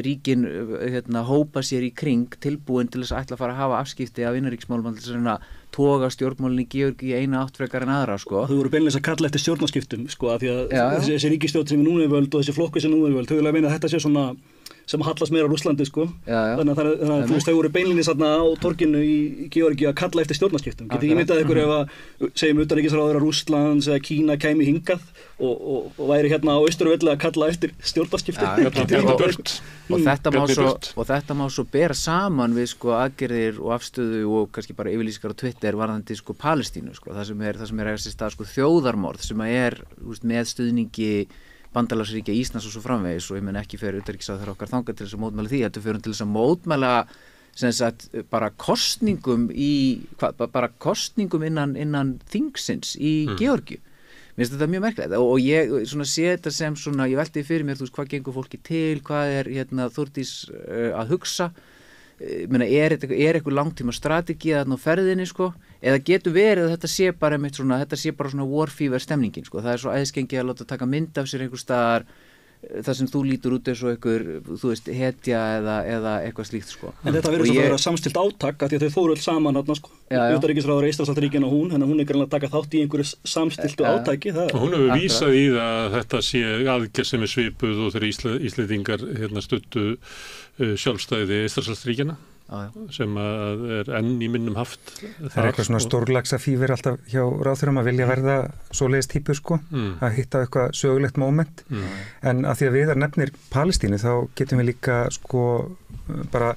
ríkin hópa sér í kring tilbúin til þess að ætla að fara að hafa afskipti af innanríkismálum til þess að toga stjórnmálinn í Georgíu í eina átt frekar en aðra, sko. Þú voru beinleins að kalla eftir stjórnarskiptum, sko, af því að þessi ríkisstjórn sem er núna við völd og þessi flokkur sem núna við völd, þau vilja meina að þetta sé svona sem hallast meira á Rússlandi sko. Já. Þannig að þú veist, þau voru beinlínis þarna á torginu í Georgíu að kalla eftir stjórnarskiptum. Getið ekki myndað ykkur ef að segjum utanríkisráðherra Rússlands eða Kína kæmi hingað og væri hérna á Austurvelli að kalla eftir stjórnarskiptum. Og þetta má svo bera saman við sko aðgerðir og afstöðu og kannski bara yfirlýsingar á Twitter varðandi sko Palestínu sko, það sem er eiga sér stað sko þjóðarmorð sem er með stuðningi bandalagsríkja Íslands og svo framvegis og ég menn ekki fyrir utanríkisráðherra okkar þangað til þess að mótmæla því, heldur fyrir til þess að mótmæla sem sagt bara kosningum innan þingsins í Georgíu. Mér finnst þetta mjög merkilegt og ég svona sé þetta sem svona, ég velti fyrir mér, þú veist, hvað gengur fólki til, hvað er hérna Þórdís að hugsa, meina, er eitthvað langtíma strategi þarna á ferðinni sko, eða getur verið að þetta sé bara svona war fever stemningin sko, það er svo æðisgengi að láta taka mynd af sér einhver staðar, það sem þú lítur út eins og einhver, þú veist, hetja eða eitthvað slíkt sko. En þetta verður svo að vera samstilt átak að því að þau fóru öll saman þarna sko, utanríkisráðherra Eystrasaltsríkjanna og hún, þannig að hún er greinlega að taka þátt í einhverju samstiltu átaki. Hún hefur vísað í það að þetta sé aðgerð sem er svipuð og þegar Íslendingar studdu sjálfstæði Eystrasaltsríkjanna sem er enn í minnum haft. Það er eitthvað svona stórlagsa fífur alltaf hjá ráðherrum að vilja verða svoleiðis típur sko, að hitta eitthvað sögulegt moment, en að því að Viðar nefnir Palestínu þá getum við líka sko bara,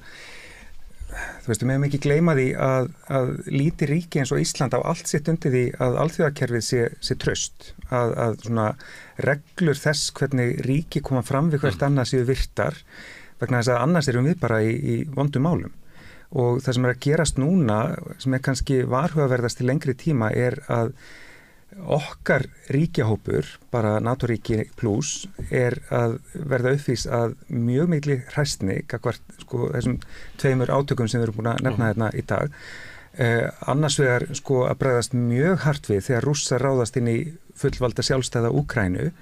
þú veist, við meðum ekki gleyma því að lítið ríki eins og Ísland á allt sitt undir því að alþjóðakerfið sé traust, að svona reglur þess hvernig ríki koma fram við hvert annað séu virtar, vegna þess að annars erum við bara í vondum málum og það sem er að gerast núna sem er kannski varhugaverðast til lengri tíma er að okkar ríkjahópur, bara NATO-ríki plus, er að verða uppvís að mjög mikli hræstni gagnvart sko þessum tveimur átökum sem við erum búin að nefna hérna í dag. Annars vegar sko að bregðast mjög hart við þegar Rússar ráðast inn í fullvalda sjálfstæða Úkraínu,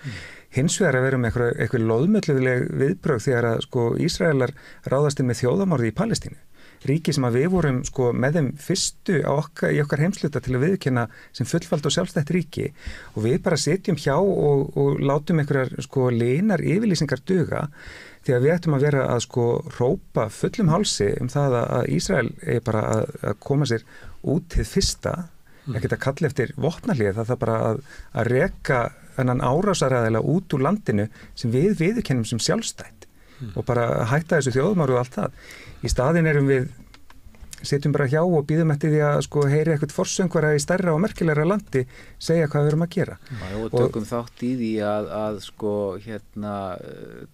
hins vegar að vera með eitthvað loðmölluleg viðbrögð þegar að sko Ísraelar ráðast inn með þjóðamorði í Palestínu. Ríki sem að við vorum sko með þeim fyrstu í okkar heimsluta til að viðurkenna sem fullvalda og sjálfstætt ríki og við bara sitjum hjá og látum einhverjar sko leinar yfirlýsingar duga því að við ættum að vera að sko hrópa fullum hálsi það að Ísrael er bara að koma sér út til fyrsta, ekkert að kalla eftir vopnahlið, það bara að reka þennan árásaræðilega út úr landinu sem við viðurkennum sem sjálfstætt og bara hætta þessu þjóðmáru og allt það. Í staðinn erum við sitjum bara hjá og býðum eftir því að sko heyri eitthvað forsöngvara í stærra og merkilegra landi segja hvað við erum að gera. Og tökum þátt í því að sko hérna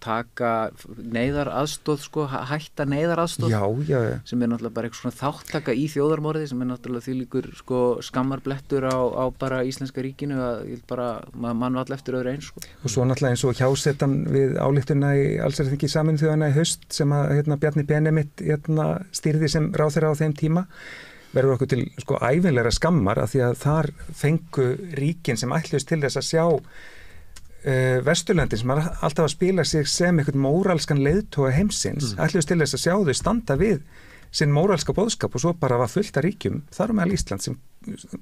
taka neyðaraðstoð sko, hætta neyðaraðstoð sem er náttúrulega bara eitthvað svona þáttaka í þjóðarmorði sem er náttúrulega þvílíkur sko skammarblettur á bara íslenska ríkinu að ég bara mann vall eftir öðru eins sko. Og svo náttúrulega eins og hjásetan við ályktuna í allsherjarþingi Sameinuðu þjóðanna í haust sem að Bjarni Benedikt stýrði sem ráðherra á þeim tíma verður okkur til sko ævinlega skammar af því að þar fengu ríkin sem ætluðust til þess að sjá Vesturlöndin sem alltaf að spila sig sem eitthvað móralskan leiðtoga heimsins ætluðust til þess að sjá þau standa við sinn móralska boðskap og svo bara var fullt af ríkjum þar meðal Ísland sem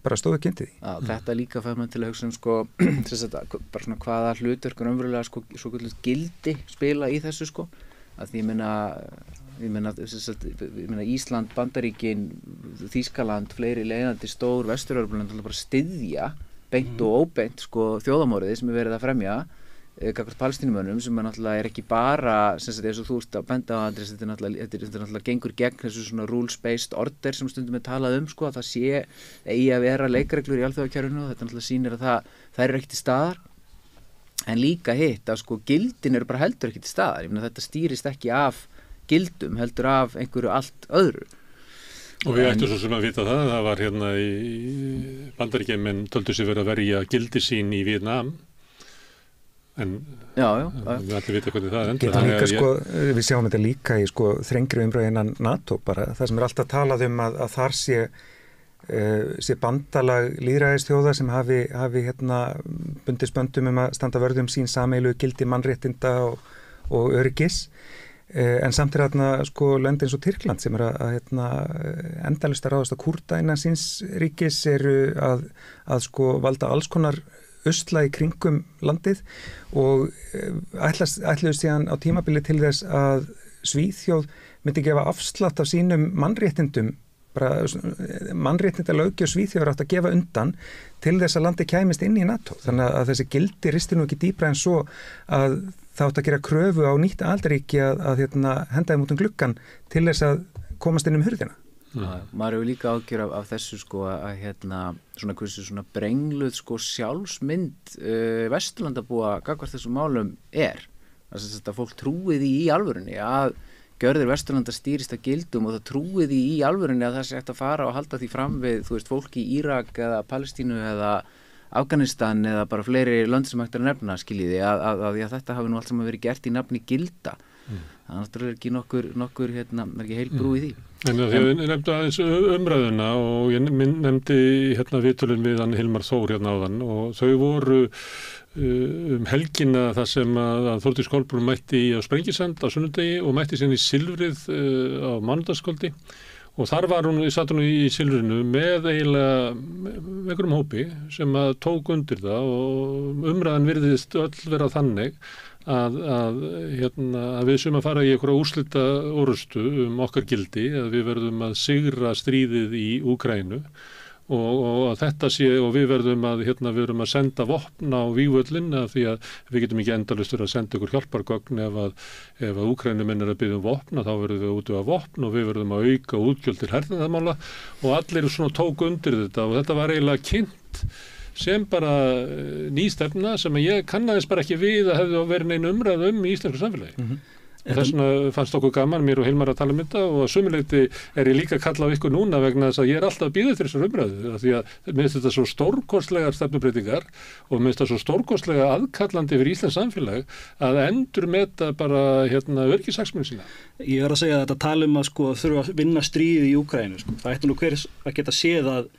bara stóðu ekki undir því. Þetta líka fær maður til að hugsa sko bara svona hvaða hlutverk raunverulega sko svo gildi spila í þessu sko að því ég meina Ísland, Bandaríkin, Þýskaland, fleiri leiðandi stór Vestur-Evrópulönd bara styðja beint og óbeint sko þjóðamorðið sem er verið að fremja gagnvart Palestínumönnum sem náttúrulega er ekki bara sem sagt eins og þú ert að benda á Andrés þetta er náttúrulega gengur gegn þessu svona rules-based order sem stundum er talað sko að það sé eigi að vera leikreglur í alþjóðakerfinu og þetta náttúrulega sýnir að það er ekki til staðar en líka hitt að sko gildin eru bara heldur ekki til staðar ég meina þetta stýrist ekki af gildum heldur af einhverju allt öðru. Og við ættum svo sem að vita það var hérna í Bandaríkjum menn töldu sig verið að verja gildi sín í Víetnam en við ætlum vita hvernig það enda. Líka, sko, við sjáum þetta líka í sko þrengri umræðu innan NATO bara, það sem er alltaf talað að þar sé bandalag lýðræðisþjóða sem hafi hérna bundið spöndum að standa vörð sín sameiginlegu gildi mannréttinda og öryggis. En samt er þarna sko lönd eins og Tyrkland sem er að endalaust að ráðast að Kúrda innan síns ríkis eru að sko valda alls konar usla í kringum landið og ætluðu síðan á tímabili til þess að Svíþjóð myndi gefa afslátt af sínum mannréttindum, bara mannréttindalöggjöf Svíþjóðar átt að gefa undan til þess að landi kæmist inn í NATO. Þannig að þessi gildi risti nú ekki dýpra en svo að það átt að gera kröfu á nýtt aðildarríki að henda þeim út gluggan til þess að komast inn hurðina. Maður hefur líka ágjör af þessu sko að svona hversu svona brengluð sko sjálfsmynd Vesturlandabúa gagnvart þessum málum er. Þess að fólk trúið í alvörunni að gjörðir Vesturlanda stýrist að gildum og það trúið í alvörunni að það sé hægt að fara og halda því fram við, þú veist, fólki í Írak eða Palestínu eða Afganistan eða bara fleiri lönd sem hægt að nefna, skiljiði, að þetta hafi nú allt saman verið gert í nafni gilda. Þannig að það er ekki nokkur er ekki heil brú í því. En ég nefndi aðeins umræðuna og ég nefndi viðtölun við hann Hilmar Þór áðan og þau voru helgina þar sem að Þórdís Kolbrún mætti á Sprengisand á sunnudegi og mætti síðan í Silfrið á mánudagskvöldi og þar satt hún í Silfrinu með eiginlega einhverjum hópi sem að tók undir það og umræðan virðist öll vera þannig að við sem að fara í einhverja úrslita orustu okkar gildi, að við verðum að sigra stríðið í Úkraínu og þetta sé og við verðum að við verðum að senda vopn á vígvöllin af því að við getum ekki endalaust verið að senda ykkur hjálpargögn ef að Úkraínumenn er að biðja vopna þá verðum við út af vopn og við verðum að auka útgjöld til hernaðarmála og allir svona tók undir þetta og þetta var eiginlega kynnt sem bara ný stefna sem ég kannaðist bara ekki við að hefði verið neina umræðu í íslensku samfélagi. Og þess vegna fannst okkur gaman, mér og Hilmar að tala þetta og að sömuleyti er ég líka að kalla á ykkur núna vegna þess að ég er alltaf að bíða eftir þessar umræðu því að mér finnst þetta svo stórkostlegar stefnubreytingar og mér finnst þetta svo stórkostlega aðkallandi fyrir íslenskt samfélag að endurmeta bara öryggishagsmuni sína. Ég er að segja að þetta tala að sko þurfa að vinna stríð í Úkraínu sko. Það ætti nú hver að geta séð að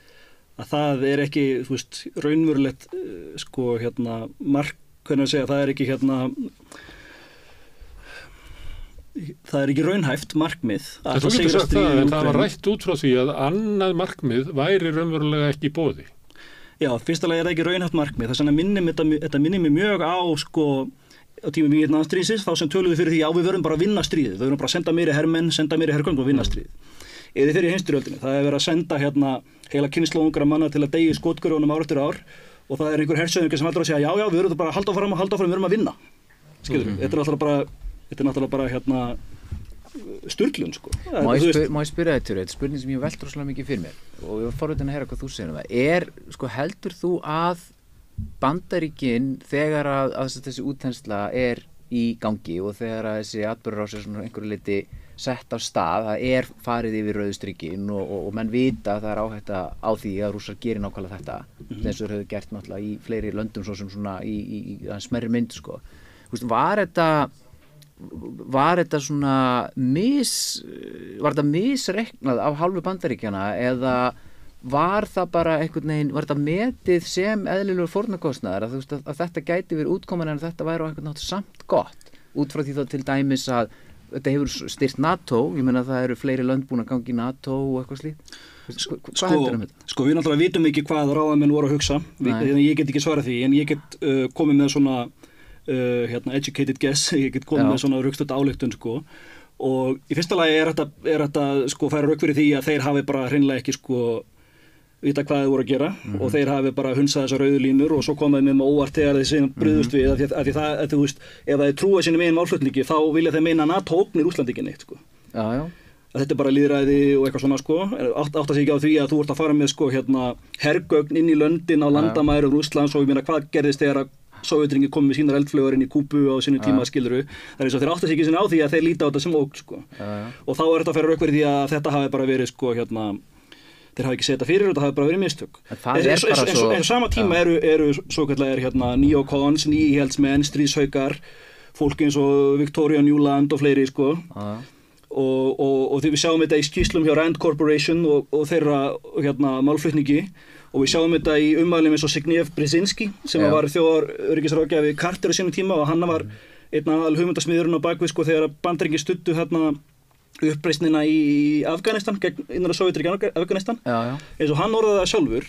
það er ekki, þú veist, raunverulegt sko hvernig að segja, það er ekki það er ekki raunhæft markmið að það sigrast í Úkraínu. Það var rætt út frá því að annað markmið væri raunverulega ekki í boði. Já, fyrsta lagi er það ekki raunhæft markmið. Það þetta minnir mig mjög á sko á tímum Víetnamstríðsins þá sem töluðu fyrir því að við verðum bara að vinna stríðið. Við verðum bara að senda meiri hermenn, senda meiri hergöng og vinna stríðið. Eða fyrir heimsstyrjöldinni. Það er verið að senda heila kynslóð ungra manna til að deyja í skotgröfunum ár eftir ár og það er einhver hershöfðingi sem heldur að segja já, við verðum bara að halda áfram, við verðum að vinna. Skilurðu? Þetta er náttúrulega bara sturlun sko. Má ég spyrja þetta, þetta er spurning sem ég veldur rosalega mikið fyrir mér og ég var forvitin að heyra hvað þú segir það. Sko, heldur þú að Bandaríkin þegar að þessi útþensla er í gangi og þegar að þessi atburðarás er svona einhverju leyti sett á stað, það er farið yfir rauðstrikinn og menn vita að það er áhætta á því að Rússar gerir nákvæmlega þetta eins og þeir höfðu gert náttúrulega í fleiri löndum svo sem svona í smærri mynd sko. Var þetta svona var þetta misreiknað af hálfu Bandaríkjanna eða var það bara einhvern veginn, var þetta metið sem eðlilegur fórnarkostnaður að þetta gæti verið útkoman en þetta væri á einhvern nátt samt gott út frá því þá til dæmis að þetta hefur styrt NATO, ég meina það eru fleiri lönd búin að gangi í NATO og eitthvað slíkt. Hvað heldur þetta? Sko við náttúrulega vitum ekki hvað ráðamenn voru að hugsa, ég get ekki svarað því en ég get komið með svona educated guess, ég get komið með svona rökstudd ályktun sko og í fyrsta lagi er þetta sko færa rök fyrir því að þeir hafi bara hreinlega ekki sko vita hvað þeir voru að gera og þeir hafi bara hunsað þessar rauðu línur og svo komaði með óvart þegar þeir síðan brugðust við að því það, þú veist, ef þeir trúa sínum eigin málflutningi þá vilja þeir meina að NATO ógnir Rússlandi ekki neitt sko. Já. Að þetta er bara lýðræði og eitthvað svona sko, átta sig ekki á því að þú ert að fara með sko hergögn inn í löndin á landamærum Rússlands og ég meina hvað gerðist þegar að Sovétríkin kom með sínar eldflaugar inn í Kúbu á sínum tíma skiluru. Það er eins og þeir átta sig ekki sinni á því að þeir líta á þetta sem ógn sko. Og þá er þetta að færa rök fyrir því að þetta hafi bara verið sko þeir hafi ekki setjað fyrir og þetta hafi bara verið mistök. En sama tíma eru svokallegir neocons, nýheldsmenn, stríðshaukar, fólk eins og Victoria Nuland og fleiri sko. Og því við sjáum þetta í skýrslum hjá Rand Corporation og þeirra málflutningi og við sjáum þetta í ummælum eins og Zbigniew Brzezinski sem var þjóðaröryggisráðgjafi Carter á sínum tíma og hann var einn aðal hugmyndasmiðurinn á bakvið sko þegar Bandaríkin studdu uppreisnina í Afganistan gegn innra Sovétríkin Afganistan eins og hann orðaði það sjálfur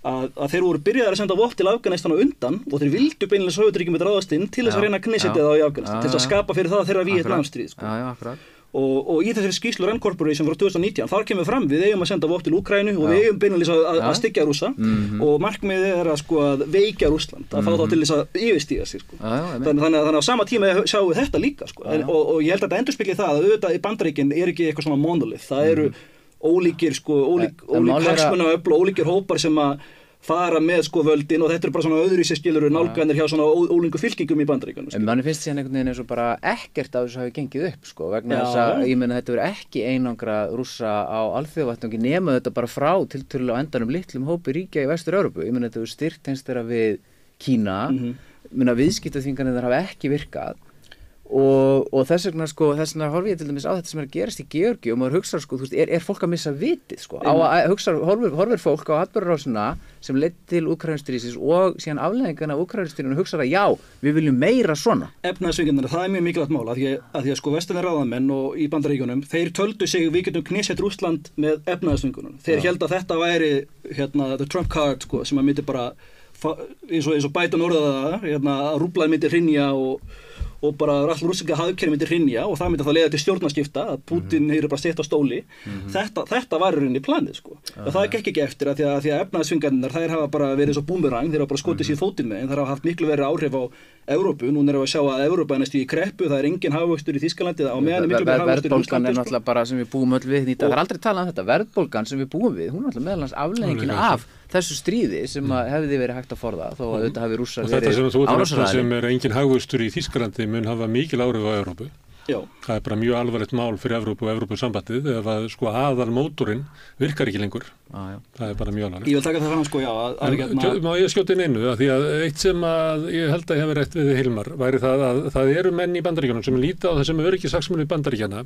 að þeir voru byrjaðir að senda vopn til Afganistan á undan og þeir vildu beinlega Sovétríkin með ráðast inn til þess að reyna að knissetja það í Afganistan, til þess að skapa fyrir það þeirra Víetnamstríð, sko. Og í þessari skýrslu Rand Corporation frá 2019 þar kemur fram við eigum að senda vopn til Úkraínu og við eigum beinlega að styggja Rússa og markmiðið að sko að veikja Rússland, að fá þá til þess að yfirstíga sig, sko. Þannig að á sama tíma sjáum við þetta líka, sko. Og ég held að þetta endurspegli það að auðvitað í Bandaríkin ekki eitthvað svona monolith, það eru ólíkir, sko, ólík hagsmunaöfl og ólíkir hópar sem að fara með, sko, völdin og þetta bara svona öðruvísi skilur nálganir hjá svona ólíku fylkingum í Bandaríkjunum. En manni finnst síðan einhvern veginn eins og bara ekkert af þessu hafi gengið upp, sko, vegna þess að ég meina þetta verið ekki einangra Rússa á alþjóðavettvangi nema þetta bara frá tiltölulega á endanum litlum hópi ríkja í Vestur-Evrópu. Ég meina þetta verið styrkt hins þeirra við Kína, meina viðskiptaþvinganir þar hafa ekki virkað. Og þess vegna horfi ég til dæmis á þetta sem að gerast í Georgíu og maður hugsar, sko, þú veist, er fólk að missa vitið, sko, horfir fólk á atburðarásina sem leiddi til Úkraínustríðsins og síðan afleiðingarnar af Úkraínustríðinu og hugsar að já, við viljum meira svona. Efnahagsþvinganir, það mjög mikilvægt mál að því að sko vestrænir ráðamenn og í Bandaríkjunum, þeir töldu sig við getum knisett Rússland með efnahagsþvingunum. Þeir héldu að þetta væri the trump card, sko, sem að myndi bara eins og Biden orðaði það, að rúblaði myndi hrynja og bara allur rússinga hagkerfi myndi hrynja og það myndi þá leiða til stjórnarskipta að Putin hefur bara sett á stóli. Þetta var í rauninni planið, sko. Og það gekk ekki eftir að því að efnahagsþvinganirnar þær hafa bara verið svo búmerang, þeir hafa bara skotið sér fótinn með en þær hafa haft miklu verið áhrif á Evrópu. Núna erum við að sjá að Evrópa er næstu í kreppu, það er engin hagvöxtur í Þýskalandi á meðan er miklu verið hagvöxtur í Rússlandi. Verðbólgan er náttúrulega bara sem við búum öll við það er aldrei talað um þetta, verðbólgan sem við búum við hún er náttúrulega meðal annars afleiðingin af þessu stríði sem hefði verið hægt að forða þó að auðvitað hafi Rússar verið árásarhæðir. Sem er engin hagvöxtur í Þýskalandi mun hafa mikil áhrif á Evrópu. Já. Það er bara mjög alvarlegt mál fyrir Evrópu og Evrópusambandið ef að sko aðal mótorinn virkar ekki lengur. Það er bara mjög alvarlegt. Ég vil taka það fram, sko, já. Má ég skjóta inn einu að því að eitt sem að ég held að ég hefði rétt við Hilmar væri það að það eru menn í Bandaríkjunum sem líta á það sem öryggishagsmuni Bandaríkjanna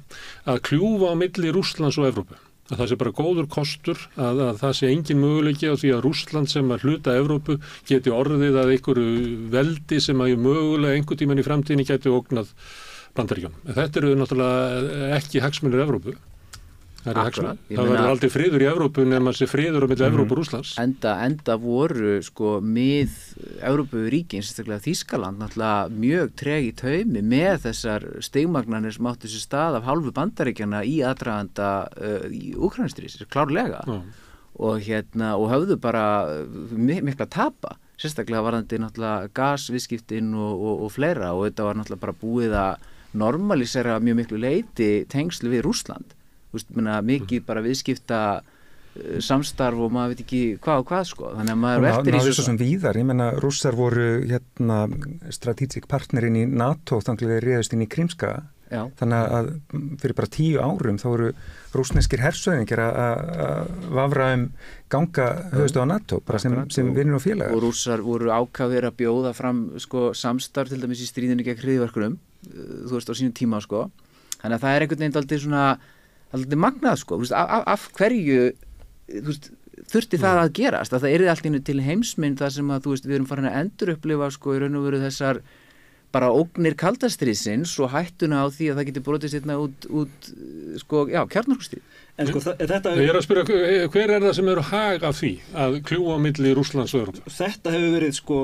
að kljúfa á milli Rússlands og Evrópu. Að það sé bara góður kostur að það sé engin möguleiki á því að Rússland sem að hluta Evrópu geti orðið að einhverju veldi sem að mögulega einhver tímann í framtíðinni geti ógnað Bandaríkjunum. Þetta eru náttúrulega ekki hagsmunir Evrópu. Það verður aldrei friður í Evrópu nema sé friður á milli Evrópu og Rússlands. Enda voru sko mið Evrópuríkin, sérstaklega Þýskaland, náttúrulega mjög treg í taumi með þessar stigmagnanir sem áttu sér stað af hálfu Bandaríkjanna í aðdraganda í Úkraínustríðsins, klárlega. Og höfðu bara mikla tapa, sérstaklega varðandi náttúrulega gasviðskiptin og fleira og þetta var náttúrulega bara búið að normalisera mjög miklu leyti tengslu við Rússland. Mikið bara viðskipta samstarf og maður veit ekki hvað og hvað, sko. Þannig að maður eftir í svo sem víðar, ég meina Rússar voru strategic partnerinn í NATO þannig að þeir réðust inn í Krímska. Þannig að fyrir bara 10 árum þá voru rússneskir hersöðingjar að vafra ganga höfustu á NATO bara sem vinir og félagar. Og Rússar voru ákafðir að bjóða fram, sko, samstarf til dæmis í stríðinu gegn hryðjuverkunum, þú veist, á sínum tíma, sko. Þannig að það er einhvern veginn dálítið svona aldrei magnað, sko, af hverju þurfti það að gerast, að það yrði allt innu til heimsmynd þar sem að við erum farin að endurupplifa, sko, í raun og veru þessar bara ógnir kaldastríðsins og hættuna á því að það geti brotist hérna út sko, já, kjarnorkustríð. En sko, þetta Ég er að spyrja, hver er það sem eru hag af því að kljúfa á milli Rússlands og Evrópu? Þetta hefur verið, sko,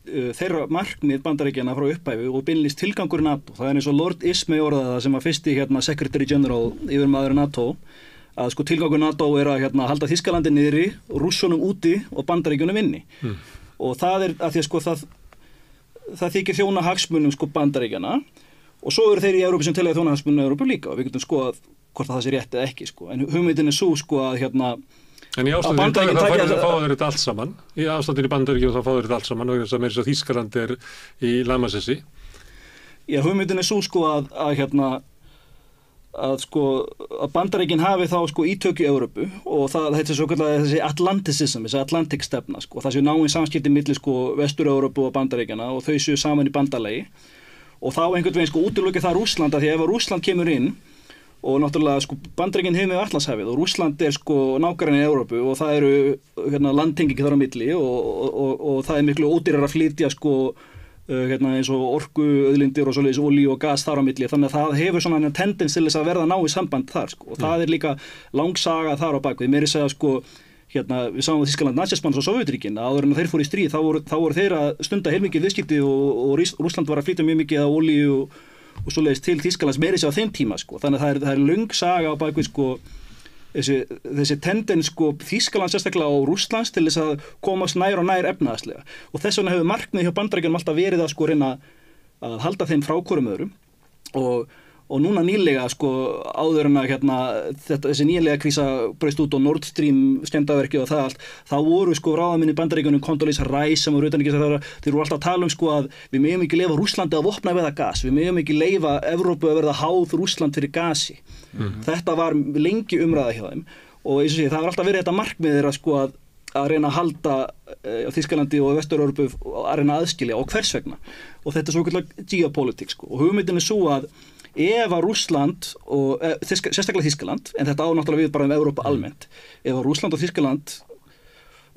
þeirra markmið Bandaríkjanna frá upphæfi og beinlýst tilgangur NATO. Það er eins og Lord Ismay orðaði það sem að fyrsti Secretary General yfirmaður NATO að sko tilgangur NATO er að halda Þýskalandi niðri, Rússunum úti og Bandaríkjunum inni. Og það er að því að sko það þykir þjóna hagsmunum sko Bandaríkjanna og svo eru þeir í Evrópu sem telja þjóna hagsmunum Evrópu líka og við getum skoðað hvort það sé rétt eða ekki, sko. En hugmyndin er svo, sko, að En í ástandinu þá fáður þeir þetta allt saman. Í ástandinu í Bandaríkjunum þá fáður þetta allt saman og þess að Þýskaland er í lamassessi. Já, hugmyndin er svo, sko, að Bandaríkin hafi þá, sko, ítök í Evrópu og það heitir svo kallar þessi Atlanticism, þessi Atlantic stefna, sko. Það séu náin samskipti milli, sko, Vestur-Evrópu og Bandaríkjana og þau séu saman í bandalagi og þá einhvern veginn, sko, útilokið það Rússland að því ef Rússland kemur inn og náttúrulega sko Bandaríkin hefur með Atlantshafið og Rússland er sko nágranni í Evrópu og það eru landtengingi þar á milli og það er miklu ódýrara að flytja sko eins og orkuauðlindir og svoleiðis olíu og gas þar á milli þannig að það hefur svona tendens til þess að verða náið samband þar sko og það er líka langsaga þar á bakvið. Mér er að segja sko við sáum að Þýskaland nasismans og Sovétríkin, áður en þeir fóru í stríð, þá voru þeir að stunda heilmikið viðskipti og Rússland var að flytja mjög mikið af olíu og svoleiðis til Þýskalands meira sér á þeim tíma, sko. Þannig að það er löng saga á bakvið, sko, þessi tendens, sko, Þýskaland sérstaklega á Rússlands til þess að komast nær og nær efnahagslega. Og þess vegna hefur markmið hjá Bandaríkjunum alltaf verið að, sko, reyna að halda þeim frá hvorum öðrum og núna nýlega, sko, áður en að þessi nýlega krísa braust út og Nord Stream skemmdarverkið og það allt, þá voru, sko, ráðamenn í Bandaríkjunum Condoleezza Rice sem voru utanríkisráðherra, þeir voru alltaf að tala sko, að við megum ekki leyfa Rússlandi að vopnavæða gas, við megum ekki leyfa Evrópu að verða háð Rússland fyrir gasi. Þetta var lengi umræða hjá þeim og eins og sé, það var alltaf verið þetta markmið þeirra, sko, að reyna að halda Þýskalandi og Vestur-Evrópu að reyna að aðskilja og hvers vegna. Og þetta er svokallað geopolitics, sko. Og hugmyndin er svo að ef að Rússland og sérstaklega Þýskaland, en þetta náttúrulega við bara Evrópa almennt, ef að Rússland og Þýskaland,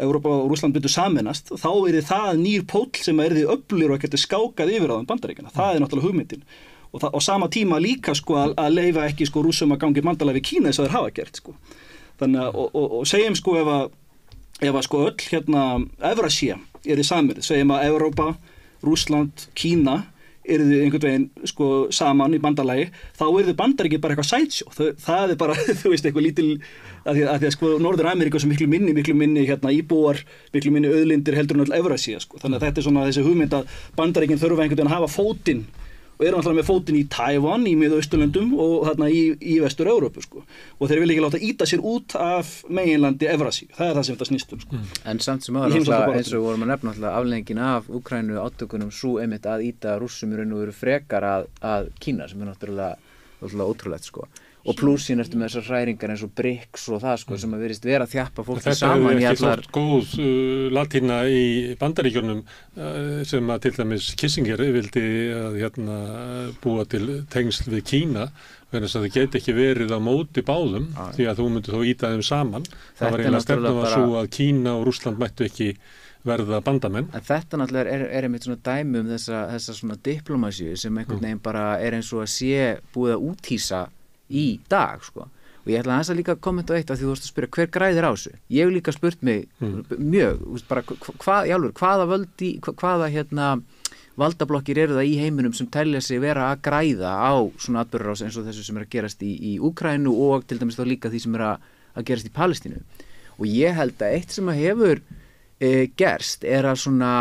Evrópa og Rússland byrju sameinast, þá það nýr póll sem yrði öflugir og getur skákað yfir á þeim Bandaríkjanna. Það náttúrulega hugmyndin. Og á sama tíma líka, sko, að leyfa ekki, sko, Rússum að gangi bandalag við Kína þess að þeir hafa gert, sko. Þannig að og segjum, sko, ef að sko öll Evrasía samið, segjum að Evrópa, Rússland, Kína yrðu einhvern veginn, sko, saman í bandalagi, þá yrðu Bandaríkin bara eitthvað sideshow. Það bara, þú veist, eitthvað lítil að því að sko Norður-Ameríka sem miklu minni íbúar, miklu minni auðlindir heldur en öll Evrasía, sko. Þannig að þetta er svona þessi hugmynd að Bandaríkin þurfa einhvern veginn að hafa fótinn og erum alltaf með fótinn í Tævan, í Miðausturlöndum og þarna í Vestur-Evrópu, sko. Og þeir vilja ekki láta ýta sér út af meginlandi Evrasíu. Það er það sem þetta snýst sko. En samt sem aðra, eins og vorum að nefna alltaf afleggingin af Úkraínu átökunum svo einmitt að ýta Rússum í raun og veru frekar að Kína, sem er náttúrulega ótrúlegt, sko. Og pluss sín ertu með þessar hræringar eins og BRICS og það, sko, sem að virðist vera að þjappa fólki saman í allar... Þetta hefur ekki góð latína í Bandaríkjunum sem að til dæmis Kissinger vildi að búa til tengsl við Kína, vegna þess að það geti ekki verið á móti báðum, því að þú myndir þó ýta þeim saman. Það var eiginlega stefnan var svo að Kína og Rússland mættu ekki verða bandamenn. En þetta náttúrulega er einmitt svona dæmi þessa svona diplomasíu sem einhvern veginn bara eins og að sé búið að úthýsa í dag, sko. Og ég ætla aðeins að líka kommenta á eitt af því þú varst að spyrja hver græðir á þessu. Ég hef líka spurt mig mjög, bara hvaða valdablokkir eru það í heiminum sem telja sig vera að græða á svona atburðarás eins og þessu sem er að gerast í Úkraínu og til dæmis þá líka því sem er að gerast í Palestínu. Og ég held að eitt sem að hefur gerst er að svona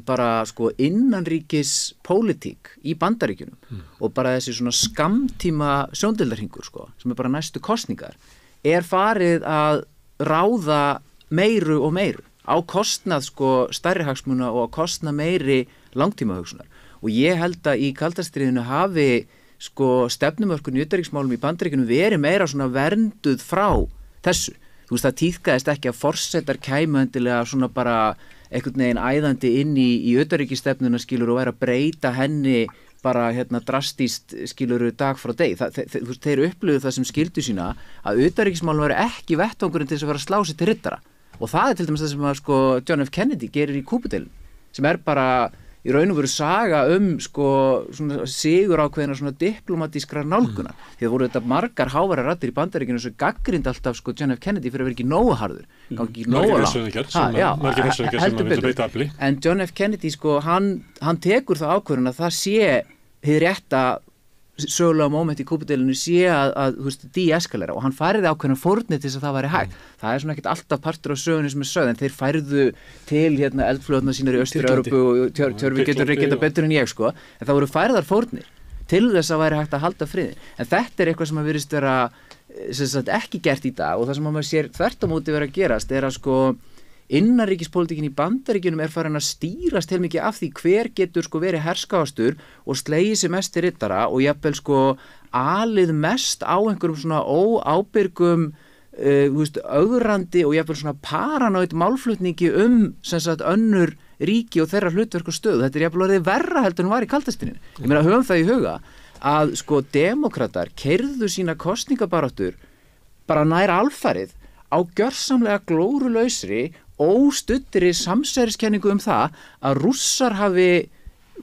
bara sko innanríkis pólitík í Bandaríkjunum og bara þessi svona skammtíma sjóndeildarhringur, sko, sem er bara næstu kosningar, er farið að ráða meiru og meiru á kostnað, sko, stærri hagsmuna og á kostnað meiri langtímahugsunar. Og ég held að í kaldastríðinu hafi, sko, stefnumörkun í utanríkismálum í Bandaríkjunum verið meira svona vernduð frá þessu. Þú veist, það tíðkaðist ekki að forsetar kæmu endilega svona bara einhvern veginn æðandi inn í utanríkisstefnuna, skilur, og væri að breyta henni bara drastíst, skilur, dag frá deg. Þeir upplöfu það sem skildu sína að utanríkismálum væri ekki vettvangurinn til þess að vera að slá sig til riddara. Og það er til dæmis það sem að, sko, John F. Kennedy gerir í Kúbudeilunni, sem er bara í raun og veru saga sko, svona sigur ákveðina svona diplomatískra nálgunar. Því það voru þetta margar háværar raddir í Bandaríkjunum sem gagnrýndu alltaf, sko, John F. Kennedy fyrir að vera ekki nógu harður. Margir hersöðingar sem að vilja beita afli. En John F. Kennedy, sko, hann tekur það ákvörðun að það sé hið rétta sögulega moment í Kúbudeilunni sé að þú veist, de-eskalera, og hann færiði ákveðna fórnir til þess að það væri hægt. Það er svona ekkert alltaf partur af sögunni sem er sögð, en þeir færðu til eldfljóðna sínar í Austur-Evrópu og Tjörfi getur betur en ég, sko, en það voru færðar fórnir til þess að væri hægt að halda friði. En þetta er eitthvað sem að virðist vera ekki gert í dag, og það sem maður sér þvert á móti vera að gerast er að, sko, innanríkispólitíkin í Bandaríkjunum er farin að stýrast til mikið af því hver getur, sko, verið herskáastur og slegið sig mest til riddara og jafnvel, sko, alið mest á einhverjum svona óábyrgum ögrandi og jafnvel svona paranoid málflutningi sem sagt önnur ríki og þeirra hlutverk og stöðu. Þetta er jafnvel orðið verra heldur en var í kaldastríðinu. Ég meina, höfum það í huga að, sko, demokratar keyrðu sína kosningabaráttur bara nær alfarið á gjörsamlega glórulausri óstuddri samsæriskenningu það að Rússar hafi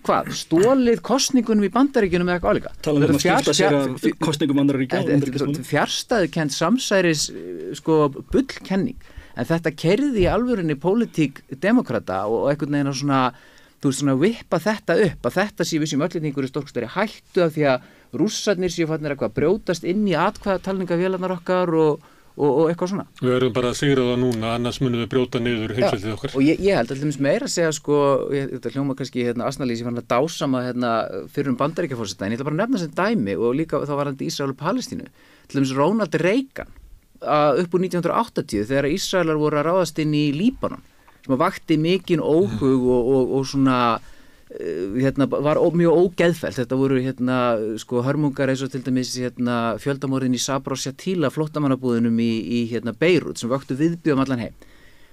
stólið kosningunum í Bandaríkjunum eða eitthvað álíka. Talað að skipta sér af kosningum Bandaríkja. Fjarstæðukennd samsæris bullkenning. En þetta keyrði í alvörinni pólitík demokrata og einhvern veginn svona, þú veist, svona vippa þetta upp, að þetta sé við sem öll einhverju stórkostari hættu af því að Rússarnir séu farnir eitthvað að brjótast inn í atkvæðatalningavélarnar okkar og eitthvað svona. Við erum bara að sigra það núna, annars munum við brjóta niður heimsveldið okkar. Og ég held alltaf meira að segja, þetta hljóma kannski asnalýs, ég fann að dásama fyrir Bandaríkjaforseta, en ég ætla bara að nefna sem dæmi og líka þá varandi Ísrael og Palestínu. Til dæmis Ronald Reagan upp úr 1980 þegar Ísraelar voru að ráðast inn í Líbanon, sem vakti mikinn óhug og svona var mjög ógeðfellt. Þetta voru hörmungar eins og til dæmis fjöldamorðin í Sabra og Shatila flóttamannabúðunum í Beirut sem vöktu viðbjóðum allan heim.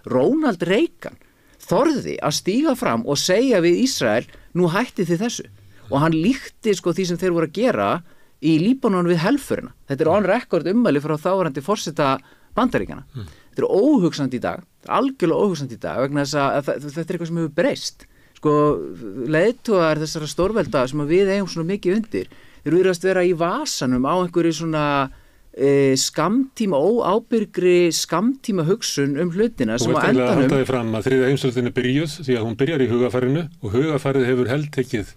Ronald Reagan þorði að stíga fram og segja við Ísrael, nú hættið þið þessu. Og hann líkti því sem þeir voru að gera í Líbanon við helförina. Þetta on record ummæli frá þáverandi forseta Bandaríkjanna. Þetta óhugsandi í dag, algjörlega óhugsandi í dag vegna þess að þetta eitthvað sem hefur breyst. Leiðtogar þessara stórvelda sem við eigum svona mikið undir, þeir virðast vera í vasanum á einhverju svona óábyrgri skamtíma hugsun hlutina sem á endanum. Þú veist eiginlega að halda þig fram að þriðja heimsstyrjöldin byrjuð því að hún byrjar í hugarfarinu og hugarfarið hefur heltekið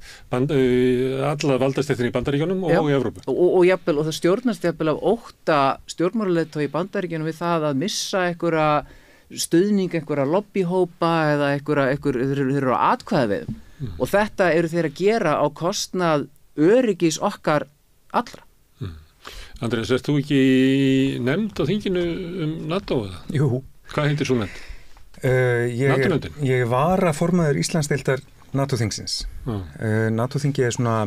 alla valdastéttin í Bandaríkjunum og í Evrópu. Og það stjórnast jafnvel af ótta stjórnmálaleiðtoga í Bandaríkjunum við það að missa einhverja stuðning, einhverja lobbyhópa eða þeir eru á atkvæðaveiðum og þetta eru þeir að gera á kostnað öryggis okkar allra. Andrés, ert þú ekki í nefnd á þinginu NATO? Jú. Hvað heitir svo nefnd? NATO-nefndin? Ég var að formaður Íslandsdeildar NATO-þingsins. NATO-þingi svona,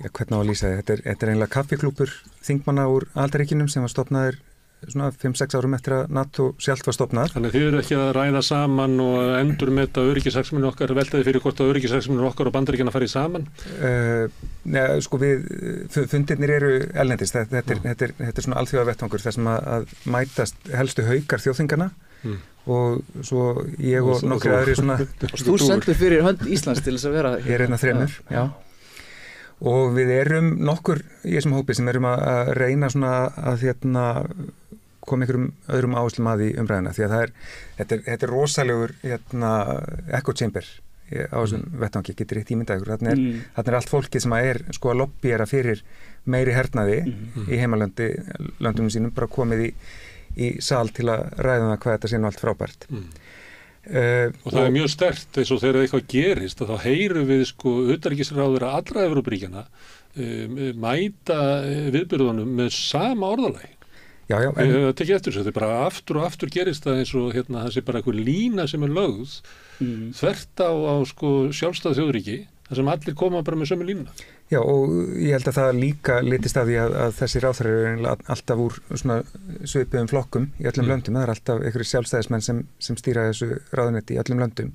hvernig á að lýsa þið, þetta er einlega kaffiklúpur þingmanna úr aldaríkinum sem var stofnaður svona 5-6 árum eftir að NATO sjálft var stofnað. Þannig þið eru ekki að ræða saman og endurmeta öryggishagsmuni okkar, veltaði fyrir hvort að öryggishagsmuni okkar og Bandaríkjanna farið saman? Fundirnir eru erlendis. Þetta er svona alþjóðavettvangur þar sem að mætast helstu haukar þjóðþingana og svo ég og nokkri aðri svona... Þú sendur fyrir hönd Íslands til þess að vera... Ég er einn af þremur, já. Og við erum nokkur í þessum hópi sem erum að reyna svona að koma einhverjum öðrum áherslum að í umræðina því að þetta er rosalegur echo chamber á þessum vettvangi, getur eitt ímyndað ykkur. Þarna er allt fólkið sem er að lobbyera fyrir meiri hernaði í heimalöndum sínum, bara komið í sal til að ræða hvað þetta sé nú allt frábært. Og það er mjög sterkt eins og þegar eitthvað gerist að þá heyrum við utanríkisráðherra allra Evrópuríkjanna mæta viðburðunum með sama orðalagi. Já, það tekið eftir þessu, þetta er bara aftur og aftur gerist það eins og það sé bara einhver lína sem er lögð þvert á sjálfstæð þjóðríki þar sem allir koma bara með sömu línuna. Já, og ég held að það líka litist af því að þessi ráðherrar eru alltaf úr svona svipuðum flokkum í öllum löndum. Það er alltaf einhverjir sjálfstæðismenn sem stýra þessu ráðuneyti í öllum löndum.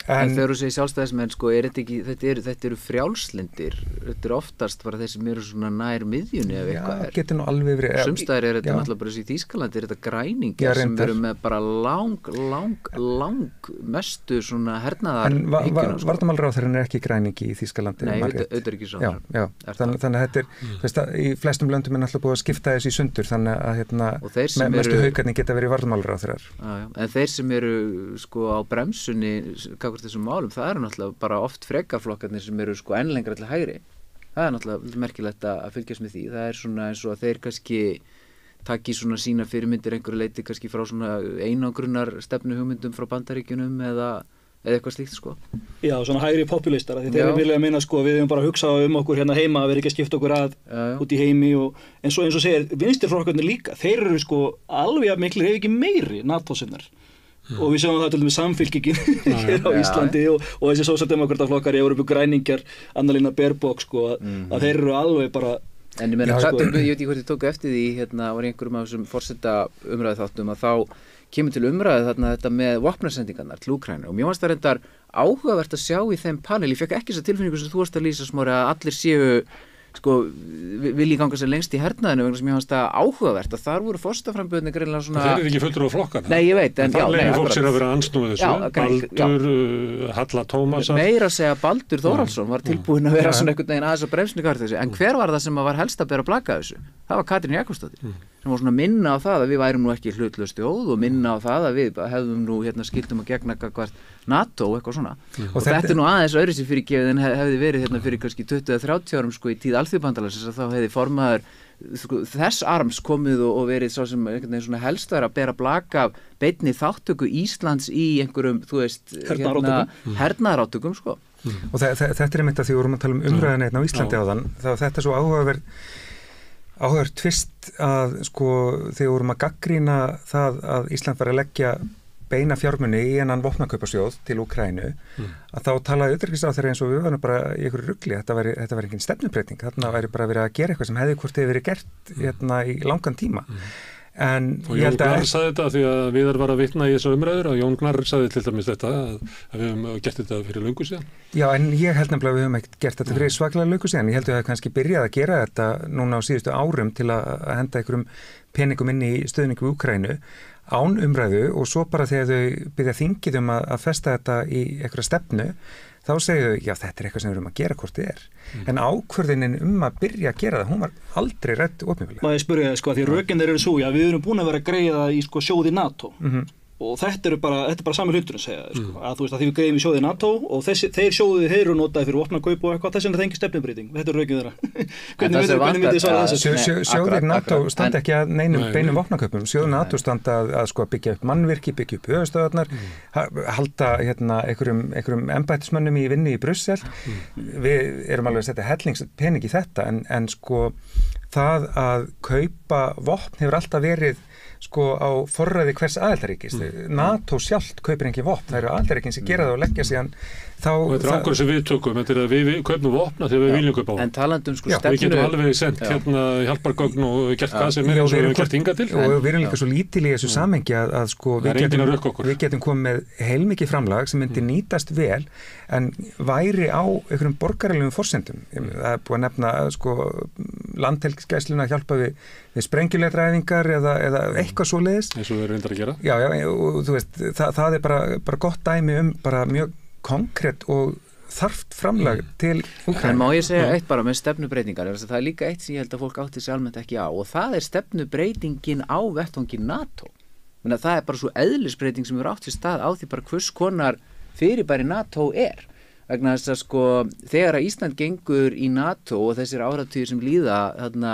En þegar þú segir sjálfstæðismenn, þetta eru frjálslindir, þetta eru oftast bara þeir sem eru svona nær miðjunni ef eitthvað er. Getur nú alveg verið. Sumstaðir er þetta náttúrulega bara í Þýskalandi, þetta græningjar sem eru með bara lang mestu svona hernaðar hyggjuna. En varnarmálaráðherrann er ekki græningi í Þýskalandi? Nei, auðvitað ekki svo. Já, þannig að þetta er, í flestum löndum er náttúrulega búið að skipta þessu í sundur, þannig að mestu haukarnir geta verið varnarmálaráðherrar. En þeir sem eru á bremsunni gagnvart þessum málum, það eru náttúrulega bara oft frekarflokkarnir sem eru enn lengra til hægri. Það er náttúrulega merkilegt að fylgjast með því. Það er svona eins og að þeir kannski taki svona sína fyrirmyndir einhverju leiti kannski frá svona einangrunar stefnuhugmyndum frá Bandaríkjunum eða eitthvað slíkt Já, svona hægri populistar, því þeir vilja meina við erum bara að hugsa okkur hérna heima, við erum ekki að skipta okkur að út í heimi og eins og segir vinstriflokkarnir líka, þeir eru alveg miklir ef ekki meiri NATO-sinnar. Og við sjáum það til dæmis Samfylkingin hér á Íslandi og þessi sósíaldemókrataflokkar í Evrópu, græningjar, Annalína Baerbock að þeir eru alveg bara. En ég meina, ég veit ekki hvort ég tóku eftir því, var í einhverjum af þessum forseta umræðu þáttum að þá kemur til umræðu þarna þetta með vopnasendingarnar til Úkraínu og mér fannst það reyndar áhugavert að sjá í þeim panel, ég fekk ekki þessa tilfinningu sem þú varst að lýsa, Smári, að allir séu sko, vilji ganga sér lengst í hernaðinu vegna sem ég fannst það áhugavert að þar voru forsetaframbjóðinni greinilega svona... Það er ekki fullur á flokkana. Nei, ég veit, en það leiðir fólk sér að vera ansnúið þessu. Baldur, Halla Tómasar. Meira að segja Baldur Þórhallsson var tilbúinn að vera svona einhvern veginn aðeins að bremsni kvarta þessu. En hver var það sem var helst að bera blaka þessu? Það var Katrín Jakobsdóttir. Sem var svona minna á það að við værum nú ekki hlutlaus þjóð og minna á það að við hefðum nú skildum að gegna gagnvart NATO og eitthvað svona. Og þetta er nú aðeins öðruvísi fyrirgefið en hefði verið fyrir kannski 20-30 árum í tíð Alþýðubandalagsins að þá hefði formaður þess arms komið og verið svo sem einhvern veginn svona helst að bera blaka af beinni þáttöku Íslands í einhverjum, þú veist, hernaðarátökum sko. Og þetta er einmitt að því við vorum að tala umræðina á Íslandi áðan, þá þetta er svo áhugaverð tvist að sko þegar við vorum að gagnrýna það að Ísland var að leggja beina fjármuni í enn vopnakaupasjóð til Úkraínu að þá talaði utanríkisráðherra eins og við varum bara í einhverju rugli, þetta var engin stefnubreiting, þarna væri bara verið að gera eitthvað sem hefði hvort hefði verið gert í langan tíma. Og Jón Gnarr sagði þetta því að Viðar var að vitna í þessar umræður og Jón Gnarr sagði til dæmis þetta að við höfum gert þetta fyrir löngu síðan. Já, en ég held nefnilega að við höfum ekkert gert þetta fyrir svaklega löngu síðan. Ég held að við hefum kannski byrjað að gera þetta núna á síðustu árum til að henda einhverjum peningum inn í stuðningu í Úkraínu án umræðu og svo bara þegar þau byrja þingið að festa þetta í einhverja stefnu þá segju þau, já þetta er eitthvað sem við erum að gera hvort þið er. En ákvörðunin að byrja að gera það, hún var aldrei rædd opinberlega. Maður spyrja sko, því rökin þeir eru svo, já við erum búin að vera að greiða í sko sjóði NATO. Og þetta er bara sami hluturinn segja sko, að þú veist að því við greiðum í sjóði NATO og þeir sjóðið þeir eru notaði fyrir vopnakaup og eitthvað, þess vegna það engin stefnubreiting. Þetta er rökin þeirra. Hvernig myndi þið svara þessu? Sjóðir NATO standa ekki að neinum beinum vopnakaupum. Sjóðir NATO standa að sko byggja upp mannvirki, byggja upp höfuðstöðvarnar, halda einhverjum embættismönnum í vinnu í Brussel. Við erum alveg að setja hellingspening í þetta en sko það að kaupa vopn hefur alltaf verið sko á forræði hvers aðildarríkis. NATO sjálft kaupir ekki vopn, það eru aðildarríkin sem gera það og leggja síðan þá... Og þetta er ákveður sem við tökum, þetta er að við kaupum vopna þegar við viljum kaupa vopn. En talandum sko stefnu... Við getum alveg sendt hjálpargögn og gert hvað sem eins og við hefum gert hingað til. Og við erum líka svo lítil í þessu samhengi að sko við getum komið með heilmikið framlag sem myndi nýtast vel en væri á einhverjum borgaralegum forsendum. Það er búið að nefna sko landhelgisgæsluna að hjálpa við sprengjulegræfingar eða eitthvað svoleiðis. Eins og við erum reyndar að gera. Já, og þú veist, það er bara gott dæmi bara mjög konkrétt og þarft framlag til Úkraínu. En má ég segja eitt bara með stefnubreitingar, það er líka eitt sem ég held að fólk átti sig almennt ekki á og það er stefnubreitingin á vettvangi NATO. Það er bara svo eðlisbreyting sem er átt sér stað á því bara hvers konar fyrirbæri NATO er. Vegna þess að sko þegar að Ísland gengur í NATO og þessir áratugir sem líða þarna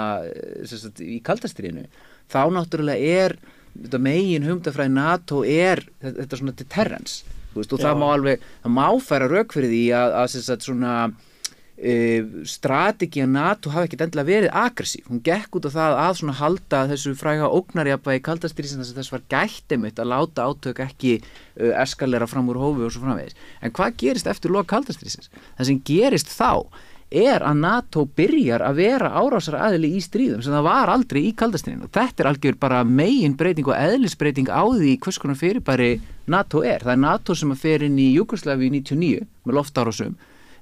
í kaldastríðinu, þá náttúrulega er þetta megin hugmyndafræði NATO er þetta svona deterrence, þú veist, og það má færa rök fyrir því að svona strategía NATO hafi ekkert endilega verið aggressív. Hún gekk út á það að svona halda þessu fræga ógnarjafnvægi kaldastríðsins þess var gætt einmitt að láta átök ekki eskalera fram úr hófi og svo framvegis. En hvað gerist eftir lok kaldastríðsins? Það sem gerist þá er að NATO byrjar að vera árásaraðili í stríðum sem það var aldrei í kaldastríðinu. Þetta er algjör bara megin breyting og eðlisbreyting á því hvers konar fyrirbæri NATO er. Það er NATO sem að fer inn í Júgóslavíu 99 með loftárásum.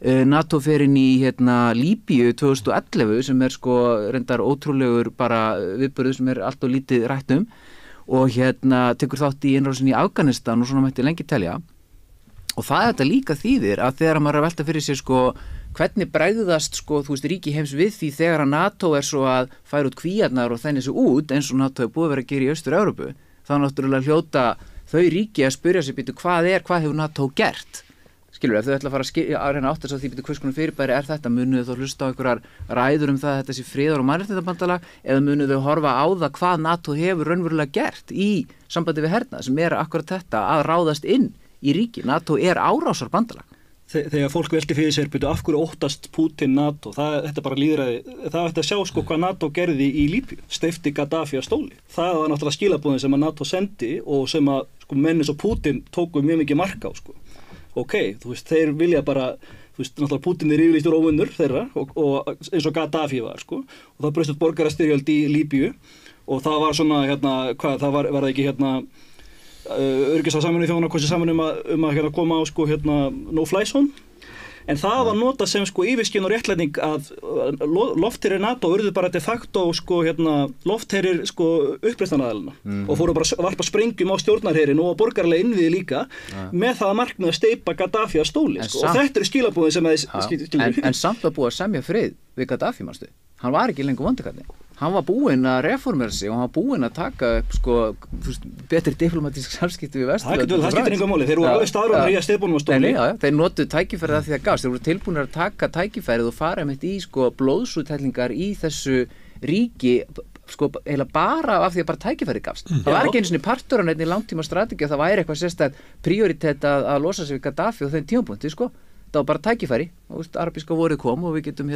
NATO fer inn í Líbíu 2011 sem er sko reyndar ótrúlegur bara viðburður sem er allt og lítið rætt og tekur þátt í innrásin í Afganistan og svona mætti lengi telja og það þetta líka þýðir að þegar maður er að velta fyrir sér sko hvernig bregðast sko þú veist ríki heims við því þegar að NATO er svo að færa út kvíarnar og þenni sig út eins og NATO er búið að vera að gera í Austur-Evrópu þá náttúrulega hljóta þau ríki að spyrja sig býtu hvað hefur NATO gert? Skilur, ef þau ætla að fara að reyna átt þess að því býtu hvers konar fyrirbæri er þetta, munuðu þau hlusta á einhverjar ræður það að þetta sé friðar- og mannréttindabandalag eða munuðu þau horfa á það hvað NATO hefur raunverulega gert í sambandi við hernað sem er akkurat þetta að ráðast inn í ríki. NATO er árásarbandalag. Þegar fólk velti fyrir sér býtu af hverju óttast Putin NATO, þetta bara lýðræði, það ætti að sjá sko hvað NATO gerði í Líbíu, steypti Gaddafi að stóli. Það var náttúrulega skilaboðin sem að NATO sendi og sem að sko menn eins og Putin tóku mjög mikið mark á sko. Ok, þú veist, þeir vilja bara, þú veist, náttúrulega Putin er yfirlýstur óvinnur þeirra og eins og Gaddafi var, sko, og það braust út borgarastyrjöld í Líbíu og það var svona, það var það ekki, öryggisráð Sameinuðu þjóðanna komst saman um að koma á, sko, no-fly zone en það var notað sem sko yfirskyn og réttlæting að loftherrir NATO urðu bara de facto sko loftherrir sko uppreisnaraðilana og fóru bara að varpa sprengjum á stjórnarherrin og á borgaralega innviði líka með það að markmið að steypa Gaddafi að stóli sko. Og þetta eru skilabúðin sem en samt var búið að semja frið við Gaddafi, manstu. Hann var ekki lengur vondikarni. Hann var búinn að reformera sig og hann var búinn að taka upp sko betri diplomatísk samskipti við Vesturlönd. Það skiptir enga máli. Þeir voru alveg staðráðnir í að steypunum á stóli. Þeir notuðu tækifærið af því að gafst. Þeir voru tilbúnir að taka tækifærið og fara með í sko blóðsúthellingar í þessu ríki sko eiginlega bara af því að bara tækifærið gafst. Það var ekki einu sinni partur af neinni langtíma strategíu, það væri eitthvað sérstætt prioritet að losa sig við Gaddafi og þeim tímapunkti sko. Það var bara tækifæri. Arabíska vorið kom og við getum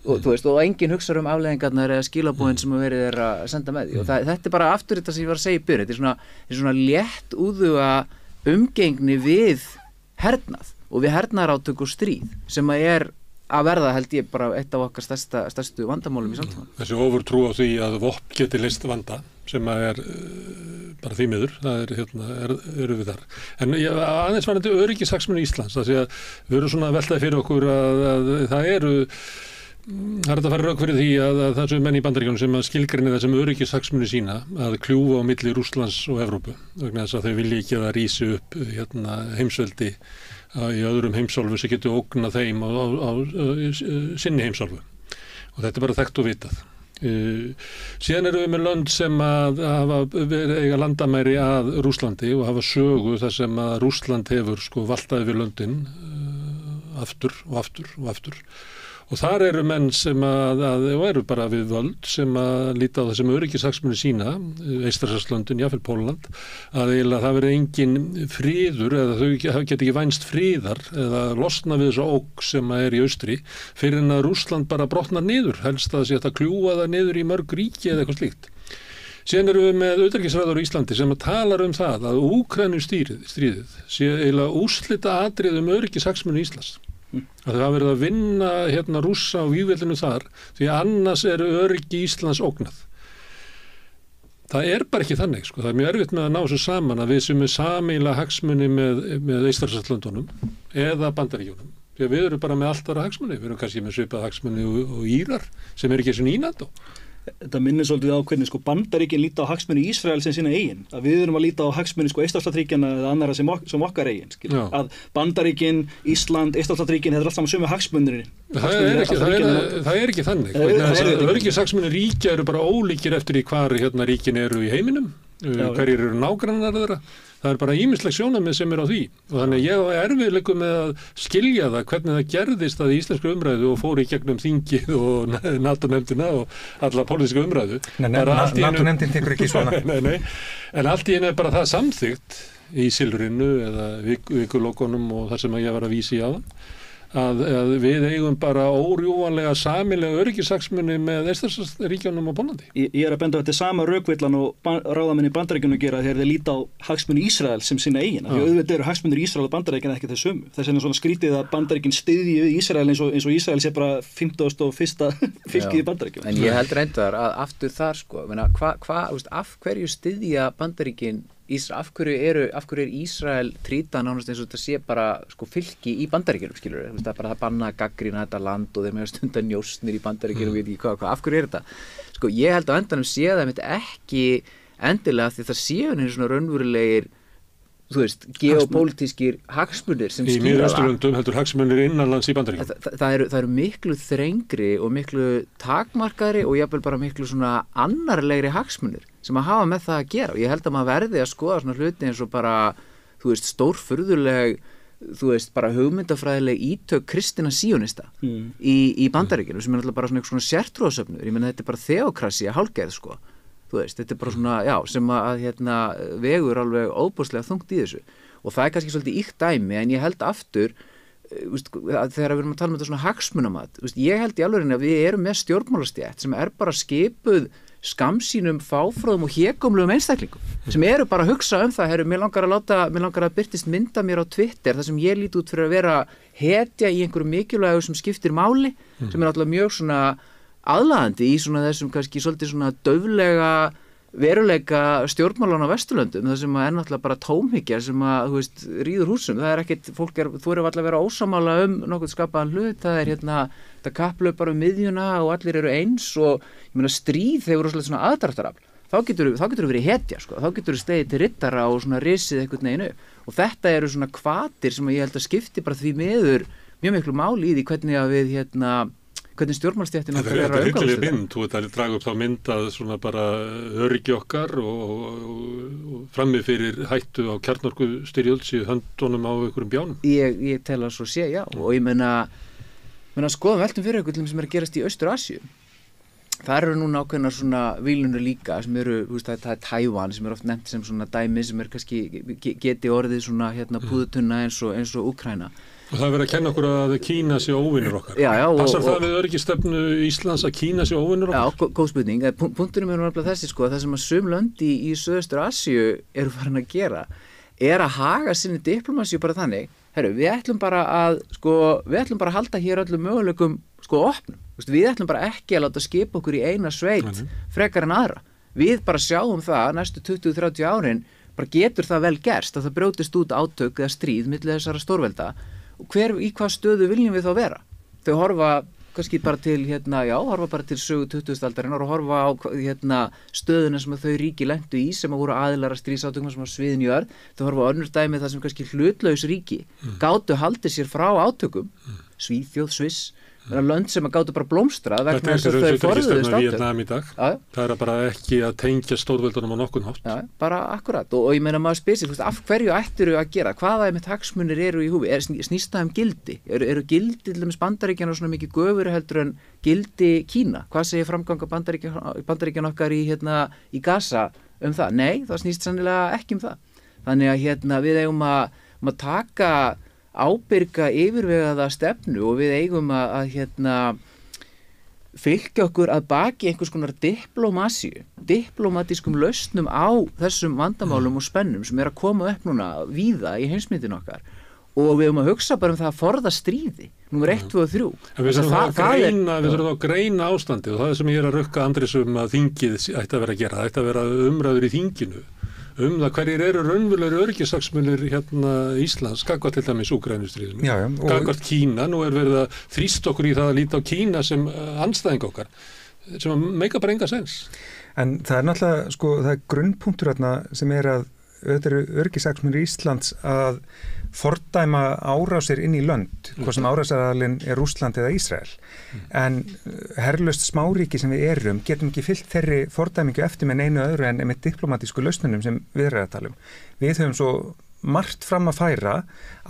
og þú veist, og enginn hugsar afleiðingarnar eða skilabúðin sem verið að senda með því og þetta bara aftur þetta sem ég var að segja í byrjun, þetta er svona létt úðuga umgengni við hernað og við hernaðarátök og stríð sem að verða held ég bara eitt af okkar stærstu vandamálum í samtímanum. Þessi ofurtrú á því að vopn geti leyst vanda sem að bara því miður, það eru við þar. En aðeins varandi öryggishagsmuni Íslands, það sé að við erum svona veltaði fyrir okkur að það er þetta að fara rauk fyrir því að það séu menn í Bandaríkjunum sem að skilgreina þessum öryggishagsmuni sína að kljúfa á milli Rússlands og Evrópu vegna þess að þau vilja ekki að það rísi upp heimsveldi í öðrum heimsálfu sem getur ógnað þeim á sinni heimsálfu og þetta er bara þekkt og vitað. Síðan erum við með lönd sem að hafa eiga landamæri að Rússlandi og hafa sögu þar sem að Rússland hefur sko valtað við löndin aftur og aftur og aftur. Og þar eru menn sem og eru bara við völd sem að líta á það sem öryggishagsmuni sína, Eystrasaltslöndin, jafnvel Pólland, að eiginlega það verið engin friður eða þau geti ekki vænst friðar eða losna við þessa ógn sem að í austri fyrir en að Rússland bara brotnar niður, helst að sé að kljúfa það niður í mörg ríki eða eitthvað slíkt. Síðan erum við með utanríkisráðherra í Íslandi sem að talar það að Úkraínustríðið sé eiginlega úrslita atriði öryggishagsmuni Íslands. Að það verið að vinna Rússa á vígvellinu þar því annars öryggi Íslands ógnað. Það bara ekki þannig sko. Það mjög erfitt með að ná svo saman að við sem sameiginlega hagsmuni með Eystrasaltslöndunum eða Bandaríkjunum. Því að við erum bara með allt aðra hagsmuni. Við erum kannski með svipað hagsmuni og Írar sem ekki svona í NATO. Þetta minnir svolítið á hvernig sko Bandaríkin líta á hagsmuni Ísrael sem sína eigin, að við erum að líta á hagsmuni sko Eystrasaltsríkjanna eða annarra sem okkar eigin, að Bandaríkin, Ísland, Eystrasaltsríkin, þetta er alltaf sömu hagsmunir. Það ekki þannig. Öryggishagsmunir ríkja eru bara ólíkir eftir í hvar ríkin eru í heiminum, hverjir eru nágrannar þeirra. Það bara ýmisleg sjónarmið sem á því og þannig ég á erfiðleikum með að skilja það hvernig það gerðist að í íslensku umræðu og fór í gegnum þingið og NATO-nefndina og alla pólitíska umræðu. NATO-nefndin tekur ekki svona. Nei. En allt í einu bara það samþykkt í Silfrinu eða vikulókunum og það sem ég var að vísa í áðan að við eigum bara órjúvanlega sameiginlega öryggishagsmuni með Eystrasaltsríkjunum og Póllandi. Ég að benda á þetta sama rökvillan og ráðamenn í Bandaríkjunum gera þegar þeir líta á hagsmuni Ísrael sem sína eigin. Því auðvitað eru hagsmunir Ísrael og Bandaríkjana ekki þeir sömu. Þess vegna svona skrítið að Bandaríkin styðji við Ísrael eins og Ísrael sé bara 51. fylkið í Bandaríkjunum. En ég held reyndar að aftur þar sko, af hverju styðja Bandaríkin af hverju er Ísrael trýta nánast eins og þetta sé bara sko fylki í Bandaríkjunum, skilur það er bara að banna að gagnrýna þetta land og þeir með að stunda njósnir í Bandaríkjunum og veit ekki hvað, af hverju er þetta? Sko ég held á endanum sé það ekki endilega því það séu einu svona raunverulegir geopólitískir hagsmunir sem skýra í Miðausturlöndum heldur hagsmunir innanlands í Bandaríkjunum. Það eru miklu þrengri og miklu takmarkari og jafnvel bara miklu svona annarlegri hagsmunir sem að hafa með það að gera og ég held að maður verði að skoða svona hluti eins og bara stórfurðuleg bara hugmyndafræðileg ítök kristinna síonista í Bandaríkjunum sem er alltaf bara svona sértrúarsöfnur. Ég meina þetta er bara þeokrasía hálfgerð sko. Þetta er bara svona, sem að vegur alveg óbúslega þungt í þessu og það er kannski svolítið íkt dæmi en ég held aftur þegar við erum að tala um þetta svona hagsmunamat ég held í alveg að við erum með stjórnmálastétt sem er bara skipuð skammsýnum, fáfróðum og hégómlegum einstaklingum sem eru bara að hugsa um það mér langar að birtist mynda mér á Twitter þar sem ég lít út fyrir að vera hetja í einhverju mikilvægu sem skiptir máli sem er náttúrulega mjög svona aðlaðandi í svona þessum kannski svolítið svona dauflega veruleika stjórnmálan á Vesturlöndum, það sem er náttúrulega bara tómhyggja sem að, þú veist, ríður húsum. Það er ekkit, þú eru alltaf að vera ósammála nokkuð skapaðan hlut, það er þetta kapplaup bara miðjuna og allir eru eins og, ég meina, stríð þegar rosalega svona aðdráttarafl. Þá getur verið hetja, sko. Þá getur stegið til riddara og svona risið einhvern veginn upp. Og þetta eru svona hvatir sem ég held að skipti bara því miður mjög miklu máli í því hvernig að við, hvernig stjórnmálstéttin okkar er að umgangast þetta. Þú veit að draga upp þá mynd að svona bara öryggi okkar og frammi fyrir hættu á kjarnorkustyrjöld séu höndunum á einhverjum bjánum. Ég tel að svo sé, já. Og ég meina skoðum veltum fyrir eitthvað sem er að gerast í Austur-Asíu. Það eru núna ákveðnar svona vílunur líka sem eru, það er Tævan sem er oft nefnt sem svona dæmi sem er kannski geti orðið svona púðutunna eins og Úkraína. Og það er verið að kenna okkur að Kína sé óvinur okkar. Já, passar það við öryggisstefnu Íslands að Kína sé óvinur okkar? Já, góð spurning. Punkturinn er nefnilega þessi, sko, það sem að sum lönd í Suðaustur-Asíu eru farin að gera er að haga sinni diplomasíu bara þannig, við ætlum bara að halda hér öllum möguleikum opnum. Við ætlum bara ekki að láta skipa okkur í eina sveit frekar en aðra. Við bara sjáum það næstu 20-30 árin, bara getur það vel gerst að það brjótist út átök eða stríð milli þessara stórvelda. Og í hvað stöðu viljum við þá vera? Þau horfa kannski bara til horfa bara til sögu 20. aldarinnar og horfa á stöðuna sem þau ríki lentu í sem voru aðilar að stríðsátökum sem var sviðin jörð. Þau horfa á önnur dæmi þar sem kannski hlutlaus ríki gátu haldið sér frá átökum, Svíþjóð, Sviss, lönd sem að gátu bara blómstra vegna þess að þau forðuðust átök. Víetnam í dag. Það er bara ekki að tengja stórveldunum á nokkurn hátt. Já, bara akkurat. Og ég meina maður spyr sig, af hverju ættirðu að gera? Hvaða hagsmunir eru í húfi? Snýst það gildi? Eru gildi til dæmis Bandaríkjanna svona mikið göfuri heldur en gildi Kína? Hvað segir framganga Bandaríkjanna okkar í Gaza það? Nei, það snýst sannilega ekki það. Þannig að við eigum að taka ábyrga yfirvegaða stefnu og við eigum að fylgja okkur að baki einhvers konar diplomatískum lausnum á þessum vandamálum og spennum sem er að koma upp núna víða í heimsmyndin okkar og við eigum að hugsa bara það að forða stríði númer 1, 2 og 3. Við þurfum að greina ástandi og það er sem ég er að rukka Andrésum að þingið ætti að vera að gera, það ætti að vera umræður í þinginu það hverjir eru raunverulegir öryggishagsmunir Íslands, gagnvart til dæmis Úkraínustríðinu, gagnvart Kína, nú er verið að þrýsta okkur í það að líta á Kína sem andstæðing okkar, sem meika bara enga sens. En það er náttúrulega, það er grunnpunktur sem er að auðvitað eru öryggishagsmunir Íslands að fordæma árásir inn í lönd, hvað sem árásaraðalinn er Rússland eða Ísrael. En herlaust smáríki sem við erum getum ekki fyllt þeirri fordæmingu eftir með neinu öðru en með diplomatísku lausnunum sem við erum að tala um. Við höfum svo margt fram að færa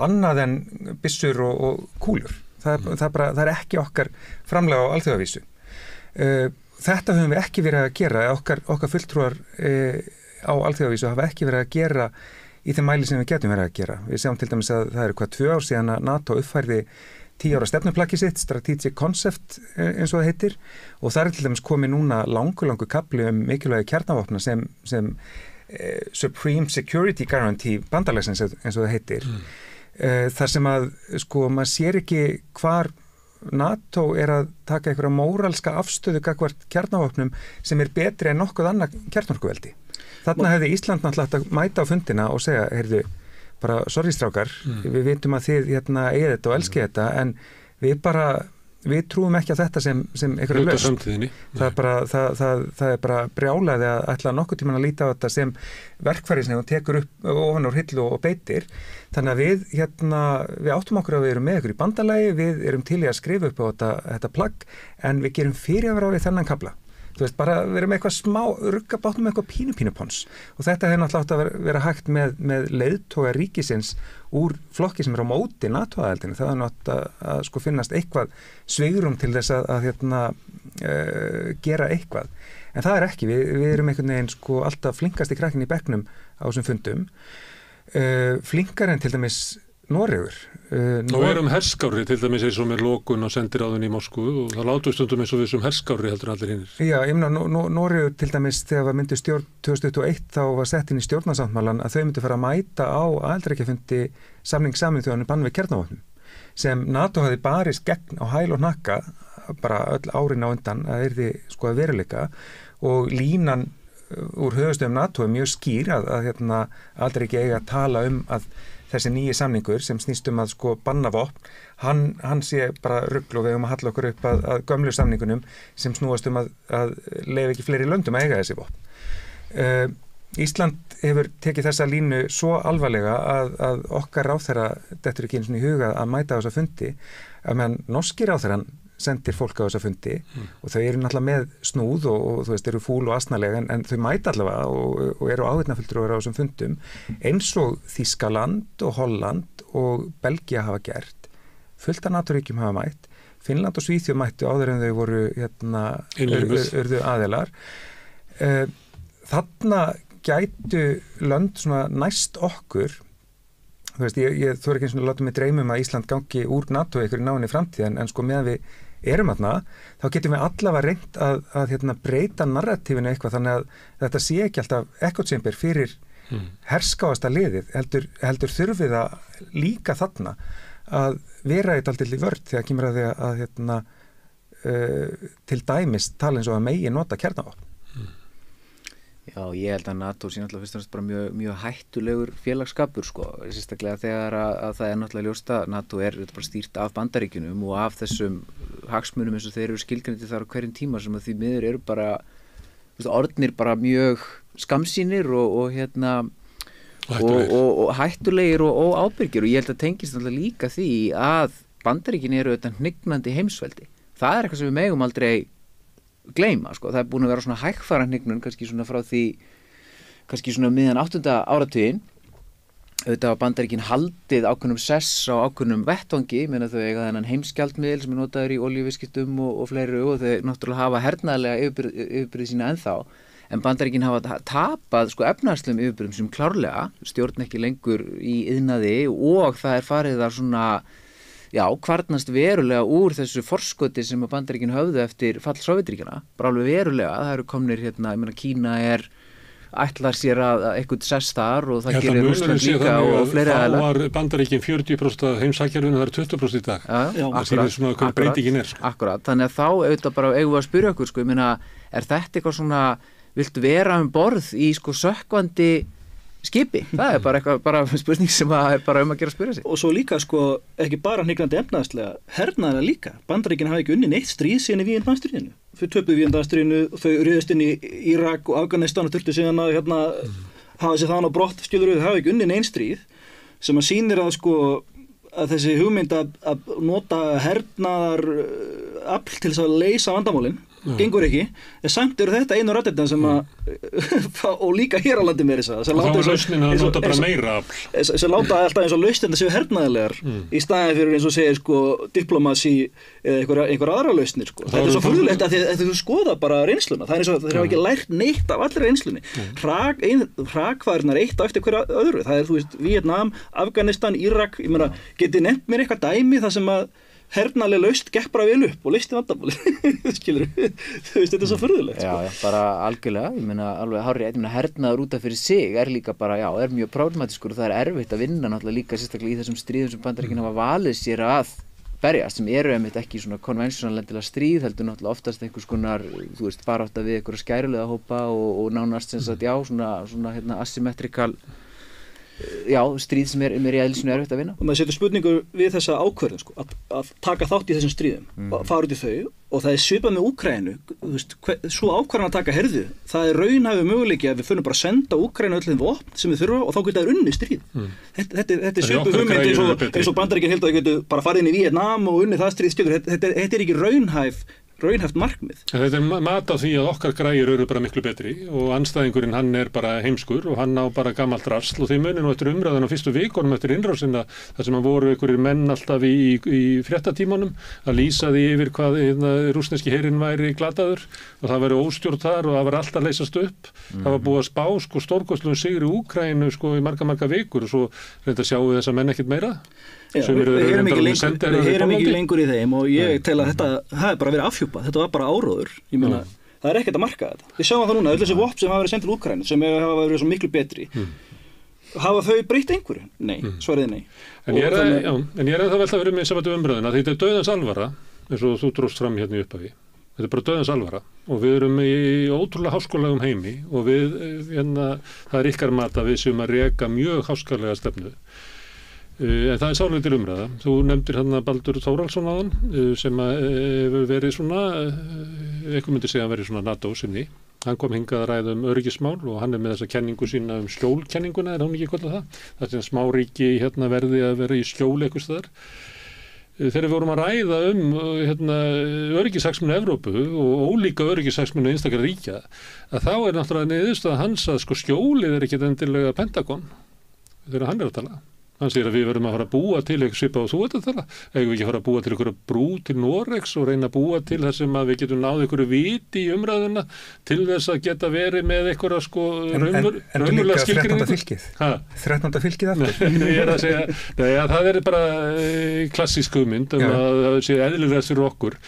annað en byssur og kúlur. Það er ekki okkar framlega á alþjóðavísu. Þetta höfum við ekki verið að gera, okkar fulltrúar á alþjóðavísu hafa ekki verið að gera í þeim mæli sem við getum verið að gera. Við sjáum til dæmis að það eru 2 ár síðan að NATO uppfærði 10 ára stefnuplaggi sitt, Strategic Concept eins og það heitir, og það er til dæmis komið núna langu kapli mikilvægi kjarnavopna sem Supreme Security Guarantee bandalagsins eins og það heitir. Þar sem að maður sér ekki hvar NATO er að taka einhverja móralska afstöðu gagnvart kjarnavopnum sem er betri en nokkuð annað kjarnorkuveldi. Þarna hefði Ísland náttúrulega að mæta á fundina og segja, bara sorry strákar, við vitum að þið eigið þetta og elskið þetta, en við trúum ekki á þetta sem einhverju lausn. Það er bara brjálaði að ætla nokkuð tímann að líta á þetta sem verkfæri sem hún tekur upp ofan úr hillu og beitir. Þannig að við áttum okkur að við erum með ykkur í bandalagi, við erum til í að skrifa upp á þetta plagg, en við gerum fyrirvara við þennan kafla. Þú veist, bara vera með eitthvað smá ruggabáttum með eitthvað pínupons og þetta hefur náttúrulega átt að vera hægt með leiðtoga ríkisins úr flokki sem er á móti NATO-aðildinu. Það er náttúrulega að finnast eitthvað svigrúm til þess að gera eitthvað. En það er ekki, við erum einhvern veginn alltaf flinkast í krakkin í bekknum á þessum fundum. Flinkar en til dæmis Noregur. Og við erum herskári til dæmis eins og með lokun og sendiráðun í Moskvu og það látum stundum eins og við sem herskári heldur allir hinnir. Já, ég meina Noregur til dæmis þegar var myndið stjórn 2021 þá var sett inn í stjórnarsáttmálann að þau myndu fara að mæta á aðildarríkjafundi samning Sameinuðu þjóðanna bann við kjarnavopnum sem NATO hafði barist gegn á hæl og hnakka bara öll árin á undan að yrði veruleika og línan úr höfuðstöðum NATO mjög skýr að hérna, aldrei ekki eiga að tala að þessi nýji samningur sem snýst að sko banna vopn, hann sé bara rugl og við að halla okkur upp að gömlu samningunum sem snúast að leyfa ekki fleiri löndum að eiga þessi vopn. Ísland hefur tekið þessa línu svo alvarlega að okkar ráðherra dettur ekki einu svona í huga að mæta á þessa fundi, að meðan norski ráðherrann sendir fólk á þessa fundi og þau eru náttúrulega með snúð og þú veist, eru fúl og asnalega en þau mæta allavega og eru áheyrnarfulltrúar á þessum fundum eins og Þýskaland og Holland og Belgía hafa gert, fullt af NATO-ríkjum hafa mætt, Finnland og Svíþjóð mættu áður en þau voru urðu aðilar. Þarna gætu lönd svona næst okkur, þú veist, ég þori ekki eins og láta mig dreyma að Ísland gangi úr NATO einhverju náinni framtíð en sko meðan við erum þarna, þá getum við allavega reynt að hérna, breyta narratífinu eitthvað þannig að þetta sé ekki alltaf ekkotsember fyrir herskáasta liðið, heldur þurfið að líka þarna að vera eitt alltaf í vörð þegar kemur að því að hérna, til dæmis tala eins og að megi nota kjarnavopn. Já, ég held að NATO sé náttúrulega fyrst og fremst bara mjög hættulegur félagsskapur sko, sérstaklega þegar að það náttúrulega ljóst að NATO þetta bara stýrt af Bandaríkjunum og af þessum hagsmunum eins og þeir eru skilgreindir þar á hverjum tíma sem að því miður eru bara orðnir bara mjög skamsýnir og hérna og hættulegir og ábyrgir og ég held að tengist náttúrulega líka því að Bandaríkin eru þetta hnignandi heimsveldi. Það eitthvað sem við megum aldrei gleyma, sko. Það er búin að vera svona hægfara hnignun, kannski svona frá því kannski svona miðjan 8. áratuginn. Auðvitað var Bandaríkin haldið ákveðnum sess á ákveðnum vettvangi, meina þau eiga þennan heimsgjaldmiðil sem notaður í olíuviðskiptum og fleiri og þau náttúrulega hafa hernaðarlega yfirbyrði sína ennþá, en Bandaríkin hafa tapað sko efnahagslegum yfirbyrðum sem klárlega stjórn ekki lengur í iðnaði og það er farið að svona kvarnast verulega úr þessu forskoti sem að Bandaríkin höfðu eftir fall Sovétríkjanna, bara alveg verulega, það eru komnir hérna, ég meina Kína ætlar sér að eitthvað sess þar og það gerir Rússland líka og fleiri aðeila. Þá var Bandaríkin 40% af heimshagkerfinu, það er 20% í dag. Það sýnir svona hvað breytingin er. Akkurat, þannig að þá auðvitað bara eigum við að spyrja okkur, sko, ég meina, er þetta eitthvað svona, viltu vera borð í sko sökkvandi skipi? Það er bara eitthvað, bara spurning sem er bara að gera að spyrja sig. Og svo líka sko, ekki bara hnignandi efnahagslega, hernaðarlega líka. Bandaríkin hafa ekki unnið neitt stríð síðan í Víetnamstríðinu. Þau töpuðu Víetnamstríðinu, þau réðust inn í Írak og Afganistan og þurftu síðan að hafa sér þaðan á brott, skilur við, hafa ekki unnið neinn stríð, sem að sýnir að sko að þessi hugmynd að nota hernaðar afl til þess að leysa vandamálin gengur ekki, en samt eru þetta einu rættirna sem og líka hér á landi meira þess að þá er lausnin að nota bara meira afl sem láta alltaf eins og lausnirna séu hernaðarlegar í staðin fyrir eins og segir sko diplomasi eða einhver aðra lausnir sko. Þetta er svo furðulegt að þú skoða bara reynsluna, það er eins og þeir hafa ekki lært neitt af allri reynslunni, hrakfærnar eitt á eftir hverja öðru, það er þú veist Víetnam, Afganistan, Írak, ég meina getið nefnt mér eitthvað dæmi þar sem að hernaðarleg lausn gekk bara vel upp og leysti vandamáli, skilur þú veist, þetta er svo furðulegt sko. Já, bara algjörlega, ég meina alveg hárið, ég meina hernaður út af fyrir sig líka bara, er mjög problematískur og það er erfitt að vinna náttúrulega líka sérstaklega í þessum stríðum sem Bandaríkin hafa valið sér að berjast, sem eru einmitt ekki svona konvensjónalendilega stríð, heldur náttúrulega oftast einhvers konar, þú veist, barátta við einhverja skærulega hópa og nánast sem sagt, svona asymmetrikal stríð sem er í eðlisinu erfitt að vinna. Og maður setur spurningu við þessa ákvörðun sko, að taka þátt í þessum stríðum, fara út í þau og það er svipað með Úkraínu, þú veist, svo ákvörðan að taka herðu, það er raunhæfur möguleiki að við förum bara að senda Úkraínu öll þeim vopn sem við þurfa og þá geta þær unnið stríð. Þetta er svipað hugmynd eins og Bandaríkin held að þau getu bara farið inn í Víetnam og unnið það stríð, skilur, þetta er ekki raunhæft markmið. Þetta er mat á því að okkar græjur eru bara miklu betri og andstæðingurinn hann er bara heimskur og hann á bara gamalt rasl og þeir munir nú eftir umræðan á fyrstu vikunum eftir innrásina þar sem að voru einhverjir menn alltaf í fréttatímanum að lýsa því yfir hvað rússneski herinn væri glataður og það væri óstjórn þar og það var alltaf leysast upp. Það var búið að spá sko stórkostlum sigri í Úkraínu sko í marga vikur og svo reynda sjáum við þessa menn ekkert meira. Já, við erum ekki lengur í þeim og ég tel að þetta hefði bara verið afhjúpað, þetta var bara áróður, ég meina, það er ekkert að marka þetta. Við sjáum það núna, öll þessi vopn sem hafa verið sendt til Úkraínu, sem hafa verið svo miklu betri, hafa þau breytt einhverju? Nei, svariði nei. En ég er það vel að vera með samvættu umröðuna, því þetta er dauðans alvara, eins og þú dróst fram hérna í upphafi. Þetta bara döðans alvara og við erum í ótrúlega háskólegum heimi og við, það ykkar mat að við séum að reka mjög háskólega stefnu. En það sálítil umræða. Þú nefndir Baldur Þórhallsson áðan sem hefur verið svona, eitthvað myndi segja að verið svona NATO sinni. Hann kom hingað að ræða öryggismál og hann með þessa kenningu sína skjólkenninguna, hún ekki kallað það? Það sem smáríki verði að vera í skjól eitthvað staðar. Þegar við vorum að ræða öryggishagsmuni Evrópu og ólíka öryggishagsmuni einstakra ríkja, að þá náttúrulega niðurstaða hans að skjólið ekkert endilega Pentagon þegar hann að tala. Hann segir að við verðum að fara að búa til eitthvað svipað og þú ert að tala. Eigum við ekki að fara að búa til einhverja brú til Noregs og reyna að búa til þar sem að við getum náð einhverju viti í umræðuna til þess að geta verið með einhverja raunverulega skilgreiningu. 13. fylkið aftur. Ég að segja, að það bara klassísk hugmynd að það sé eðlilegast fyrir okkur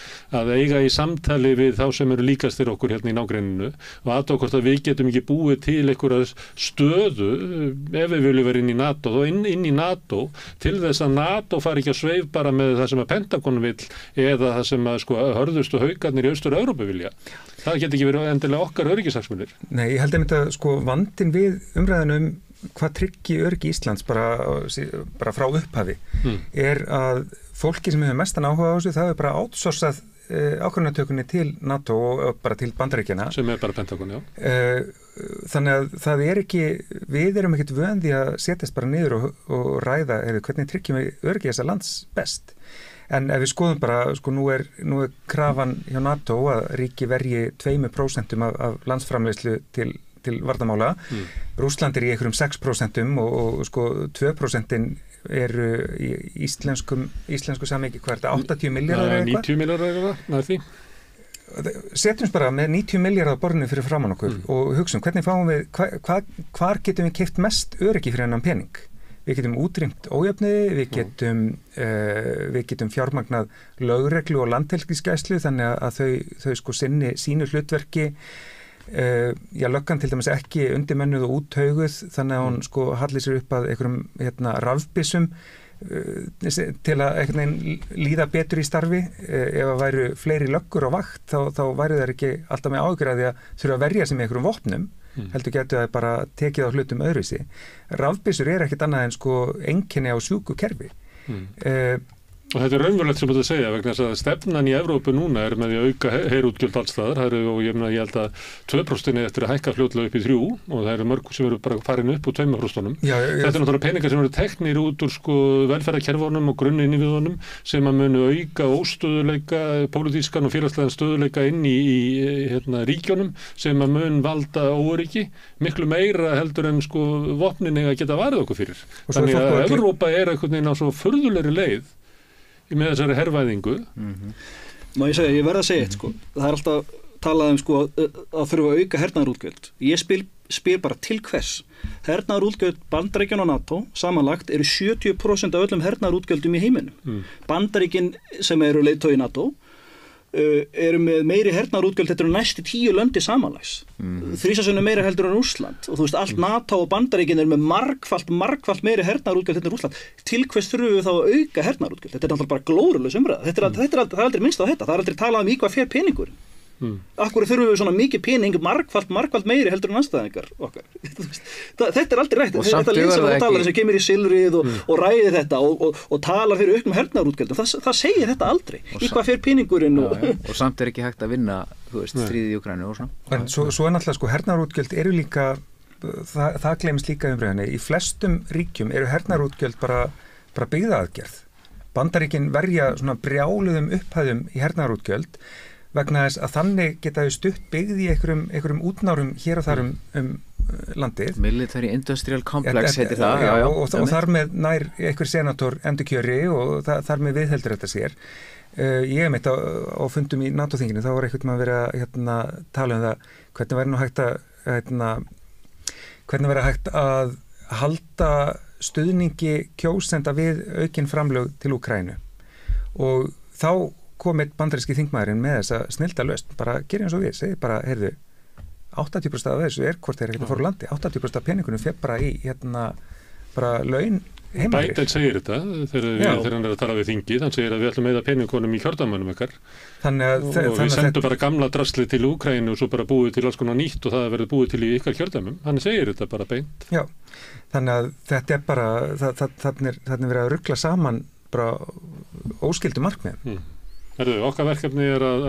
að eiga í samtali við þá sem eru líkastir okkur í nágrenninu og aðtók hvort að við getum ekki búið til einhverja stöðu ef við viljum vera inn í NATO og inn í NATO til þess að NATO fari ekki að sveif bara með það sem að Pentagon vill eða það sem að hörðustu haugarnir í Austur-Evrópu vilja. Það getur ekki verið endilega okkar öryggishagsmunir. Nei, ég held að vandinn við umræðunum hvað tryggi öryggi Íslands bara frá upphafi er að fólki sem hefur mestan áhuga á þessu það er bara outsourcað ákvörðunartökunni til NATO og bara til Bandaríkjanna. Sem bara Pentagon, já. Þannig að það ekki, við erum ekkert vöndi að setjast bara niður og ræða hvernig tryggjum við öryggi þessa lands best. En ef við skoðum bara, nú er krafan hjá NATO að ríki verji 2% af landsframleiðslu til varnarmála. Rússland í einhverjum 6% og 2% eru í íslensku samhengi, hvað er þetta, 80 milljarðar eða eitthvað? 90 milljarðar eða eitthvað, því. Setjumst bara með 90 milljarðar á borðinu fyrir framan okkur og hugsum, hvernig fáum við, hvar getum við keypt mest öryggi fyrir hennan pening? Við getum útrýmt ójöfnuði, við getum fjármagnað lögreglu og landhelgisgæslu þannig að þau sinni sínu hlutverki. Löggan til dæmis ekki undirmennuð og úthauguð þannig að hún hallir sér upp að einhverjum rafbyssum til að líða betur í starfi. Ef það væru fleiri löggur á vakt þá væru þær ekki alltaf með áhyggjur af því að þurfa að verja sig með einhverjum vopnum heldur getur það bara tekið á hlutum öðruvísi. Rafbyssur ekkert annað en einkenni á sjúku kerfi. Og þetta er raunverulegt sem þetta segja vegna þess að stefnan í Evrópu núna er með því að auka herútgjöld alls staðar og ég held að 2% eftir að hækka fljótlega upp í 3 og það eru mörg sem eru bara farin upp úr 2%. Þetta er náttúrulega peningar sem eru teknir út úr velferðarkerfunum og grunninnviðunum sem að munu auka óstöðuleika, pólitískan og félagslegan stöðuleika inn í ríkjónum sem að mun valda óöryggi miklu meira heldur en vopnin eiga að geta varið okkur fyrir. Þannig að Evrópa einhvern veginn á svo furðulegri leið með þessari hervæðingu. Má ég segja, ég verð að segja eitt það er alltaf talað að þurfa að auka hernaðarútgjöld. Ég spyr bara til hvers. Hernaðarútgjöld Bandaríkjanna og NATO samanlagt eru 70% af öllum hernaðarútgjöldum í heiminum. Bandaríkin sem eru leiðtogi NATO eru með meiri hernaðarútgjöld, þetta eru næstu 10 löndi samanlags. 3 sinnum meira heldur en Rússland og þú veist, allt NATO og Bandaríkin eru með margfalt meiri hernaðarútgjöld heldur en Rússland. Til hvers þurfum við þá að auka hernaðarútgjöld? Þetta er alltaf bara glórulaus umræða. Það er aldrei minnst á þetta. Það er aldrei talað um í hvað fer peningurinn. Akkur þurfum við svona mikið pening margfalt meiri heldur en anstæðingar okkar. Þetta er aldrei rætt. Þetta lýsir að tala sem kemur í silrið og ræði þetta og talar fyrir auknum hernaðarútgjöldum. Það segir þetta aldrei. Í hvað fer peningurinn og samt ekki hægt að vinna, stríðið í Úkraínu og svona. En svo náttúrulega hernaðarútgjöld eru líka það gleymist líka umræðinni. Í flestum ríkjum eru hernaðarútgjöld bara byggðaaðgerð. Bandaríkin verja svona brjáluðum upphæðum í hernaðarútgjöld vegna þess að þannig geta þau stutt byggð í einhverjum útnárum hér og þar landið. Military Industrial Complex heitir það. Og þar með nær einhver senator endurkjöri og þar með viðheldur þetta sér. Ég meitt á fundum í NATO-þinginu, þá var einhvern veginn að vera tala um það, hvernig væri hægt að halda stuðningi kjósenda við aukin framlög til Úkraínu. Og þá kom eitt bandaríski þingmaðurinn með þessa snilda lausn, bara gerir eins og við, segir bara, heyrðu, 80% af þessu hvort þeir ekkert að fóru landi, 80% af peningunum fer bara í bara laun heimarir. Biden segir þetta þegar hann að tala við þingið, hann segir að við ætlum að eyða peningunum í kjördæmunum ykkar og við sendum bara gamla drasli til Úkraínu og svo bara búið til alls konar nýtt og það verður búið til í ykkar kjördæmum. Hann segir þetta bara beint. Já, þannig að þetta bara, þannig verið að rugla saman bara óskildu markmið. Okkar verkefni að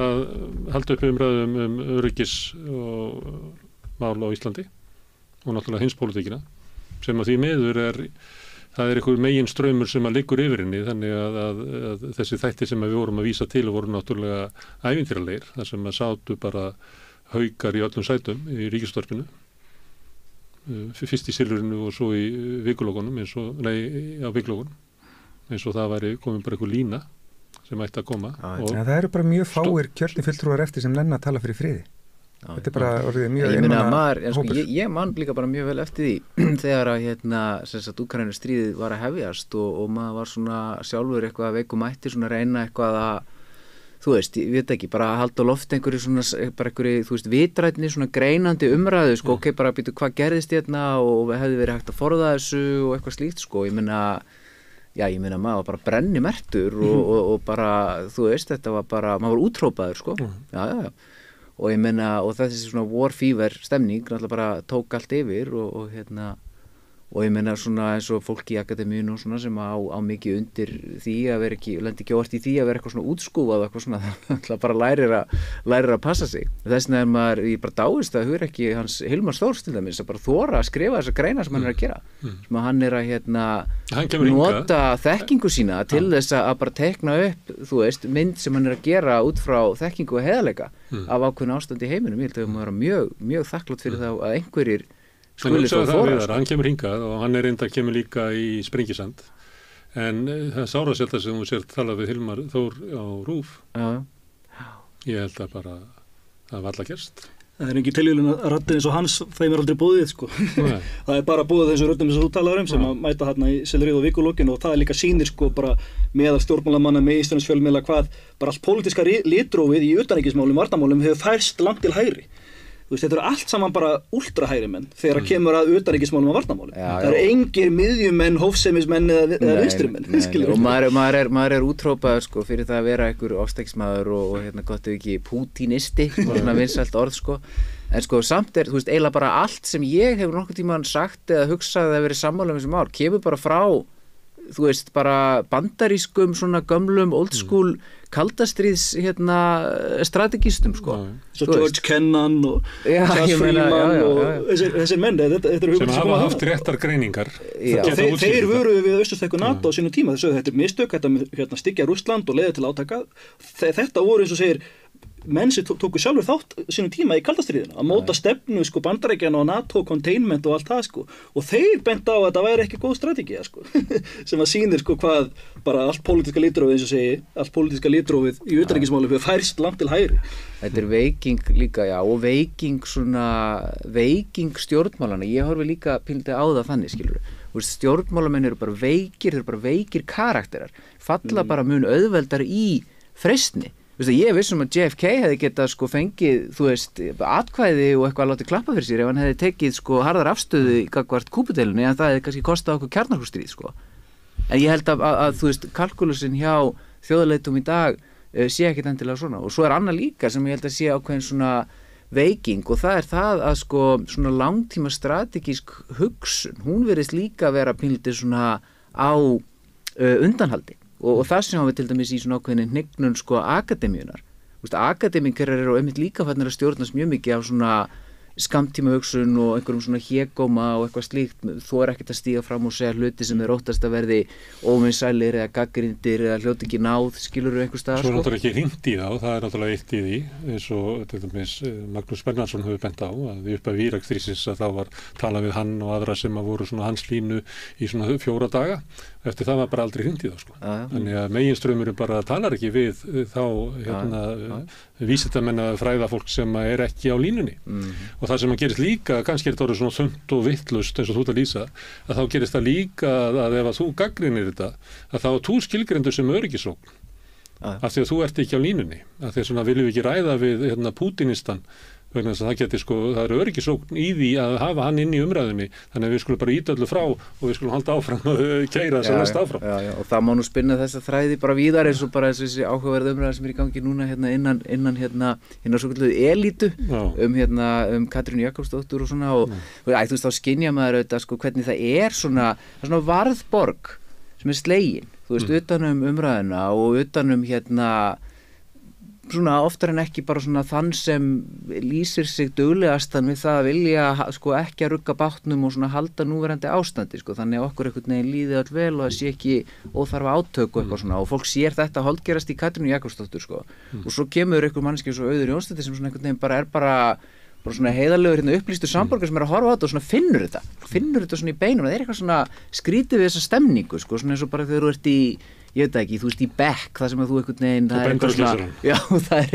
halda upp umræðum öryggis og mál á Íslandi og náttúrulega heimspólitíkina sem að því miður það einhver megin straumur sem að liggur yfir henni þannig að þessi þætti sem við vorum að vísa til voru náttúrulega ævintýralegir þar sem að sátu bara haukar í öllum sætum í ríkisútvarpinu fyrst í Silfrinu og svo í vikulókunum á vikulókunum eins og það væri komin bara einhver lína sem ætti að koma. Það eru bara mjög fáir kjörni fulltrúar eftir sem nenna að tala fyrir friði. Þetta er bara orðið mjög hópur. Ég man líka bara mjög vel eftir því þegar að Úkraínu stríðið var að hefjast og maður var svona sjálfur eitthvað veikum mætti svona reyna eitthvað að þú veist, ég veit ekki, bara að halda á loft einhverju svona, bara einhverju, þú veist, vitrætni svona greinandi umræðu, sko, ok, bara býtu hvað gerðist og hefði verið hægt að forða þessu og eitthvað slíkt, sko, ég meina maður var bara brennimertur og bara, þú veist, þetta var bara, maður var útrópaður, sko, já. Og ég meina, og þessi svona war fever stemning, náttúrulega bara tók allt yfir og ég meina svona eins og fólk í akademíun og svona sem á mikið undir því að vera ekki, lendi ekki óvart í því að vera eitthvað svona útskúfað og eitthvað svona, það bara lærir að passa sig. Þess vegna er maður, ég bara dáist að hugur ekki hans Hilmar Þórs til dæmis að bara þora að skrifa þessa greina sem hann er að gera. Sem að hann er að nota þekkingu sína til þess að bara tekna upp, þú veist, mynd sem hann er að gera út frá þekkingu og heiðarleika af ákveðnu ástandi í heiminum. Ég held að maður vera mjög þakklátt fyrir það að einhverjir skuli svo þóra. Hann kemur hingað og hann er enda kemur líka í Sprengisand en það sára sér það sem þú sér talað við Hilmar Þór á RÚV. Ég held að bara það var alla gerst. Það er ekki tilvíðun að raddir eins og hans þeim aldrei búið, sko. Það er bara búið þessu röddum sem þú talaður sem að mæta hérna í Selrið og Vikulókin og það er líka sýnir, sko, bara meðal stjórnmálamanna með íslensk fjölmiðla hvað bara allt pólitíska litrófið í utanríkismálum, varnarmálum hefur færst langt til hægri. Þú veist, þetta eru allt saman bara ultrahægri menn þegar að kemur að utanríkismálum og varnarmálum. Það eru engir miðjumenn, hófsemismenn eða vinstrimenn. Og maður er útrópaður, sko, fyrir það að vera einhver ofstækismadur og gott ef ekki pútínisti, svona vinsælt orð, sko. En sko, samt er, þú veist, eiginlega bara allt sem ég hefur nokkuð tímann sagt eða hugsað eða verið sammála um þessum ár, kemur bara frá, þú veist, bara bandarískum svona gömlum old school kaldastríðs strategistum, sko. Svo George Kennan og Charles Freeman og þessir menn sem hafa haft réttar greiningar. Þeir vöruðu við austurstækku NATO á sínum tíma, þessu þetta er mistök, þetta styggja Rússland og leiði til átaka. Þetta voru eins og segir menn sem tóku sjálfur þátt sínum tíma í kaldastríðina að móta stefnu, sko, Bandaríkjanna og NATO containment og allt það, sko, og þeir bent á að þetta væri ekki góð strategía, sko sem að sýnir, sko, hvað bara allt pólitíska litrófið, eins og segi, allt pólitíska litrófið í utanríkismálum hefur færst langt til hægri. Þetta er veiking líka, já, og veiking stjórnmálana. Ég horfi líka píldi á það þannig, skilur við. Stjórnmálamenn eru bara veikir karakterar, falla bara mun auðveldar í freistni. Ég er vissum að JFK hefði getað, sko, fengið, þú veist, atkvæði og eitthvað að láta klappa fyrir sér ef hann hefði tekið, sko, harðar afstöðu í gagnvart Kúbudeilunni en það hefði kannski kostað okkur kjarnorkustríð, sko. En ég held að þú veist, kalkúlusin hjá þjóðarleitum í dag sé ekkert endilega svona. Og svo er annað líka sem ég held að sé ákveðin svona veiking og það er það að, sko, svona langtíma strategísk hugsun, hún virðist líka vera pínlítið svona á undanhaldi. Og það sem við til dæmis í svona ákveðinni hnignun, sko, akademíunar. Akademíkar eru einmitt líka fannir að stjórnast mjög mikið af svona skammtíma hugsun og einhverjum svona hégóma og eitthvað slíkt, þú er ekkert að stíga fram og segja hluti sem þeir óttast að verði óvinsælir eða gagnrýndir eða hljóti ekki náð, skilurðu einhvers staðar. Svo er náttúrulega ekki hringt í þá, það er náttúrulega eitt í því, eins og til dæmis Magnús Bernhardsson hefur bent á að við upp að Íraksstríðsins að þá var talað við hann og aðra sem að voru svona hans línu í svona 4 daga, eftir það var bara aldrei hringt í þá, sko. Þannig að meginstraumurinn bara talar ekki við þá vísindamenn að fræða fólk sem er ekki á línunni. Og það sem að gerist líka, kannski er þetta orðið svona þunnt og vittlust eins og þú ert að lýsa, að þá gerist það líka að ef að þú gagnrýnir þetta, að þá þú skilgreindur sem öryggisógn, af því að þú ert ekki á línunni, af því að svona viljum við ekki ræða við Pútínistan vegna þess að það geti það öryggisógn í því að hafa hann inn í umræðunni, þannig að við skulum bara íta öllu frá og við skulum halda áfram og keyra þess að lesta áfram. Já, og það má nú spinna þessa þræði bara víðar eins og bara þessi áhugaverð umræða sem í gangi núna innan svo kalluðu elítu um Katrínu Jakobsdóttur og svona og þú veist, þá skynja maður auðvitað hvernig það er svona varðborg sem er slegin, þú veist, utanum umræðuna og utanum svona oftar en ekki bara svona þann sem lýsir sig duglegastan við það að vilja ekki að rugga bátnum og svona halda núverandi ástandi þannig að okkur einhvern veginn líði öll vel og það sé ekki óþarfa átök og eitthvað svona og fólk sér þetta holdgerast í Katrínu Jakobsdóttur og svo kemur einhver manneskja svo Auður Jónsdóttir sem svona einhvern veginn bara svona heiðarlegur upplýstur samborgar sem er að horfa á þetta og svona finnur þetta svona í beinum, það er eitthvað svona skrítið við þessa stemningu svona eins og bara þegar þú ert í ég veit ekki, þú veist í bekk það sem að þú einhvern veginn það er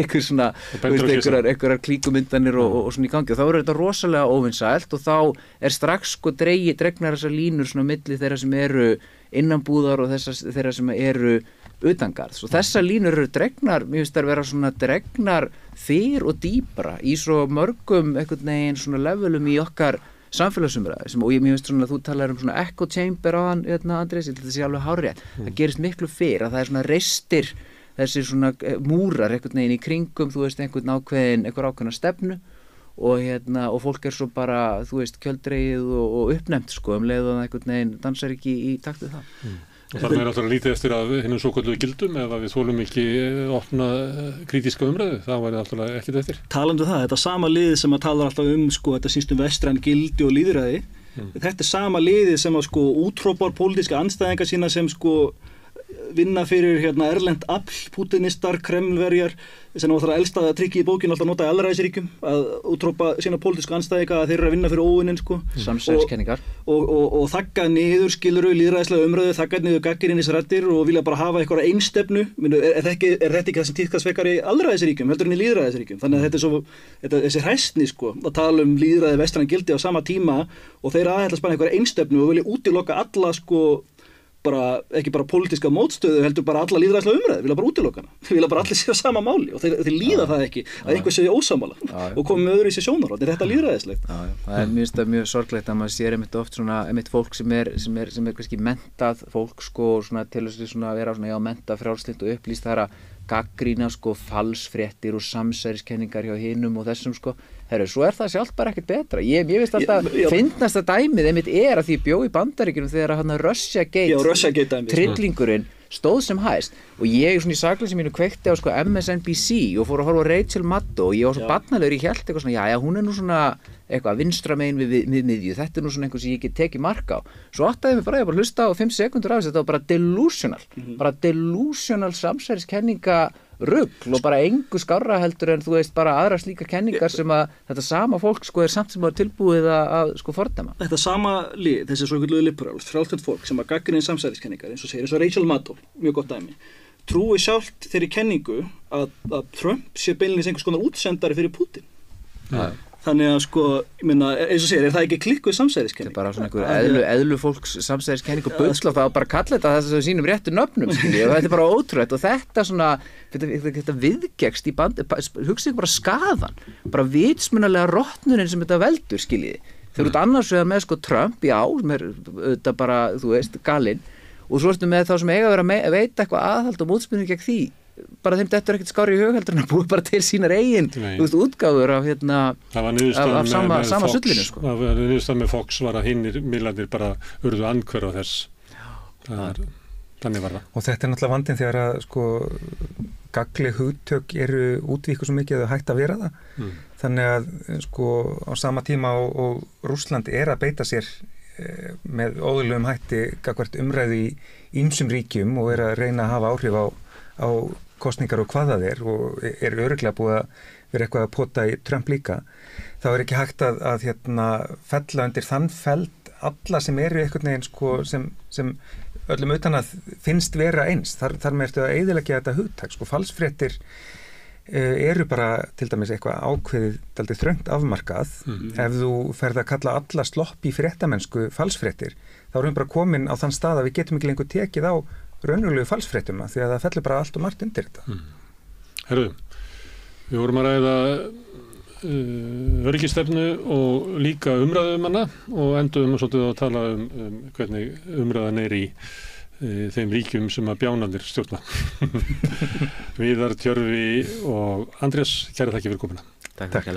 eitthvað svona einhverjar klíkumyndanir og svona í gangi og þá er þetta rosalega óvinsælt og þá er strax dregnar þessar línur svona milli þeirra sem eru innanbúðar og þeirra sem eru utangarðs og þessar línur eru dregnar, mér finnst það vera svona dregnar fyrr og dýpra í svo mörgum einhvern veginn svona levelum í okkar samfélagsumræði og mér finnst svona að þú talar svona echo chamber á hann, Andrés, ég held að þetta sé alveg hárrétt. Það gerist miklu fyrr að það er svona reistir þessir svona múrar einhvern veginn í kringum, þú veist, einhver ákveðna stefnu og fólk er svo bara, þú veist, kjöldreið og uppnefnt leið og það einhvern veginn dansar ekki í takt við það. Og þarna alltaf lítið eftir að hinnum svokölluðu gildum ef við þolum ekki opna krítíska umræðu, það væri alltaf ekkert eftir. Talandi það, þetta sama liðið sem að tala alltaf þetta snýst vestræn gildi og lýðræði, þetta er sama liðið sem að útrópar pólitíska andstæðinga sína sem vinna fyrir erlent afl, pútinistar, kremlverjar sem náttúrulega elsta trikki í bókinu alltaf nota í allræðisríkjum að útrópa sína pólitísku andstæðinga að þeir eru að vinna fyrir óvinnin samsæriskenningar og þagga niður skiluru lýðræðislega umræðu, þagga niður gagnrýnisraddir og vilja bara hafa einhverja einstefnu. Er þetta ekki það sem tíðkast frekar í allræðisríkjum heldur en í lýðræðisríkjum, þannig að þetta er þessi hræsni að tala um lýðræði vestræn gildi á sama tíma og þeir aðhællast bara einhverja einstefnu og vilja útiloka alla ekki bara pólitíska mótstöðu heldur bara alla lýðræðislega umræðu, vilja bara útiloka hana, vilja bara allir séu sama máli og þeir líða það ekki að einhver séu ósammála og komi með öðru í sér sjónarhorn, er þetta lýðræðislegt? Það er mjög sorglegt að maður sér oft svona fólk sem er kannski mentað fólk svona til þess að vera mentað, frjálslynt og upplýst, það er að gagnrýna falsfréttir og samsæriskenningar hjá hinum og þessum svo er það sjálft bara ekkert betra. Ég veist alltaf fyndnasta dæmið er að því ég bjó í Bandaríkjunum þegar hann Russiagate trillingurinn stóð sem hæst og ég svona í sakleysi mínu kveikti á MSNBC og fór að horfa á Rachel Maddow og ég var svo barnalegur, ég hélt eitthvað svona hún er nú svona eitthvað vinstra megin við miðju, þetta er nú svona einhver sem ég get tekið mark á. Svo áttaði mig bara að hlusta á 5 sekúndur af þetta var bara delusional samsæriskenninga rugl og bara engu skárra heldur en þú veist bara aðra slíka kenningar sem að þetta sama fólk er samt sem var tilbúið að fordæma. Þetta sama lið, þessi svokölluðu liberals, frjálslynt fólk sem að gagnrýna samsæriskenningar eins og segir, eins og Rachel Maddow, mjög gott dæmi, trúi sjálft þeirri kenningu að Trump sé beinlínis einhvers konar útsendari fyrir Putin. Þannig að ég meina, eins og segir, er það ekki klikkuð samsæriskenning? Þetta er bara svona einhver eðlu fólks samsæriskenning og buðsla, það var bara að kalla þetta þess að sínum réttu nöfnum, og þetta er bara ótrúlegt og þetta viðgekst í hugsið bara skaðan, bara vitsmunalega rotnunin sem þetta veldur, skiljiði. Þeir eru annars vegar með Trump, sem er þetta bara, þú veist, galinn, og svo ertu með þá sem eiga að vera að veita eitthvað aðhald og mótspyrnu gegn því. Bara þeim dettur ekkert skári í hug heldur en að búið bara til sínar eigin útgáfur af sama sullinu Það var niðurstaðan með Fox var að hinnir miðlarnir bara urðu andhverfa þess þannig var það. Og þetta er náttúrulega vandinn þegar að gagnleg hugtök eru útvíkuð svo mikið að hægt að vera það. Þannig að á sama tíma og Rússland er að beita sér með óðurlegum hætti gagnvart umræðu í ýmsum ríkjum og er að reyna að hafa áhrif á kosningar og hvað það er og er örugglega búið að vera eitthvað að pota í Trump líka, þá er ekki hægt að fella undir þann feld alla sem eru einhvern veginn sem öllum utan að finnst vera eins. Þar með ertu að eyðileggja þetta hugtak. Falsfréttir eru bara til dæmis eitthvað ákveðið dálítið þröngt afmarkað. Ef þú ferð að kalla alla slopp í fréttamennsku falsfréttir, þá erum við bara komin á þann stað að við getum ekki lengur tekið á raunulegu falsfréttum því að það fellur bara allt og margt undir þetta. Herðu, við vorum að ræða öryggisstefnu og líka umræðum hana og enduðum svolítið að tala hvernig umræðan í þeim ríkjum sem að bjánarnir stjórna. Viðar, Tjörfi og Andrés, kæra þakki fyrir komuna. Takk.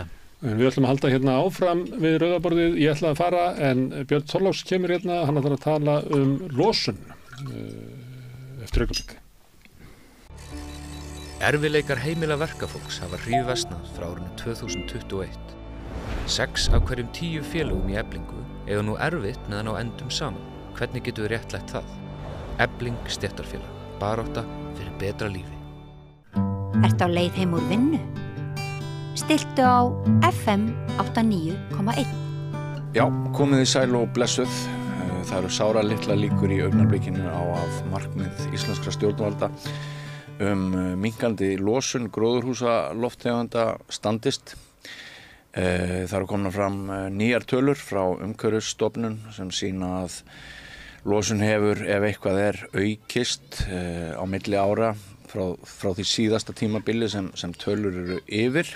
En við ætlum að halda hérna áfram við rauðaborðið. Ég ætla að fara en Björn Þorláks kemur hérna, hann ætlar að tala losun eftir augnablik. Erfiðleikar heimila verkafólks hafa hríðversnað frá árinu 2021. 6 af hverjum 10 félögum í Eflingu eiga nú erfitt meðan á endum saman. Hvernig getum við réttlætt það? Efling stéttarfélag. Barátta fyrir betra lífi. Ertu á leið heim úr vinnu? Stilltu á FM 89,1. Já, komið þið sæl og blessuð. Það eru sára litla líkur í augnablikinu á að markmið íslenskra stjórnvalda minnkandi losun gróðurhúsalofttegunda standist. Það eru komnar fram nýjar tölur frá Umhverfisstofnun sem sýna að losun hefur, ef eitthvað aukist á milli ára frá því síðasta tímabili sem tölur eru yfir.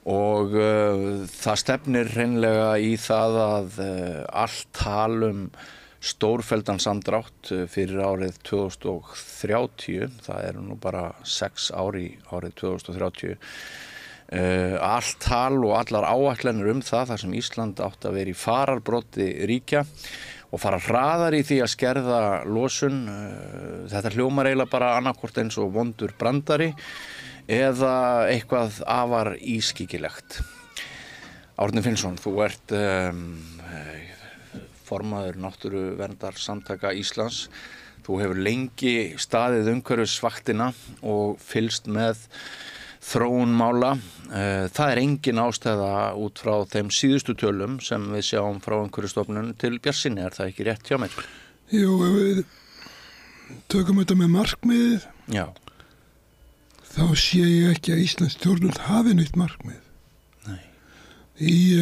Og það stefnir hreinlega í það að allt tal stórfelldan samdrátt fyrir árið 2030, það eru nú bara 6 ár í árið 2030, allt tal og allar áætlanir það þar sem Ísland átti að vera í fararbroddi ríkja og fara hraðar í því að skerða losun. Þetta hljómar eiginlega bara annarkvort eins og vondur brandari eða eitthvað afar ískygilegt. Árni Finnsson, þú ert formaður Náttúruverndarsamtaka Íslands. Þú hefur lengi staðið umhverfisvaktina og fylgst með þróun mála. Það engin ástæða út frá þeim síðustu tölum sem við sjáum frá Umhverfisstofnun til bjartsýni. Það ekki rétt hjá mér? Jú, við tökum þetta með markmiðið. Já. Þá sé ég ekki að Íslands stjórnvöld hafi neitt markmið. Nei. Í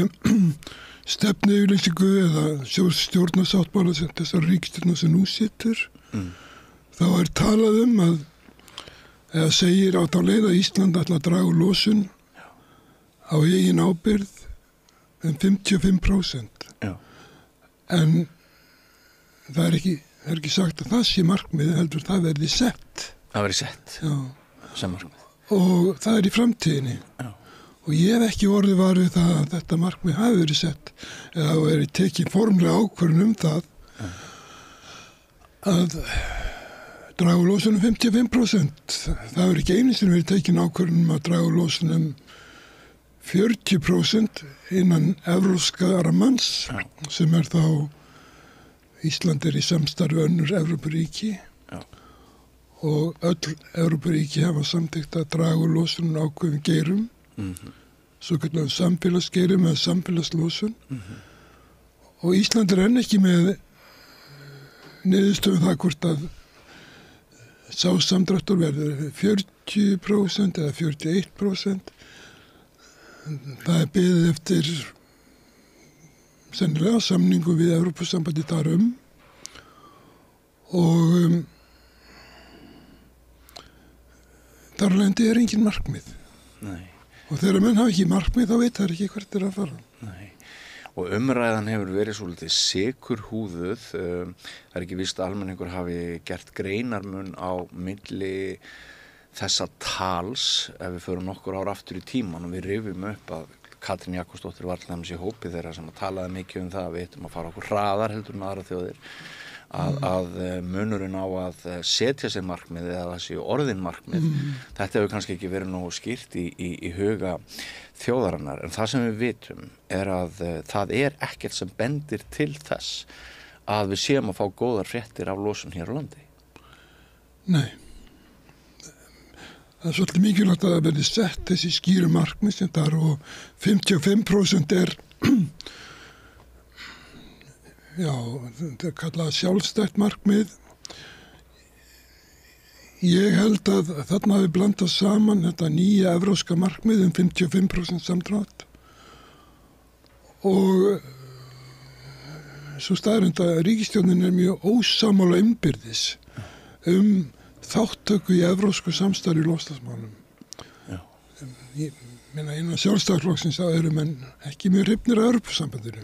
stefnuyfirlýsingu eða stjórnarsáttmála sem þessar ríkisstjórnar sem nú situr, þá talað að eða segir á þá leið að Ísland ætla að draga úr losun á eigin ábyrgð 55%. Já. En það ekki sagt að það sé markmið, heldur það verði sett. Það verði sett. Já. Sem markmið. Og það í framtíðinni. Já. Og ég hef ekki orðið var við það að þetta markmið hafi verið sett eða verið tekið formlega ákvörðun það að draga úr losun 55%. Það verið ekki einu sinni verið tekin ákvörðun að draga úr losun 40% innan evrópska ramans sem þá Ísland í samstarfi önnur Evrópuríki. Og öll Evrópuríki hafa samþykkt að draga úr losun ákveðum geirum, svo kallar samfélagsgeirum eða samfélagslosun. Og Ísland enn ekki með niðurstöðum það hvort að sá samdráttur verður 40% eða 41%. Það beðið eftir sennilega samningu við Evrópusambandið þar og þar alveg engin markmið. Nei. Og þegar menn hafa ekki markmið þá veit það ekki hvert að fara. Nei. Og umræðan hefur verið svolítið sykurhúðuð. Það ekki víst að almenningur hafi gert greinarmun á milli þessa tals ef við förum nokkur ár aftur í tíman og við rifjum upp að Katrín Jakobsdóttir var alltaf í hópi þeirra sem talaði mikið það að við ættum að fara okkur hraðar heldur en aðra þjóðir. Að munurinn á að setja sér markmið eða það séu orðin markmið. Þetta hefur kannski ekki verið nógu skýrt í huga þjóðarinnar, en það sem við vitum að það ekkert sem bendir til þess að við séum að fá góðar fréttir af losun hér á landi. Nei. Það svolítið mikilvægt að það verði sett þessi skýru markmið sem þar og 55% já, þetta kallað sjálfstætt markmið. Ég held að þarna hafi blandað saman þetta nýja evrópska markmið 55% samdrátt og svo staðreynd að ríkisstjórnin mjög ósammála innbyrðis þátttöku í evrópsku samstarfi í loftslagsmálum. ég meina innan sjálfstæðarflokksins þá eru menn ekki mjög hrifnir af Evrópusambandinu.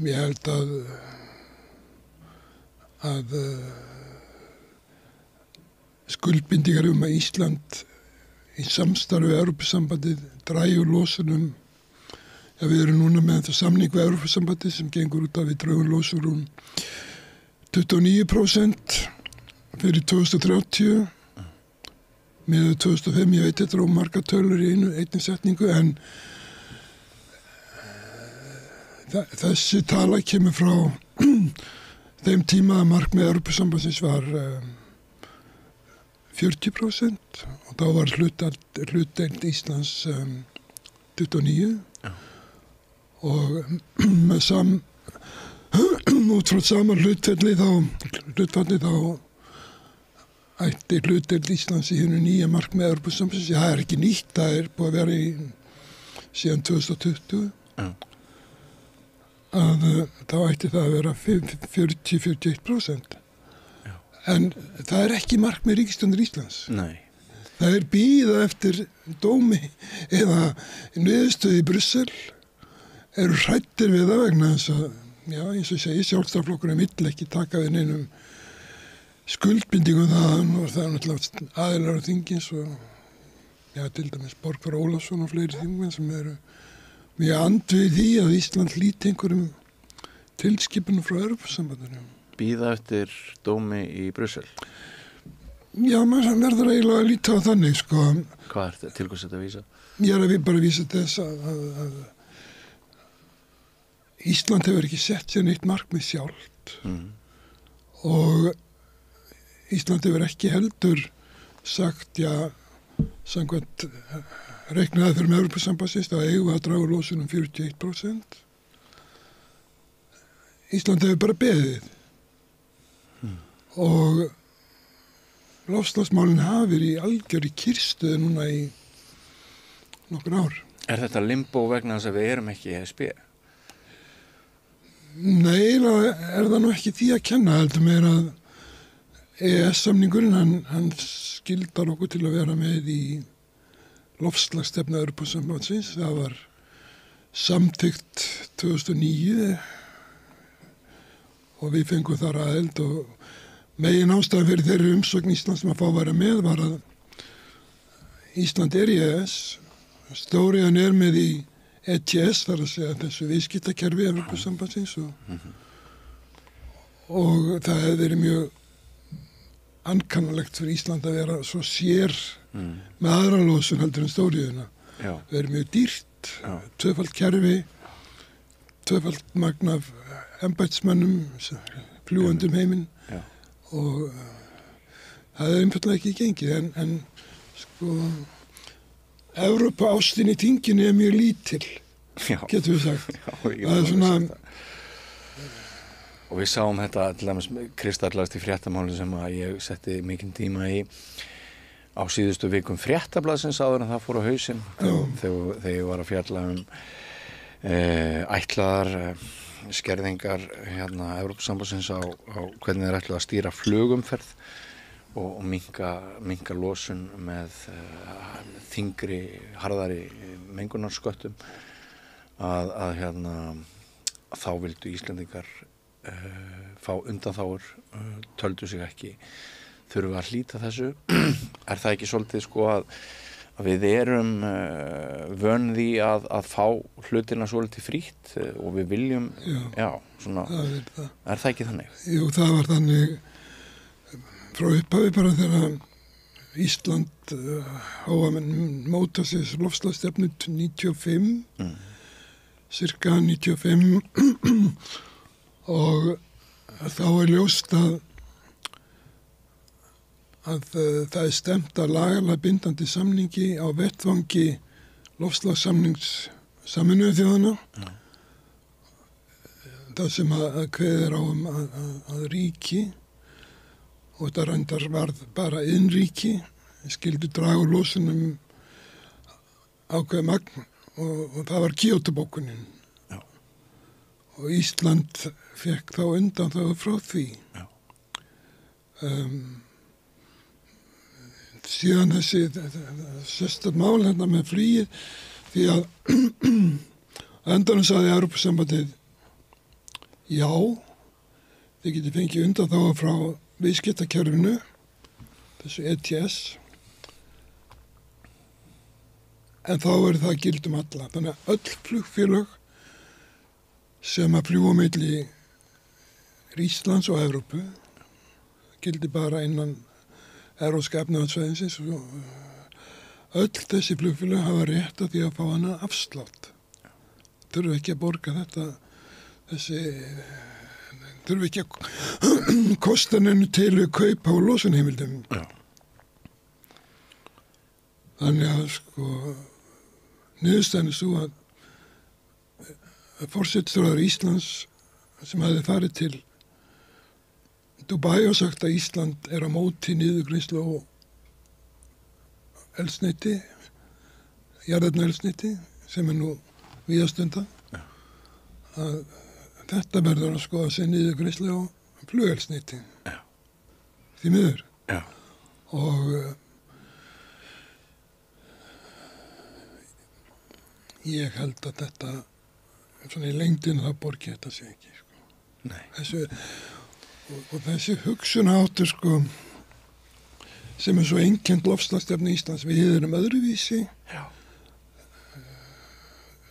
Ég held að skuldbindingar að Ísland í samstarfi við Evrópusambandið drægi úr losunum. Ja, við erum núna með þetta samning við Evrópusambandið sem gengur út af við drögum losun um 29% fyrir 2030 með 2005, ég veit þetta er marga tölur í einni setningu en þessi tala kemur frá þeim tíma að markmið Evrópusambandsins var 40% og þá var hlutdeild Íslands 29 og með út frá sama hlutfalli þá ætti hlutdeild Íslands í hinu nýja markmið Evrópusambandsins. Það er ekki nýtt, það er búið að vera síðan 2020 að þá ætti það að vera 40-41%. En það er ekki markmið ríkisstjórnar Íslands. Nei. Það er bíða eftir dómi eða niðurstöðu í Brussel eru hræddir við það vegna þess að, já, eins og ég segi, sjálfstæðarflokkurinn vill ekki taka við neinum skuldbindingum það og það er náttúrulega aðilar á þingins og, já, til dæmis Borgþór Ólafsson og fleiri þingmenn sem eru mjög andvið því að Ísland hlíti einhverjum tilskipunum frá Evrópusambandinu. Bíða eftir dómi í Brussel? Já, maður verður eiginlega að líta á þannig, sko. Hvað er þetta? Til hvers þetta að vísa? Ég er að við bara vísa þess að Ísland hefur ekki sett sér neitt markmið sjálft og Ísland hefur ekki heldur sagt, já, samkvæmt reiknaði fyrir með Evrópusambandsins, þá eigum við að draga úr losun 41%. Ísland hefur bara beðið og loftslagsmálin hafa verið í algjörri kyrrstöðu núna í nokkur ár. Er þetta limbo vegna þess að við erum ekki í ESB? Nei, er það nú ekki því að kenna, heldur mér að EES-samningurinn, hann skildar okkur til að vera með í loftslagsstefnu Evrópusambandsins. Það var samþykkt 2009 og við fengum þar aðild og megin ástæðan fyrir þeirri umsókn Íslands sem að fá að vera með var að Ísland er í EES, stóriðan er með í ETS, þar að segja þessu viðskiptakerfi Evrópusambandsins og það hefði verið mjög ankannalegt fyrir Ísland að vera svo sér með aðra losun heldur en stóriðuna. Það er mjög dýrt, tvöfalt kerfi, tvöfalt magn af embættismönnum, fljúgandum heiminn og það er einfaldlega ekki gengið en sko Evrópa ástin í þinginu er mjög lítil, getur við sagt. Það er svona og við sáum þetta til dæmis kristallast í fréttamáli sem að ég setti mikinn tíma í á síðustu vikum fréttablaðsins áður en það fór á hausinn þegar ég var að fjalla ætlaðar skerðingar Evrópusambandsins á hvernig þeir ætlaðu að stýra flugumferð og minka losun með þyngri, harðari mengunarsköttum að þá vildu Íslendingar fá undanþágur, töldu sig ekki þurfa að hlýta þessu. Er það ekki svolítið sko að við erum vön því að fá hlutina svolítið frítt og við viljum, svona, er það ekki þannig? Jú, það var þannig frá upphafi bara þegar Ísland á að móta sér loftslagsstefnu 95, cirka 95 og þá er ljóst að það er stemt að lagalega bindandi samningi á vettvangi loftslagssamnings Sameinuðu þjóðanna. Það sem að kveður á að ríki og þetta reyndar varð bara innríki, skildu draga úr losunum ákveð magn og það var Kyoto-bókunin. Og Ísland fekk þá undan það frá því. síðan þessi sérstætt mál hérna með flugið, því að endanum sagði Evrópusambandið já, þið getið fengið undanþágu frá viðskiptakerfinu, þessu ETS, en þá það gildum alla. Þannig að öll flugfélög sem að fljúga milli Íslands og Evrópu gildi bara innan Evrópska efnahagssvæðisins og öll þessi flugfélög hafa rétt að því að fá hana afslátt. Þurfu ekki að borga þetta, þurfu ekki að kosta neinu til að kaupa á losunheimildum. Já. Þannig að niðurstaðan svo að forsætisráðherra Íslands sem hefði farið til Dubai og sagt að Ísland á móti niðurgreiðslu á eldsneyti, jarðefnaeldsneyti sem nú víðastunda, að þetta verður að skoða sig niðurgreiðslu á flugeldsneyti. Því miður. Já. Og ég held að þetta svona í lengdina það borgi þetta sig ekki. Nei. Þessi hugsunaháttur sem svo einkennt loftslagsstefnu Íslands, við erum öðruvísi. Já.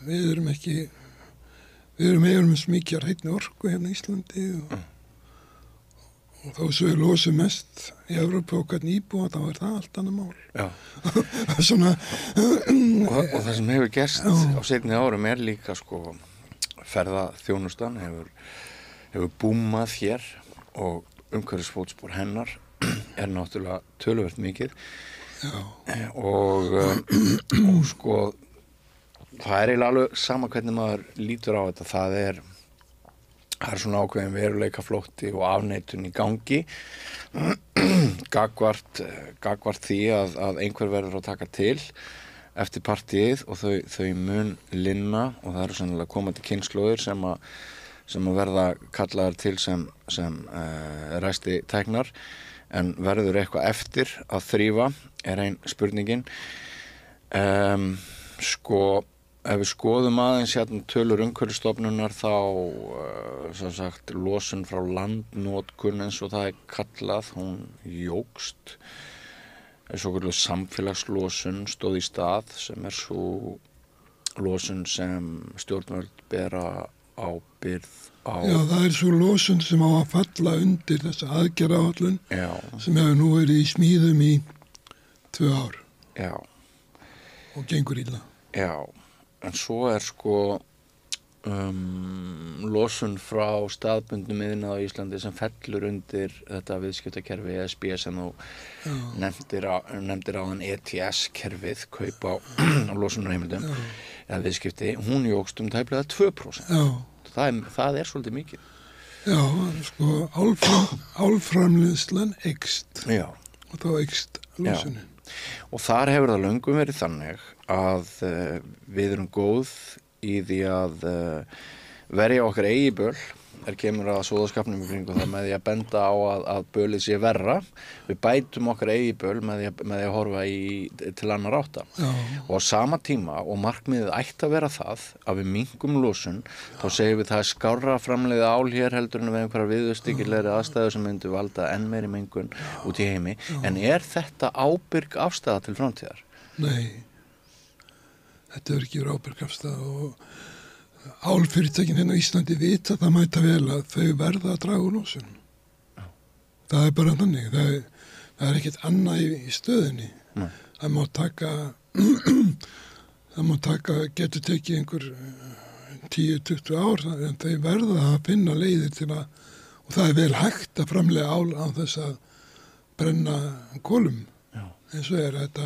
Við erum mikið hreinni orku hérna í Íslandi og þó sem við losum mest í Evrópu og hvern íbúa, þá það allt annað mál. Já. Svona, og það sem hefur gerst á seinni árum líka ferðaþjónustan hefur búmað hér og umhverfisfótspor hennar náttúrulega töluvert mikið. Já. Og það eiginlega alveg sama hvernig maður lítur á þetta. Það er svona ákveðin veruleikaflótti og afneitun í gangi gagvart því að einhver verður að taka til eftir partíið og þau mun linna og það eru sennilega komandi kynslóðir sem að verða kallaðar til sem ræsti tæknar, en verður eitthvað eftir að þrífa ein spurningin. Ef við skoðum aðeins hérna tölur umhverfisstofnunar þá sem sagt losun frá landnotkun eins og það kallað, hún jókst. Svokölluð samfélagslosun stóð í stað sem svo losun sem stjórnvöld bera ábyrgð á. Já, það svo losun sem á að falla undir þessa aðgerðaáætlun sem hefur nú verið í smíðum í 2 ár. Já. Og gengur illa. Já. En svo losun frá staðbundnum iðnaði á Íslandi sem fellur undir þetta viðskiptakerfi ESB sem þú nefndir áðan ETS-kerfið, kaup á losunarheimildum eða viðskipti, hún jókst tæplega 2%. Það svolítið mikið. Já, álframleiðslan eykst og þá eykst losunin. Og þar hefur það löngum verið þannig að við erum góð í því að verja okkar eigi böl kemur að sóðaskapnum í kringu það með því að benda á að bölið sé verra. Við bætum okkar eigi böl með því að horfa til annar átta. Og á sama tíma, og markmiðið ætti að vera það að við minnkum losun, þá segjum við það skárra að framleiða ál hér heldur en við einhverjar viðurstyggilegri aðstæður sem myndu valda enn meiri mengun út í heimi. En þetta ábyrg afstæða til framtíðar? Nei, þetta ekki verið ábyrg afstæða og álfyrirtækin hérna á Íslandi vita það mæta vel að þau verða að draga úr losun. Það bara þannig. Það ekkert annað í stöðinni. Það má taka, getur tekið einhver 10-20 ár, en þau verða að finna leiðir til að, og það vel hægt að framlega ál á þess að brenna kolum. Eins og þetta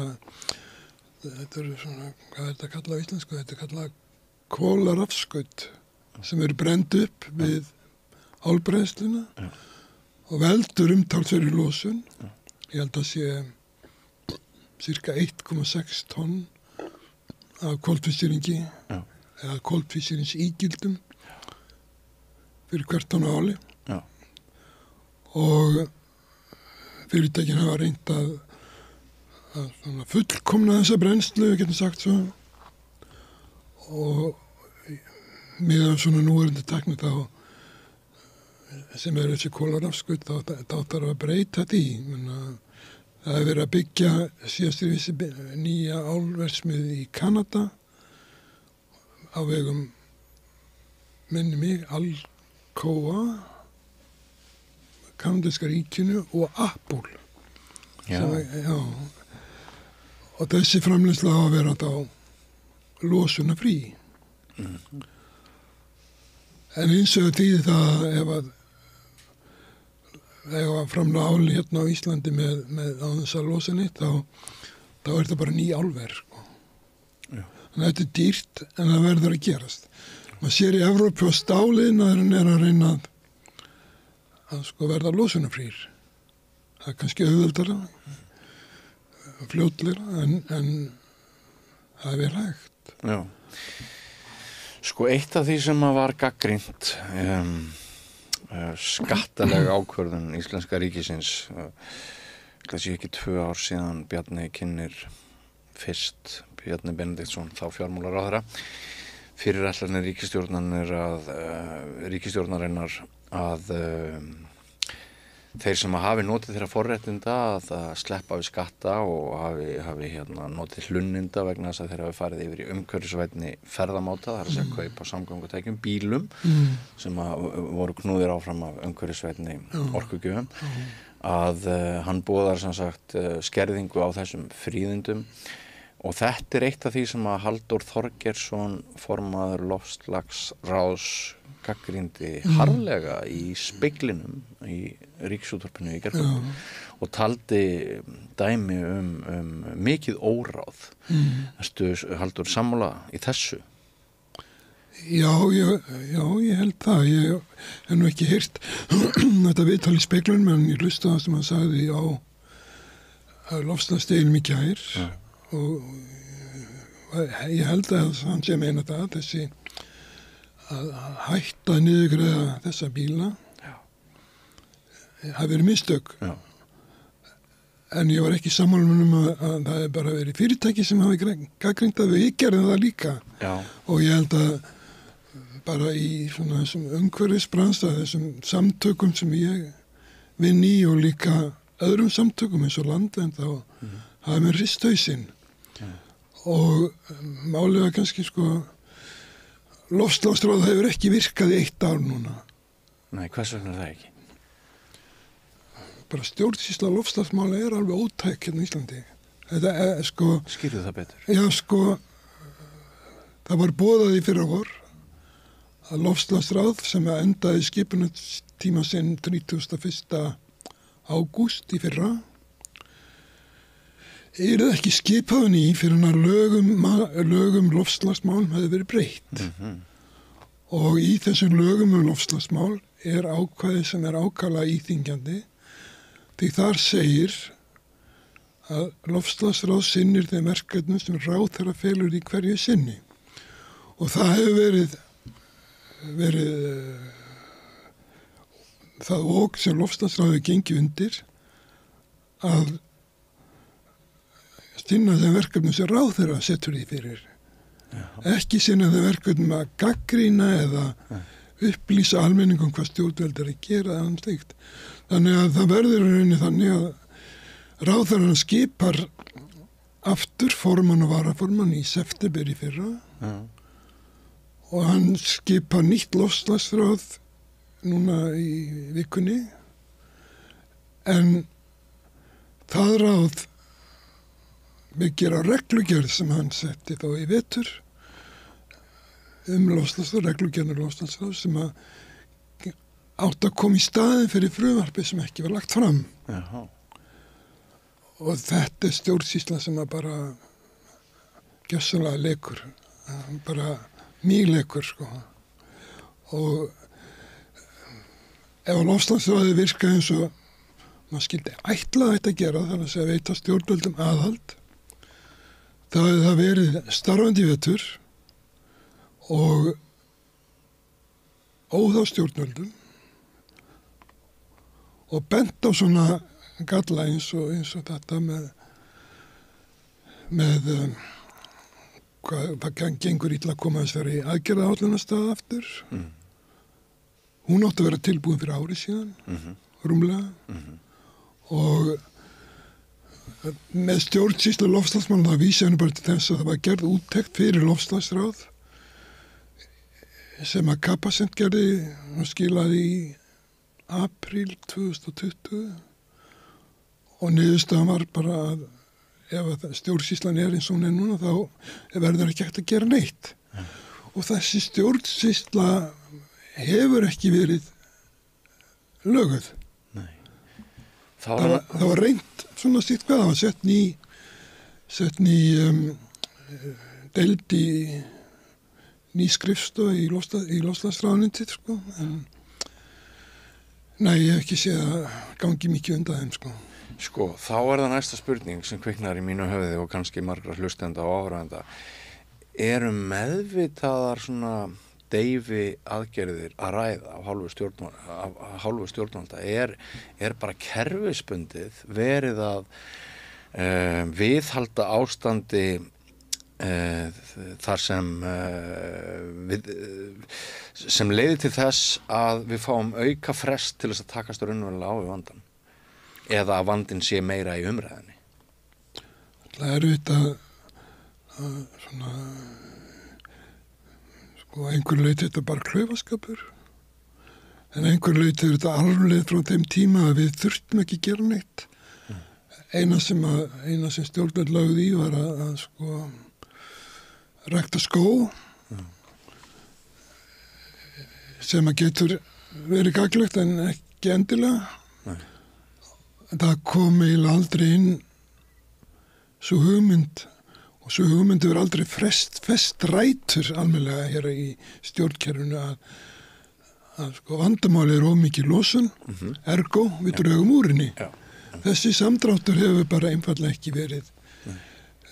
svona, hvað þetta kallað á íslensku? Þetta kallað kólarafskaut sem brend upp við álbræðsluna og veldur umtalsverðri losun. Ég held að sé cirka 1,6 tonn af koltvísýringi eða koltvísýringsígildum fyrir hvert tonn af áli. Og fyrirtækin hafa reynt að svona fullkomna þessa brennslu, við getum sagt svo, og meðan svona núverandi tækni þá sem þessi kólarafskutt þá þarf að breyta því. Það hefur verið að byggja síðast í vissi nýja álversmið í Kanada á vegum minni mig Alcoa, kanadíska ríkinu og Apple. Já. Og þessi framleiðsla á að vera þá losuna frí. En eins og því það ef að framlega áli hérna á Íslandi með á þess að losa neitt, þá er það bara ný álver. Sko. Þannig að þetta er dýrt en það verður að gerast. Maður sér í Evrópu að stáliðnaðurinn er að reyna að sko verða losunarfrýr. Það er kannski auðveldara, fljótlegra, en það er vel hægt. Já. Sko eitt af því sem var gagnrýnt skattalega ákvörðun íslenska ríkisins, það sé ekki 2 ár síðan Bjarni kynnir fyrst, Bjarni Benediktsson, þá fjármálaráðherra, fyrirætlanir ríkisstjórnarinnar að þeir sem hafi notið þeirra forréttinda að sleppa við skatta og hafi notið hlunninda vegna þess að þeir hafi farið yfir í umhverfisvænni ferðamáta, það er að segja kaupa samgöngutækjum, bílum sem voru knúðir áfram af umhverfisvænni orkugjöfum, að hann boðar sem sagt skerðingu á þessum fríðindum. Og þetta er eitt af því sem að Halldór Þorgeirsson, formaður loftslagsráðs, gagnrýndi harðlega í Speglinum í Ríkisútvarpinu í gærkvöld og taldi dæmi mikið óráð. Ertu Halldór sammála í þessu? Já, ég held það. Ég hef nú ekki heyrt þetta viðtal í Speglunum, en ég hlusta það sem hann sagði á loftslagsdeginum í gær. Og ég held að hann sé meina það, þessi að hætta að niðurgreiða þessa bíla hafi verið mistök. Já. En ég var ekki sammála að það er bara verið fyrirtæki sem hafi gagnrýnt að við gerðum það líka. Já. Og ég held að bara í svona þessum umhverfisbransa, þessum samtökum sem ég vinn í og líka öðrum samtökum eins og Landvernd, þá hafi mér rist hausinn. Og málið var kannski sko loftslagsráð hefur ekki virkað í 1 ár núna. Nei, hvers vegna er það ekki? Bara stjórnsýsla loftslagsmála er alveg ótæk hérna í Íslandi. Þetta er sko... Skýrðu það betur? Já, sko, það var boðað í fyrravor að loftslagsráð sem endaði skipunartíma sinn 31. ágúst í fyrra það ekki skipaðan í fyrir hann að lögum loftslagsmál hefði verið breytt. Og í þessum lögum loftslagsmál er ákvæði sem er ákala íþyngjandi, því þar segir að loftslagsráð sinnir þeim verkefnum sem ráðherra felur í hverju sinni. Og það hefur verið það og sem loftslagsráði gengi undir að sinna þeim verkefnum sem ráðherra setur því fyrir. Ekki sinna þeim verkefnum að gagnrýna eða upplýsa almenningum hvað stjórnvöld er að gera eða slíkt. Þannig að það verður rauninni þannig að ráðherran skipar aftur formann og varaformann í september í fyrra og hann skipar nýtt loftslagsráð núna í vikunni, en það ráð byggir á reglugerð sem hann setti þá í vetur loftslagsráð, reglugerðar loftslagsráð sem átt að koma í staðinn fyrir frumvarpið sem ekki var lagt fram. Jaha. Og þetta er stjórnsýsla sem bara gjörsamlega leikur, bara mjög leikur sko. Og ef loftslagsráðið virka eins og maður skildi ætla þetta að gera, þannig að segja veita stjórnvöldum aðhald, það hefði það verið starfandi vetur og óð á stjórnvöldum og bent á svona galla eins og þetta með með hvað gengur illa að koma þess fyrir aðgerðaáætlunarstað aftur. Hún átti að vera tilbúin fyrir ári síðan, rúmlega. Og með stjórnsýslu loftslagsmála það vísi henni bara til þess að það var gerð úttekt fyrir loftslagsráð sem að Capacent gerði og skilaði í apríl 2020 og niðurstaðan var bara að ef stjórnsýslan eins og hún núna þá verður ekki hægt að gera neitt. Og þessi stjórnsýsla hefur ekki verið löguð. Það var reynt svona sýtt hvað, það var sett ný deild í ný skrifstofu í loftslagsráðuneytið, sko, en nei, ég hef ekki séð að gangi mikið undan þeim, sko. Sko, þá það næsta spurning sem kviknar í mínu höfði og kannski margra hlustenda og áhorfenda. Eru meðvitaðar svona deyfi aðgerðir að ræða af hálfu stjórnvalda? Er bara kerfisbundið verið að viðhalda ástandi þar sem leiði til þess að við fáum auka frest til þess að takast raunverulega á við vandan? Eða að vandinn sé meira í umræðinni? Það erfitt að svona og einhver leiti þetta bara klaufaskapur en einhver leiti þetta arfleið frá þeim tíma að við þurftum ekki gera neitt. Eina sem stjórnvöld lagði í var að sko rækta skó sem að getur verið gagnlegt en ekki endilega. Það kom eiginlega aldrei inn svo hugmynd og svo hugmyndi verið aldrei fest rætur almennilega hér í stjórnkerfinu að sko vandamáli of mikið losun, ergo við drögum úr henni. Þessi samdráttur hefur bara einfallega ekki verið.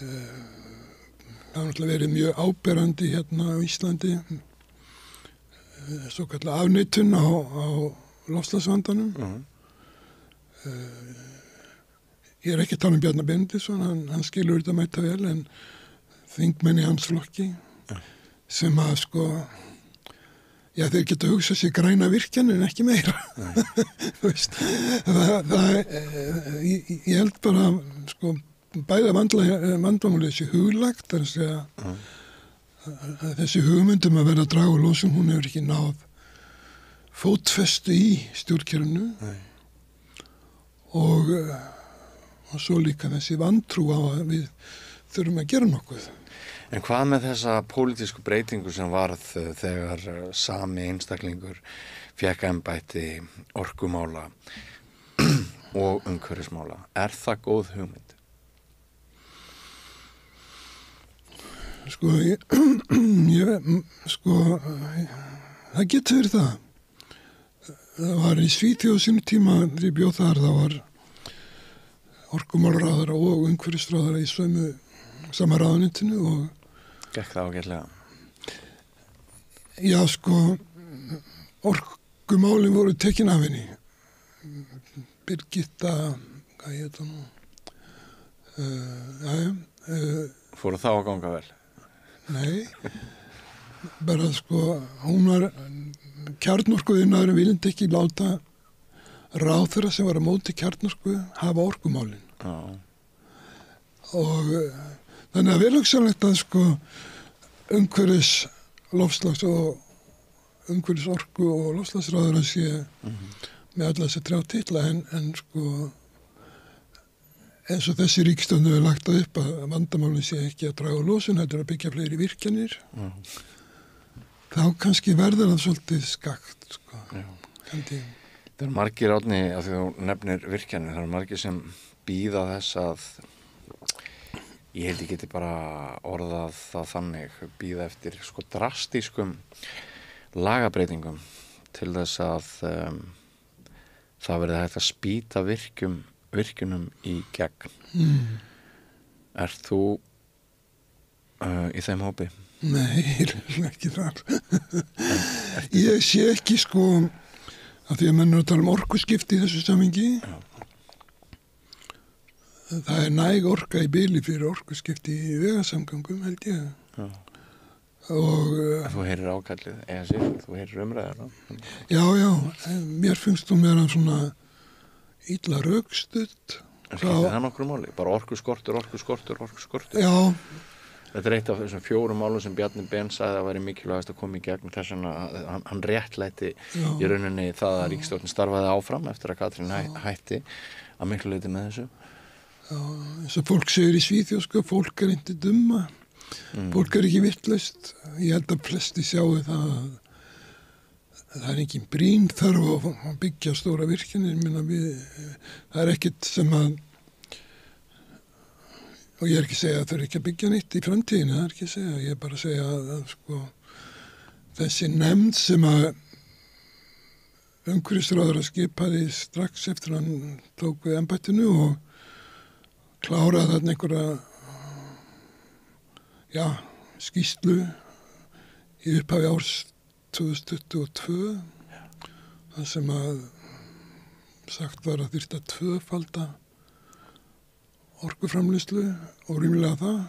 Það har náttúrulega verið mjög áberandi hérna á Íslandi, svo kallar afneitun á loftslagsvandanum. Ég ekki að tala Bjarnar Benediktsson, hann skilur þetta mæta vel, en þingmenn í hans flokki sem að sko, já þeir geta hugsað sér græna virkjanir en ekki meira. Þú veist, ég held bara sko, bæða vandamálið þessi huglagt, þar að segja að þessi hugmyndum að vera að draga úr losun, hún hefur ekki náð fótfestu í stjórnkerfinu og svo líka þessi vantrú á að við þurfum að gera nokkuð. En hvað með þessa pólitísku breytingu sem varð þegar sami einstaklingur fékk embætti orkumála og umhverfismála? Er það góð hugmynd? Það getur verið það. Það var í Svíþjóð sínu tíma þegar ég bjóð þar, það var orkumálaráðara og umhverfisráðara í sama ráðuneytinu og gekk það ágætlega? Já, sko, orkumálin voru tekin af henni. Birgitta, hvað heit það nú? Fóru þá að ganga vel? Nei, bara sko, hún var kjarnorkuiðnaðurinn vildi ekki láta ráðherra sem var að móti kjarnorku hafa orkumálin. Og þannig að velhugsanlegt að sko umhverfis loftslags og umhverfis orku og loftslagsráðherra sé með alla þessi 3 titla en sko eins og þessi ríkisstjórn hefur lagt það upp að vandamálin sé ekki að draga úr losun, þetta er að byggja fleiri virkjanir. Þá kannski verður það svolítið skakt, sko. Það eru margir, Árni, að þú nefnir virkjanir, það eru margir sem bíða þess að, ég held ég geti bara orðað það þannig, bíða eftir sko drastískum lagabreitingum til þess að það verði hægt að spýta virkjunum í gegn. Ert þú í þeim hópi? Nei, ég er ekki þar. Ég sé ekki sko, að því að menn eru að tala orkuskipti í þessu samhengi, það næg orka í bili fyrir orkuskipti í vegasamgöngum, held ég. Já. Og þú heyrir ákallið, eða sér, þú heyrir umræðar. Já, mér finnst hún vera svona illa rökstudd. Það er nokkru máli, bara orkuskortur. Já. Þetta eitt af þessum 4 málum sem Bjarni Ben sagði að væri mikilvægast að koma í gegn þess að hann réttlæti í rauninni það að ríkisstjórnin starfaði áfram eftir að Katrín hætti að miklu leyti með þessu. Já, eins og fólk segir í Svíþjóð, sko, fólk ekki dumma, fólk ekki vitlaust. Ég held að flesti sjáu það að það engin brýn þarf að byggja stóra virkjanir. Það ekkert sem að, og ég ekki að segja að það ekki að byggja nýtt í framtíðinu, það ekki að segja, ég bara að segja að sko, þessi nefnd sem að umhverfisráðherra skipaði strax eftir hann tók við embættinu og kláraði þarna einhverja skýrslu í upphafi árs 2022 þar sem að sagt var að þyrfti að tvöfalda orkuframleiðslu og rýmlega það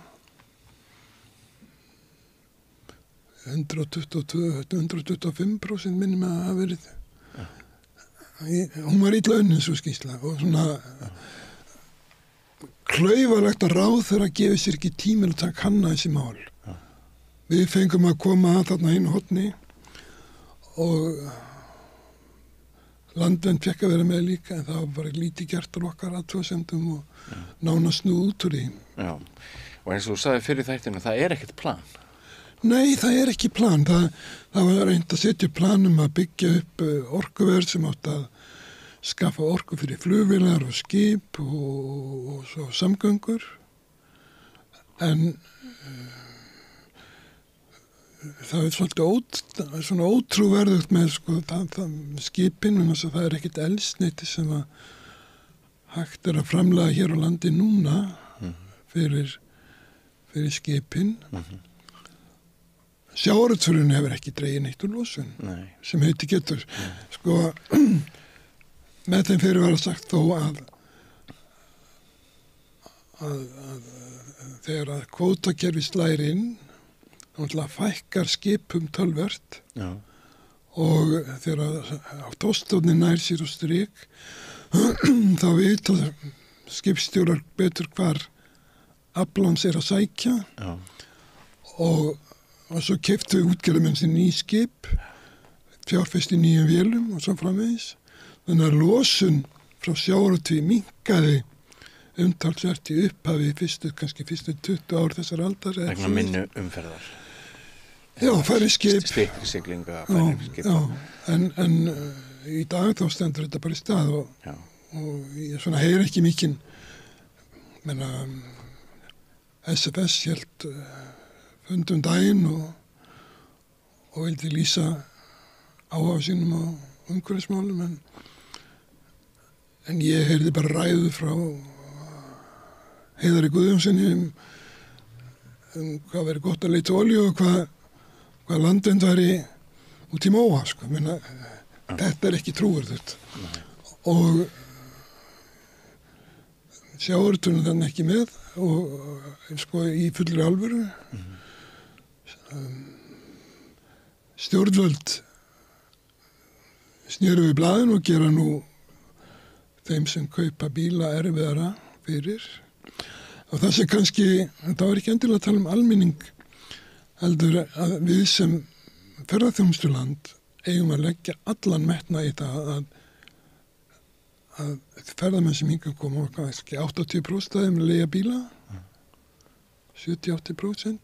125% minni með að hafa verið hún var illa unnin svo skýrsla og svona klaufarlegt að ráðherra gefi sér ekki tíminn að taka hanna þessi mál. Við fengum að koma að þarna einu horni og Landvernd fekk að vera með líka en það var bara lítið gert af okkar athugasemdum og nánast nú út úr því. Já, og eins og þú sagði fyrir þættinu, það er ekkert plan. Nei, það er ekki plan. Það var reynt að setja plan að byggja upp orkuverð sem átt að skaffa orku fyrir flugvélar og skip og svo samgöngur. En það er svolítið svona ótrúverðugt með sko, skipin, en það er ekkert eldsneyti sem að hægt er að framlega hér á landi núna fyrir skipin. Sjávarútvegurinn hefur ekki dregið neitt úr losun sem heiti getur. Sko, með þeim fyrir var að sagt þó að þegar að kvótakerfi slær inn þá fækkar skipum tölvert og þegar tóstofnin nær sér og strik þá vita skipstjórar betur hvar aflans er að sækja og svo keyptu útgerðarmenn sér ný skip, fjárfesti nýjum vélum og svo framvegis. Þannig að losun frá sjávarútvegi minnkaði umtalsvert í upphafi fyrstu 20 ár þessar aldar. Vegna minni umferðar. Já, færri skip. Styttri siglinga, færri skip. Já, en í dag þá stendur þetta bara í stað og ég svona heyr ekki mikinn, menna SFS hélt fundum daginn og vildi lýsa áhuga sínum á umhverfismálum en ég heyrði bara ræðu frá Heiðari Guðjónssoni hvað verið gott að leita olíu og hvað Landvernd væri út í móa sko. Þetta er ekki trúverðugt og sjávarútvegurinn þannig ekki með og sko í fullri alvöru stjórnvöld snéru við blaðin og gera nú þeim sem kaupa bíla erfiðara fyrir og það sem kannski, það var ekki endilega að tala um almenning heldur að við sem ferðaþjónustuland eigum að leggja allan metna í það að ferðamenn sem hingað koma kannski 80% af þeim leigja bíla 70-80%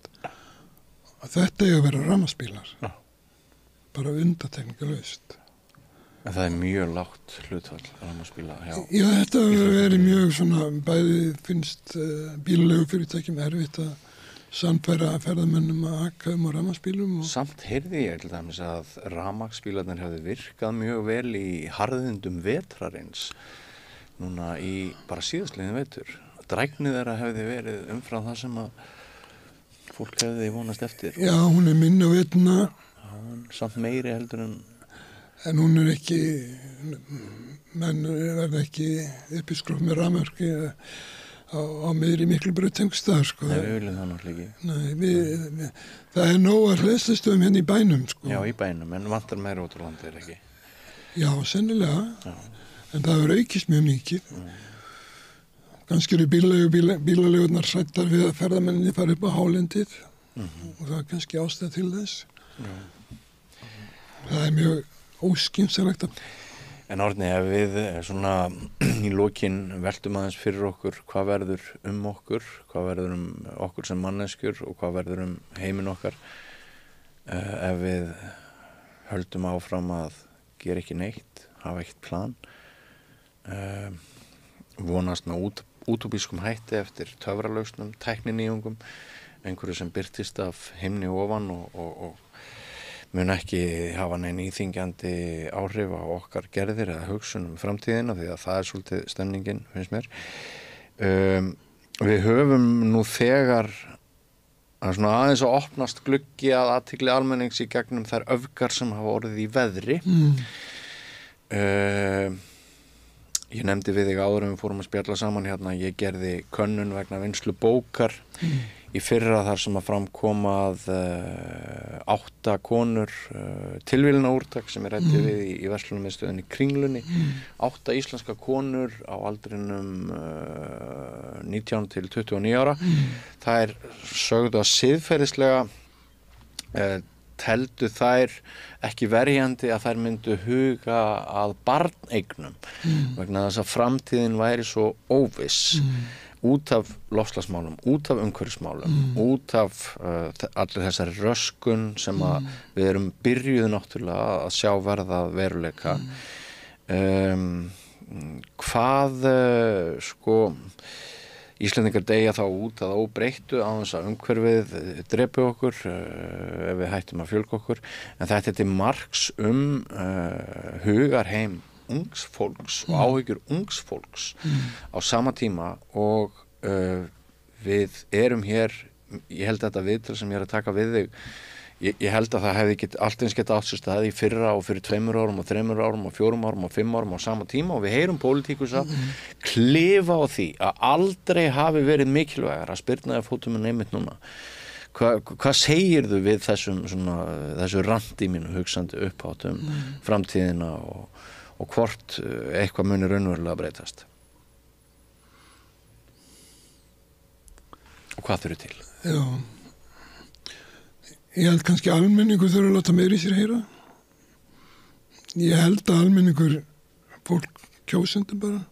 að þetta er að vera rafmagnsbílar bara undantekningarlaust. En það er mjög lágt hlutfall rafmagnsbíla. Já, þetta verið mjög svona bæði finnst bílalegu fyrirtækjum erfitt að sannfæra ferðamennum að aka á rafmagnsbílum. Samt heyrði ég til dæmis að rafmagnsbílarnir hefði virkað mjög vel í harðindum vetrarins núna í bara síðastliðin vetur. Drægni þeirra hefði verið umfram það sem að fólk hefði vonast eftir. Já, hún er minni á veturna. Samt meiri heldur en hún er ekki menn verða ekki uppiskróf með rafmörki á miðri Miklubraut tengstað, sko. Nei, við viljum það náttúrulega ekki. Nei, það nóg að hleðslustöðum hérna í bænum, sko. Já, í bænum, en vantar meira út á landi, ekki? Já, sennilega. Já. En það hefur aukist mjög mikið. Kannski eru bílalegurnar hrættar við að ferðamenninni fara upp á hálendið og það er kannski ástæða til þess. Það er mjög óskynsamlegt að... En Árni, ef við svona í lokin veltum aðeins fyrir okkur hvað verður okkur, hvað verður okkur sem manneskjur og hvað verður heiminn okkar ef við höldum áfram að gera ekki neitt, hafa ekkert plan, vonast með útópískum hætti eftir töfralausnum, tækninýjungum, einhverju sem birtist af himni ofan og mun ekki hafa neinn íþyngjandi áhrif á okkar gerðir eða hugsun framtíðina því að það er svolítið stemningin, finnst mér. Við höfum nú þegar svona aðeins að opnast gluggi að athygli almennings í gegnum þær öfgar sem hafa orðið í veðri. Ég nefndi við þig áður við fórum að spjalla saman hérna, ég gerði könnun vegna vinnslu bókar í fyrra þar sem að framkoma að 8 konur tilvílina úrtak sem ræddi við í verslunarmiðstöðinni Kringlunni, 8 íslenska konur á aldrinum 19 til 29 ára. Það er sögðu að siðferðislega teldu þær ekki verjandi að þær myndu huga að barneignum vegna þess að framtíðin væri svo óviss út af loftslagsmálum, út af umhverfismálum, út af allir þessari röskun sem að við erum byrjuð náttúrulega að sjá verða veruleika. Hvað Íslendingar deyja þá út að óbreyttu á þess að umhverfið drepi okkur ef við hættum að fjölga okkur, en þetta er til marks hugarheim ungs fólks og áhyggjur ungs fólks á sama tíma og við erum hér, ég held að þetta viðtal sem ég er að taka við þig, ég held að það hefði allt eins geta átt sér stað í fyrra og fyrir 2 árum og 3 árum og 4 árum og 5 árum á sama tíma og við heyrum pólitíkusa klifa á því að aldrei hafi verið mikilvægar að spyrna að fótum en einmitt núna. Hvað segirðu við þessu randi mínu hugsandi upphátum framtíðina og hvort eitthvað muni raunverulega breytast? Og hvað þurfi til? Já. Ég held kannski almenningur þurfa að láta meira í sér heyra. Ég held að almenningur, fólk kjósendur bara,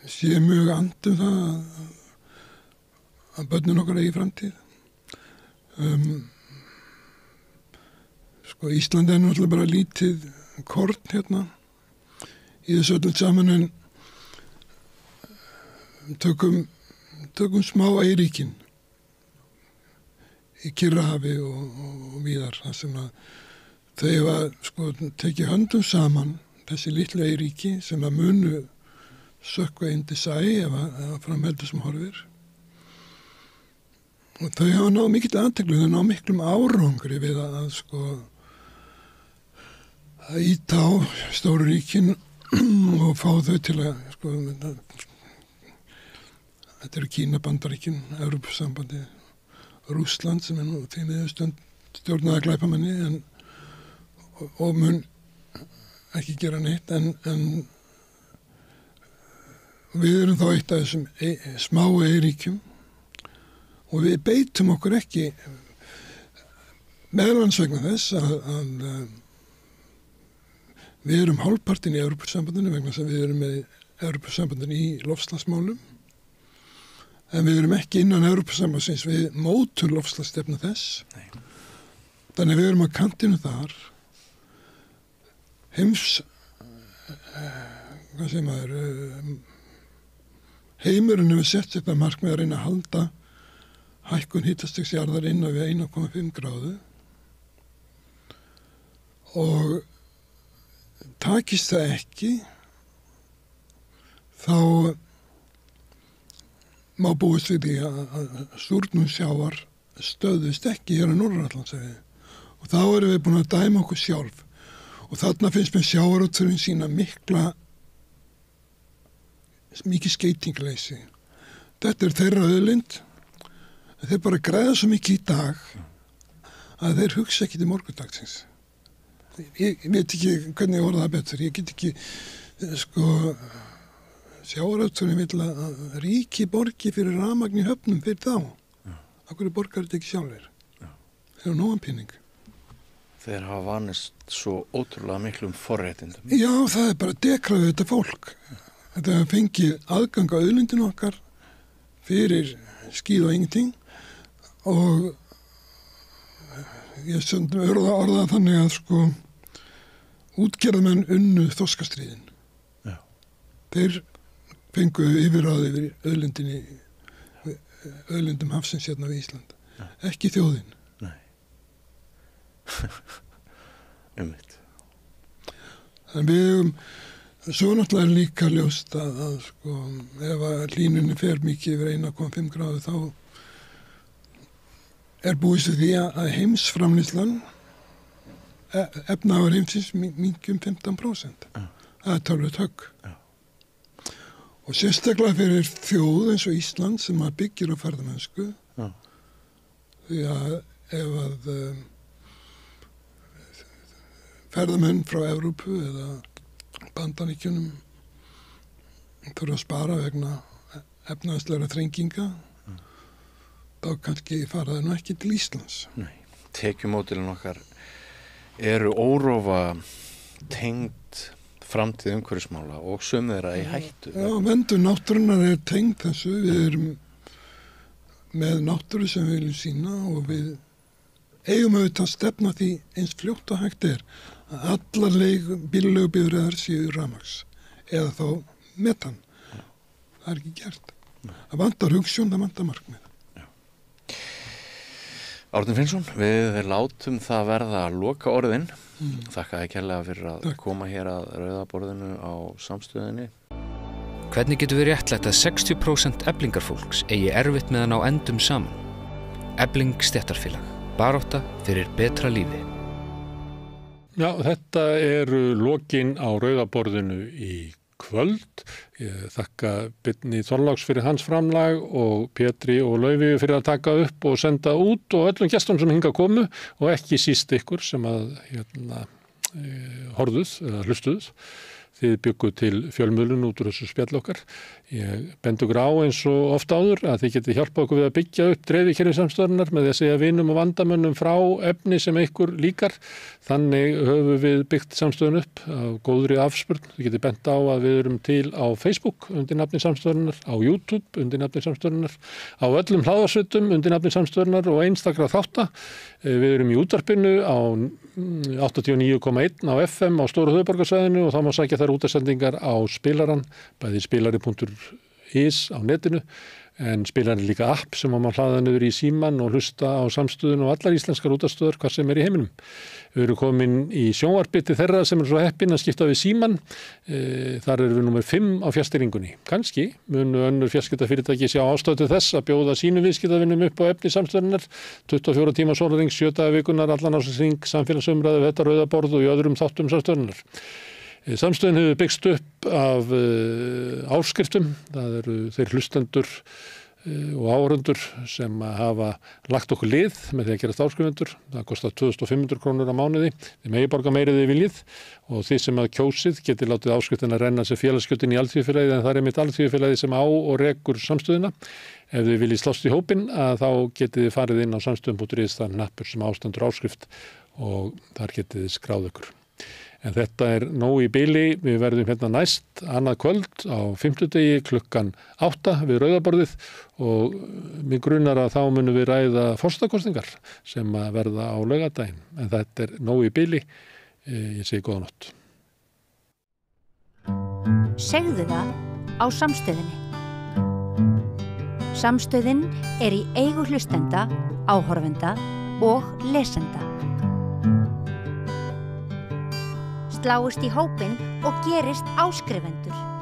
sé mjög andum það að börnin okkar eigi framtíð. Íslandi er náttúrulega bara lítið korn hérna í þessu öllum saman en tökum smá eyríkin í Kyrrahafi og víðar þar sem að þau hefa tekið höndum saman þessi litlu eyríki sem að munu sökkva inn til sæ ef framheldur sem horfir og þau hafa náð mikill athygli, þau náð miklum árangri við að íta á stóru ríkin og fá þau til að þetta eru Kína, Bandaríkin, Evrópusambandið, Rússland sem nú því miður stjórnaða glæpamenni og mun ekki gera neitt en við erum þá eitt af þessum smáu eyríkjum og við beitum okkur ekki meðlans vegna þess að við erum hálfpartinn í Evrópusambandinu vegna þess að við erum með Evrópusambandinu í loftslagsmálum en við erum ekki innan Evrópusambandsins við mótum loftslagsstefnu þess. Nei. Þannig við erum á kantinu þar heimurinn hefur sett sér það markmið að reyna að halda hækkun hitastigsjarðar inn á við 1,5 gráðu og takist það ekki þá má búist við því að súrnun sjávar stöðust ekki hér á Norður-Atlantshafi og þá erum við búin að dæma okkur sjálf og þarna finnst mér sjávarútvegurinn sína mikla mikið skeytingleysi. Þetta þeirra auðlind, þeir bara græða svo mikið í dag að þeir hugsa ekki til morgundagsins. Ég veit ekki hvernig ég orða það betur, ég get ekki sjávarútvegurinn vill að ríki borgi fyrir rafmagn í höfnum fyrir þá. Af hverju borgar þetta ekki sjálfir? Þeir eru nógan pening. Þeir hafa vanist svo ótrúlega miklum forréttindum. Já, það bara dekraði þetta fólk. Þetta fengi aðgang á auðlindin okkar fyrir skíð og ingenting og ég orða þannig að útgerðamenn unnu þorskastríðin. Já. Þeir fengu yfirráð yfir auðlindum hafsins hérna við Ísland. Já. Ekki þjóðin. Einmitt. En við svo náttúrulega líka ljóst að ef að hlýnunni fer mikið yfir 1,5 gráðu þá búist við því að heimsframleiðslan efnaðar heimsins minnki 15%. Það tölvöld högg. Og sérstaklega fyrir þjóð eins og Ísland sem að byggir á ferðamennsku. Því að ef að ferðamenn frá Evrópu eða Bandaríkjunum þurfa að spara vegna efnahagslegra þrenginga þá kannski fara það nú ekki til Íslands. Nei, tekjumódelin okkar eru órófa tengd framtíð umhverfismála og sum þeirra í hættu. Já, verndun náttúrunnar tengd þessu. Við erum með náttúru sem við viljum sýna og við eigum auðvitað að stefna því eins fljótt og hægt að allar bílaleigubifreiðar séu rafmagns eða þá metan. Það ekki gert. Það vantar hugsjón, það vantar markmið. Árni Finnsson, við látum það verða að loka orðin. Þakka þér kærlega fyrir að koma hér að Rauða borðinu á Samstöðinni. Hvernig getur við réttlætt að 60% Eflingarfólks eigi erfitt með að ná endum saman? Efling stéttarfélag. Barátta fyrir betra lífi. Já, þetta eru lokin á Rauða borðinu í kvöld. Ég þakka Birni Þorláks fyrir hans framlag og Pétri og Laufi fyrir að taka upp og senda út og öllum gestum sem hingað komu og ekki síst ykkur sem að horfðuð eða hlustuð. Þið bygguð til fjölmiðlun út úr þessu spjall okkar. Ég bendi ykkur á eins og oft áður að þið getið hjálpað okkur við að byggja upp dreifikerfi samstöðunar með því að segja vinum og vandamönnum frá efni sem ykkur líkar. Þannig höfum við byggt samstöðun upp á góðri afspurn. Þið getið bent á að við erum til á Facebook undir nafni samstöðunar, á YouTube undir nafni samstöðunar, á öllum hlaðarsveitum undir nafni samstöðunar og einstakra þátta. Við erum í útvarpinu á 89,1 á FM á Stóru höfuðborgarsvæðinu og þá má sækja þær útasendingar á spilaran, bæði spilari.is á netinu, en spilarin er líka app sem má hlaða niður í síman og hlusta á Samstöðun og allar íslenskar útastöður hvað sem er í heiminum. Við erum komin í sjónvarpi til þeirra sem er svo heppin að skipta við síman. Þar erum við númer 5 á fjarstýringunni. Kannski munu önnur fjarskiptafyrirtæki sjá ástæðu til þess að bjóða sínum viðskiptavinum upp á efni Samstöðunar 24 tíma sólarhrings, 7 daga vikunar, allan ársins samfélagsumræðu, þetta Rauða borð og í öðrum þáttum Samstöðunar. Samstöðin hefur byggst upp af áskriftum. Það eru þeir hlustendur og áhorfendur sem hafa lagt okkur lið með því að gerast áskrifendur. Það kostar 2.500 krónur á mánuði. Þið megi borga meirið þið viljið og þið sem að kjósið getið látið áskriftina renna sem félagsgjöldin í alþýðufélagið, en það er mitt alþýðufélagið sem á og rekur Samstöðina. Ef þið viljið slást í hópinn þá getið þið farið inn á samstöðum.is, það hnappur sem ástendur áskrift og þar getið þið skráð ykkur. En þetta er nóg í bili. Við verðum hérna næst annað kvöld á 50. klukkan 8 við Rauðaborðið og mig grunar að þá munum við ræða forsetakosningar sem að verða á laugardaginn. En þetta er nóg í bili. Ég segi góða nótt. Segðu það á Samstöðinni. Samstöðin er í eigu hlustenda, áhorfenda og lesenda. Sláist í hópinn og gerist áskrifendur.